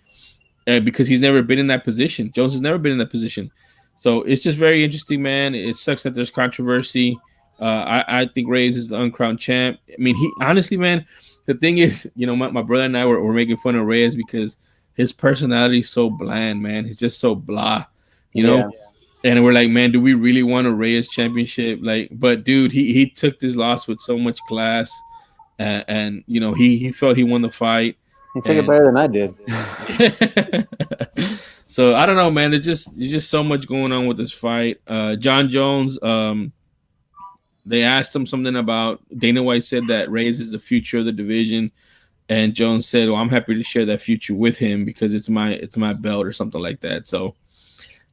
Because he's never been in that position. Jones has never been in that position. So it's just very interesting, man. It sucks that there's controversy. I think Reyes is the uncrowned champ. I mean, he honestly, man, the thing is, my brother and I were making fun of Reyes because his personality is so bland, man. He's just so blah, know? And we're like, man, do we really want a Reyes championship? But dude, he took this loss with so much class. And he felt he won the fight. He took it better than I did. So I don't know, man. There's just so much going on with this fight. John Jones, they asked him something about Dana White said that Reyes is the future of the division, and Jones said, "Well, I'm happy to share that future with him because it's my belt or something like that." So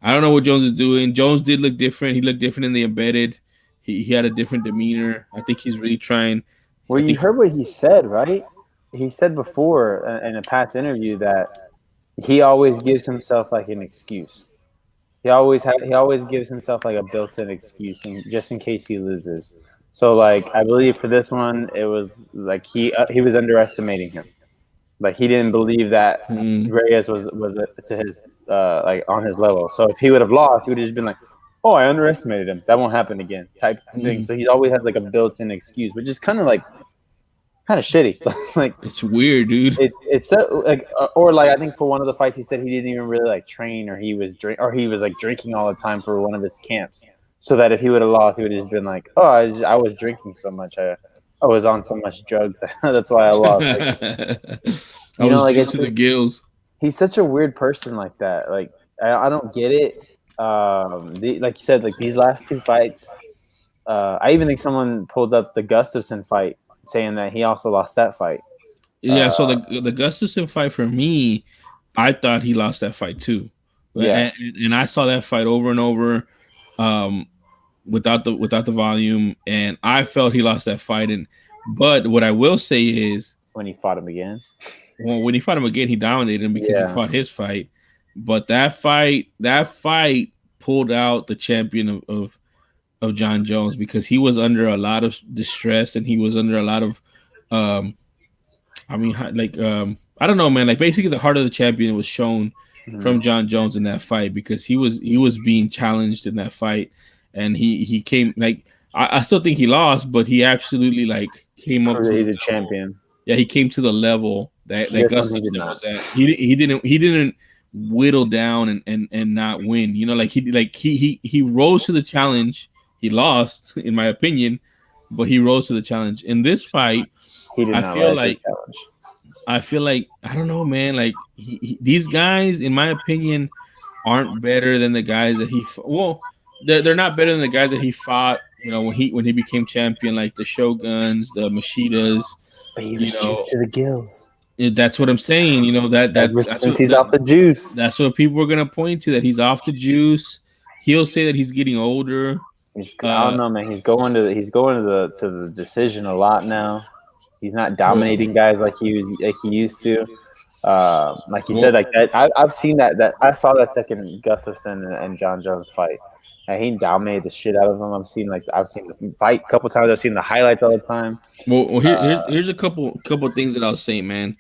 I don't know what Jones is doing. Jones did look different. He looked different in the embedded. He had a different demeanor. I think he's really trying. Well, I you think heard what he said, right? He said before in a past interview that he always gives himself like an excuse. He always gives himself like a built-in excuse, just in case he loses. So like I believe for this one, it was like he was underestimating him. Like he didn't believe that mm, Reyes was to his like on his level. So if he would have lost, he would have just been like, "Oh, I underestimated him. That won't happen again." Type thing. mm, So he always has like a built-in excuse, which is kind of shitty. Like it's weird, dude. it's so like or like I think for one of the fights he said he didn't even really like train or he was like drinking all the time for one of his camps. So that if he would have lost, he would have just been like, "Oh, I was drinking so much. I was on so much drugs. That's why I lost." Like I was like juiced it's to the just gills. he's such a weird person like that. Like I don't get it. Like you said, like these last two fights, I even think someone pulled up the Gustafson fight, saying that he also lost that fight. Yeah, Uh, so the Gustafson fight for me, I thought he lost that fight too, yeah, and I saw that fight over and over, um, without the volume, and I felt he lost that fight. And but what I will say is, when he fought him again. well, when he fought him again, he dominated him because he Yeah, fought his fight. But that fight pulled out the champion of John Jones because he was under a lot of distress and he was under a lot of um I mean, I don't know, man. Like basically, the heart of the champion was shown mm-hmm. from John Jones in that fight because he was being challenged in that fight, and he came like I still think he lost, but he absolutely like came up Proved to that the he's a level. champion. Yeah, he came to the level that This one he did Gustafson not. was at. He didn't whittle down and not win. You know, he rose to the challenge. He lost, in my opinion, but he rose to the challenge. In this fight, He did I not feel rise to the like challenge. I don't know, man. Like these guys, in my opinion, aren't better than the guys that well, they're not better than the guys that he fought. You know, when he became champion, like the Shoguns, the Mashidas. But he You was know, juiced to the gills. that's what I'm saying. You know Ever that's since what he's off the juice, that's what people are gonna point to. That he's off the juice. He'll say that he's getting older. I Uh, don't know, man. He's going to the decision a lot now. He's not well, dominating guys like he used to. Like you said, well, like that. I've seen that I saw that second Gustafson and John Jones fight, and he dominated the shit out of him. I've seen the fight a couple times. I've seen the highlights all the time. here's a couple things that I'll say, man.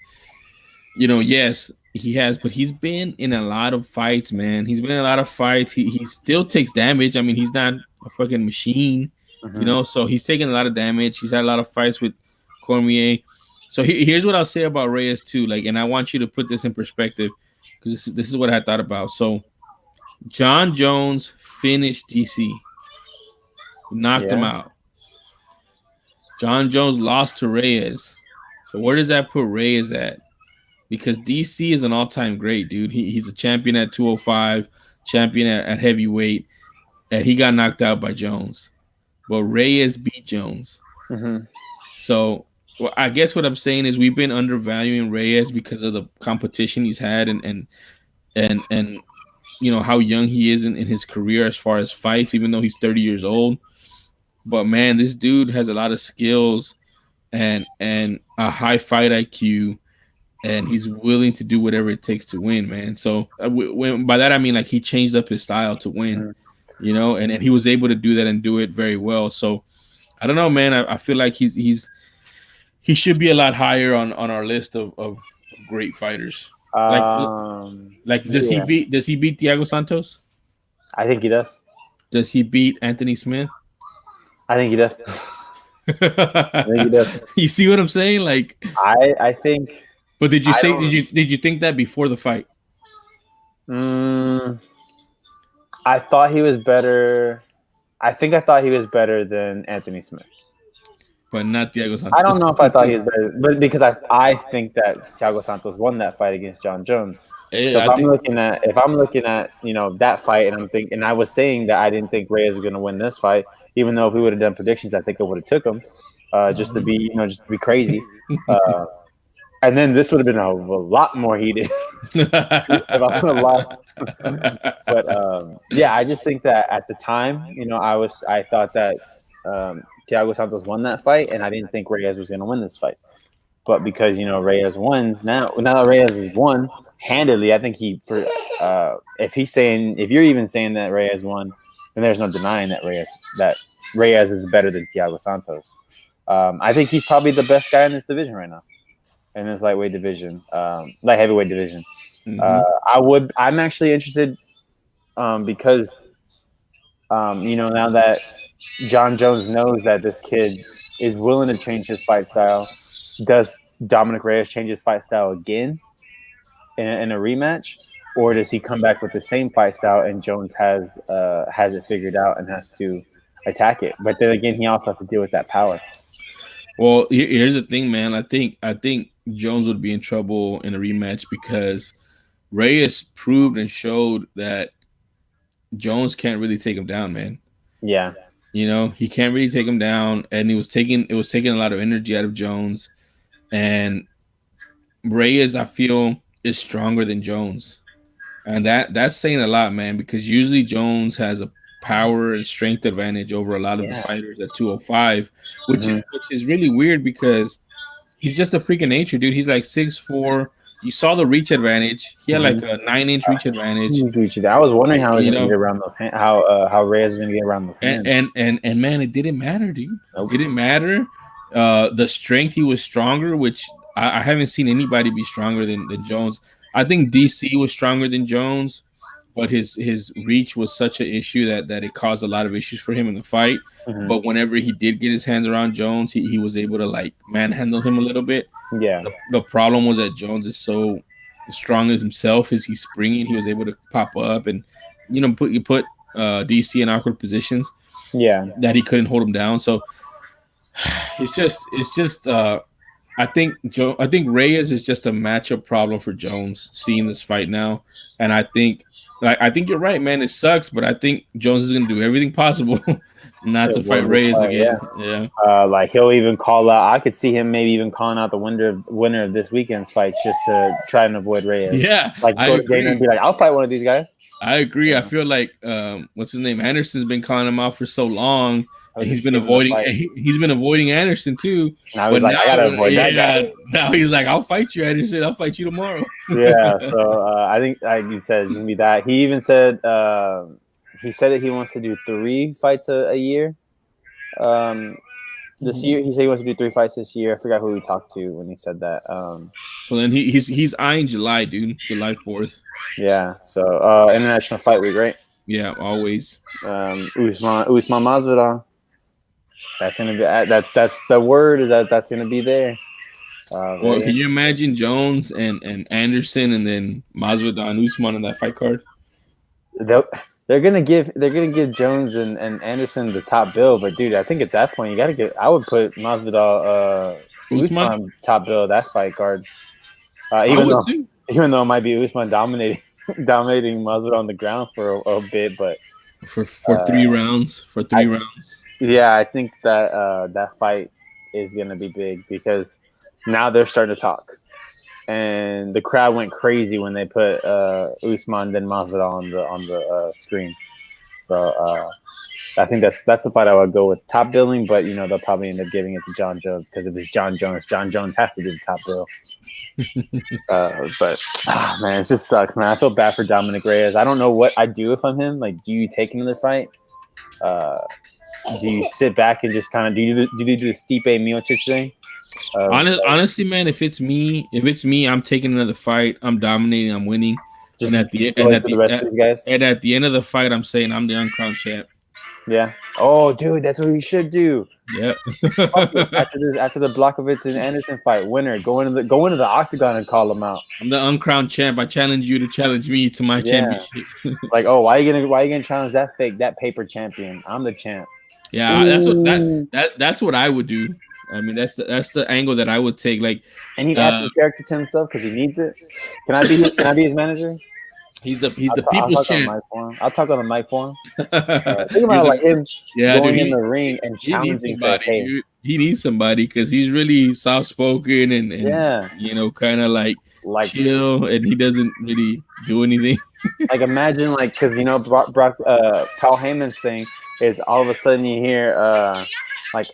You know, yes, he has, but he's been in a lot of fights, man. He's been in a lot of fights. He still takes damage. I mean, he's not a fucking machine, you Mm-hmm. know. So he's taking a lot of damage. He's had a lot of fights with Cormier. So here's what I'll say about Reyes too. Like, and I want you to put this in perspective because this is what I thought about. So John Jones finished DC, knocked him Yeah. out. John Jones lost to Reyes. So where does that put Reyes at? Because DC is an all-time great, dude. He's a champion at 205, champion at heavyweight, and he got knocked out by Jones. But Reyes beat Jones. Mm-hmm. So well, I guess what I'm saying is we've been undervaluing Reyes because of the competition he's had and you know how young he is in his career as far as fights, even though he's 30 years old. But man, this dude has a lot of skills and a high fight IQ, and he's willing to do whatever it takes to win, man. So when by that I mean like he changed up his style to win, Mm-hmm. you know, and he was able to do that and do it very well. So I don't know, man. I feel like he should be a lot higher on our list of great fighters. Like like Yeah, does he beat Thiago Santos? I think he does. Does he beat Anthony Smith? I think he does. I think he does. You see what I'm saying? Like, I think but did you I say don't. did you think that before the fight? Mm, I thought he was better. I think I thought he was better than Anthony Smith. but not Thiago I don't Santos. know if I thought he was better, but because I think that Thiago Santos won that fight against John Jones. So I think if I'm looking at that fight, and I'm thinking, and I was saying that I didn't think Reyes was going to win this fight, even though if we would have done predictions, I think I would have took him, just to be just to be crazy. And then this would have been a lot more heated if I would have lost. But yeah, I just think that at the time, I thought that Thiago Santos won that fight, and I didn't think Reyes was going to win this fight. But because Reyes wins now that Reyes has won handedly, I think if you're even saying that Reyes won, then there's no denying that Reyes is better than Thiago Santos. I think he's probably the best guy in this division right now, in this lightweight division, light heavyweight division. I'm actually interested because now that John Jones knows that this kid is willing to change his fight style. Does Dominic Reyes change his fight style again in a rematch, or does he come back with the same fight style and Jones has it figured out and has to attack it? But then again, he also has to deal with that power. Well, here's the thing, man. I think Jones would be in trouble in a rematch because Reyes proved and showed that Jones can't really take him down, man. Yeah. He can't really take him down, and it was taking a lot of energy out of Jones. And Reyes, I feel, is stronger than Jones, and that's saying a lot, man. Because usually Jones has a power and strength advantage over a lot of the fighters at 205, which is really weird because he's just a freaking nature, dude. He's like 6'4". You saw the reach advantage. He had like a 9-inch reach advantage. I was wondering how he was going to get around those hands. How Reyes was going to get around those hands. And man, it didn't matter, dude. It didn't matter. The strength, he was stronger, which I haven't seen anybody be stronger than Jones. I think DC was stronger than Jones, but his reach was such an issue that it caused a lot of issues for him in the fight. But whenever he did get his hands around Jones, he was able to like manhandle him a little bit. Yeah. The problem was that Jones is so strong as himself. As he's springing, he was able to pop up and put DC in awkward positions. Yeah. That he couldn't hold him down. So it's just I think Reyes is just a matchup problem for Jones seeing this fight now. And I think you're right, man. It sucks, but I think Jones is going to do everything possible not to fight Reyes again. Yeah. Like he'll even call out. I could see him maybe even calling out the winner of this weekend's fights just to try and avoid Reyes. Yeah. Like go to Dana and be like, I'll fight one of these guys. I agree. Yeah. I feel like what's his name? Anderson's been calling him out for so long. And he's been avoiding Anderson too. Now he's like, I gotta avoid that guy. Now he's like, I'll fight you, Anderson. I'll fight you tomorrow. Yeah. So I think he said it's gonna be that. He even said that he wants to do 3 fights a year. This year, he said he wants to do 3 fights this year. I forgot who he talked to when he said that. So then he's eyeing July, dude. July 4th. Yeah. So International Fight Week, right? Yeah, always. Usman Masvidal. That's gonna be that's the word is that's gonna be there. Well, can you imagine Jones and Anderson and then Masvidal and Usman in that fight card? They're gonna give Jones and Anderson the top bill, but dude, I think at that point I would put Masvidal Usman top bill that fight card. Even though it might be Usman dominating Masvidal on the ground for a bit, but for 3 rounds. For 3 rounds. Yeah, I think that that fight is gonna be big because now they're starting to talk, and the crowd went crazy when they put Usman then Masvidal on the screen. So I think that's the fight I would go with top billing, but they'll probably end up giving it to John Jones because if it's John Jones has to do the top bill. But man, it just sucks, man. I feel bad for Dominic Reyes. I don't know what I'd do if I'm him. Like, do you take him to the fight? Do you sit back and just kind of do you do the Stipe Miocic thing? Honestly, man, if it's me, I'm taking another fight. I'm dominating. I'm winning. And at the end of the fight, I'm saying I'm the uncrowned champ. Yeah. Oh, dude, that's what we should do. Yeah. after the Blachowicz and Anderson fight, winner, go into the octagon and call them out. I'm the uncrowned champ. I challenge you to challenge me to my championship. Like, oh, why are you gonna challenge that paper champion? I'm the champ. Yeah, that's what I would do. I mean, that's the angle that I would take. Like, And he's adding character to himself because he needs it. Can I be his manager? he's the I'll people's talk on the champ. mic for him. I'll talk on the mic for him. Think about He's like him dude. going in the ring and He needs challenging to, somebody, hey, dude. He needs somebody because he's really soft spoken and yeah, kind of like chill, and he doesn't really do anything. like imagine like because Paul Heyman's thing is all of a sudden you hear like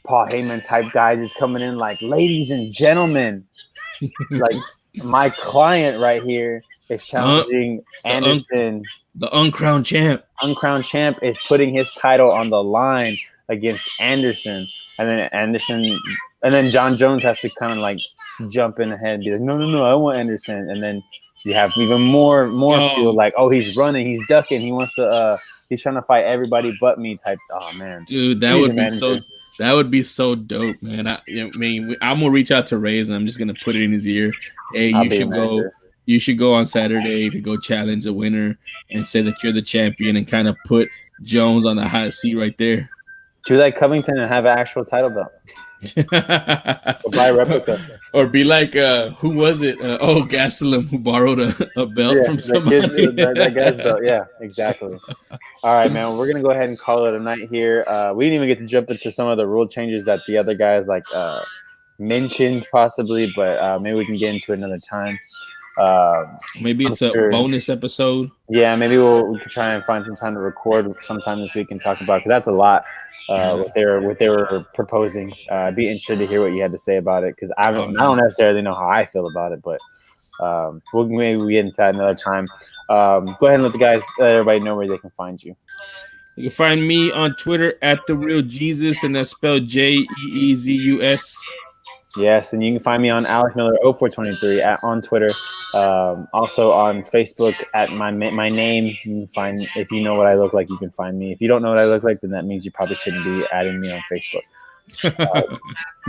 Paul Heyman type guys is coming in like, ladies and gentlemen, like my client right here is challenging Anderson. The uncrowned champ. Uncrowned champ is putting his title on the line against Anderson. And then John Jones has to kind of like jump in ahead and be like, no, I want Anderson. And then you have even more feel like, oh, he's running, he's ducking, he wants to he's trying to fight everybody but me type. Oh man, dude, that would be so dope, man. I'm gonna reach out to Reyes and I'm just gonna put it in his ear. Hey, you should go on Saturday to go challenge the winner and say that you're the champion and kind of put Jones on the hot seat right there. Do like Covington and have an actual title belt. Or buy a replica. Or be like, who was it? Gastelum, who borrowed a belt from somebody. That guy's belt. Yeah, exactly. All right, man. We're going to go ahead and call it a night here. We didn't even get to jump into some of the rule changes that the other guys mentioned possibly, but maybe we can get into another time. Maybe it's a bonus episode. Yeah, maybe we could try and find some time to record sometime this week and talk about, because that's a lot. What they were proposing. I'd be interested to hear what you had to say about it, because I don't necessarily know how I feel about it, but maybe we get into that another time. Go ahead and let everybody know where they can find you. You can find me on Twitter at @TheRealJesus, and that's spelled JEEZUS. Yes, and you can find me on Alex Miller 0423 on Twitter. Also on Facebook at my name. You can find, if you know what I look like, you can find me. If you don't know what I look like, then that means you probably shouldn't be adding me on Facebook.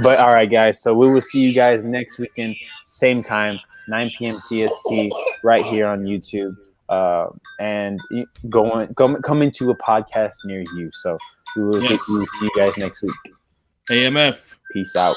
But all right, guys. So we will see you guys next weekend, same time, 9 p.m. CST, right here on YouTube. And come into a podcast near you. So we will see you guys next week. AMF. Peace out.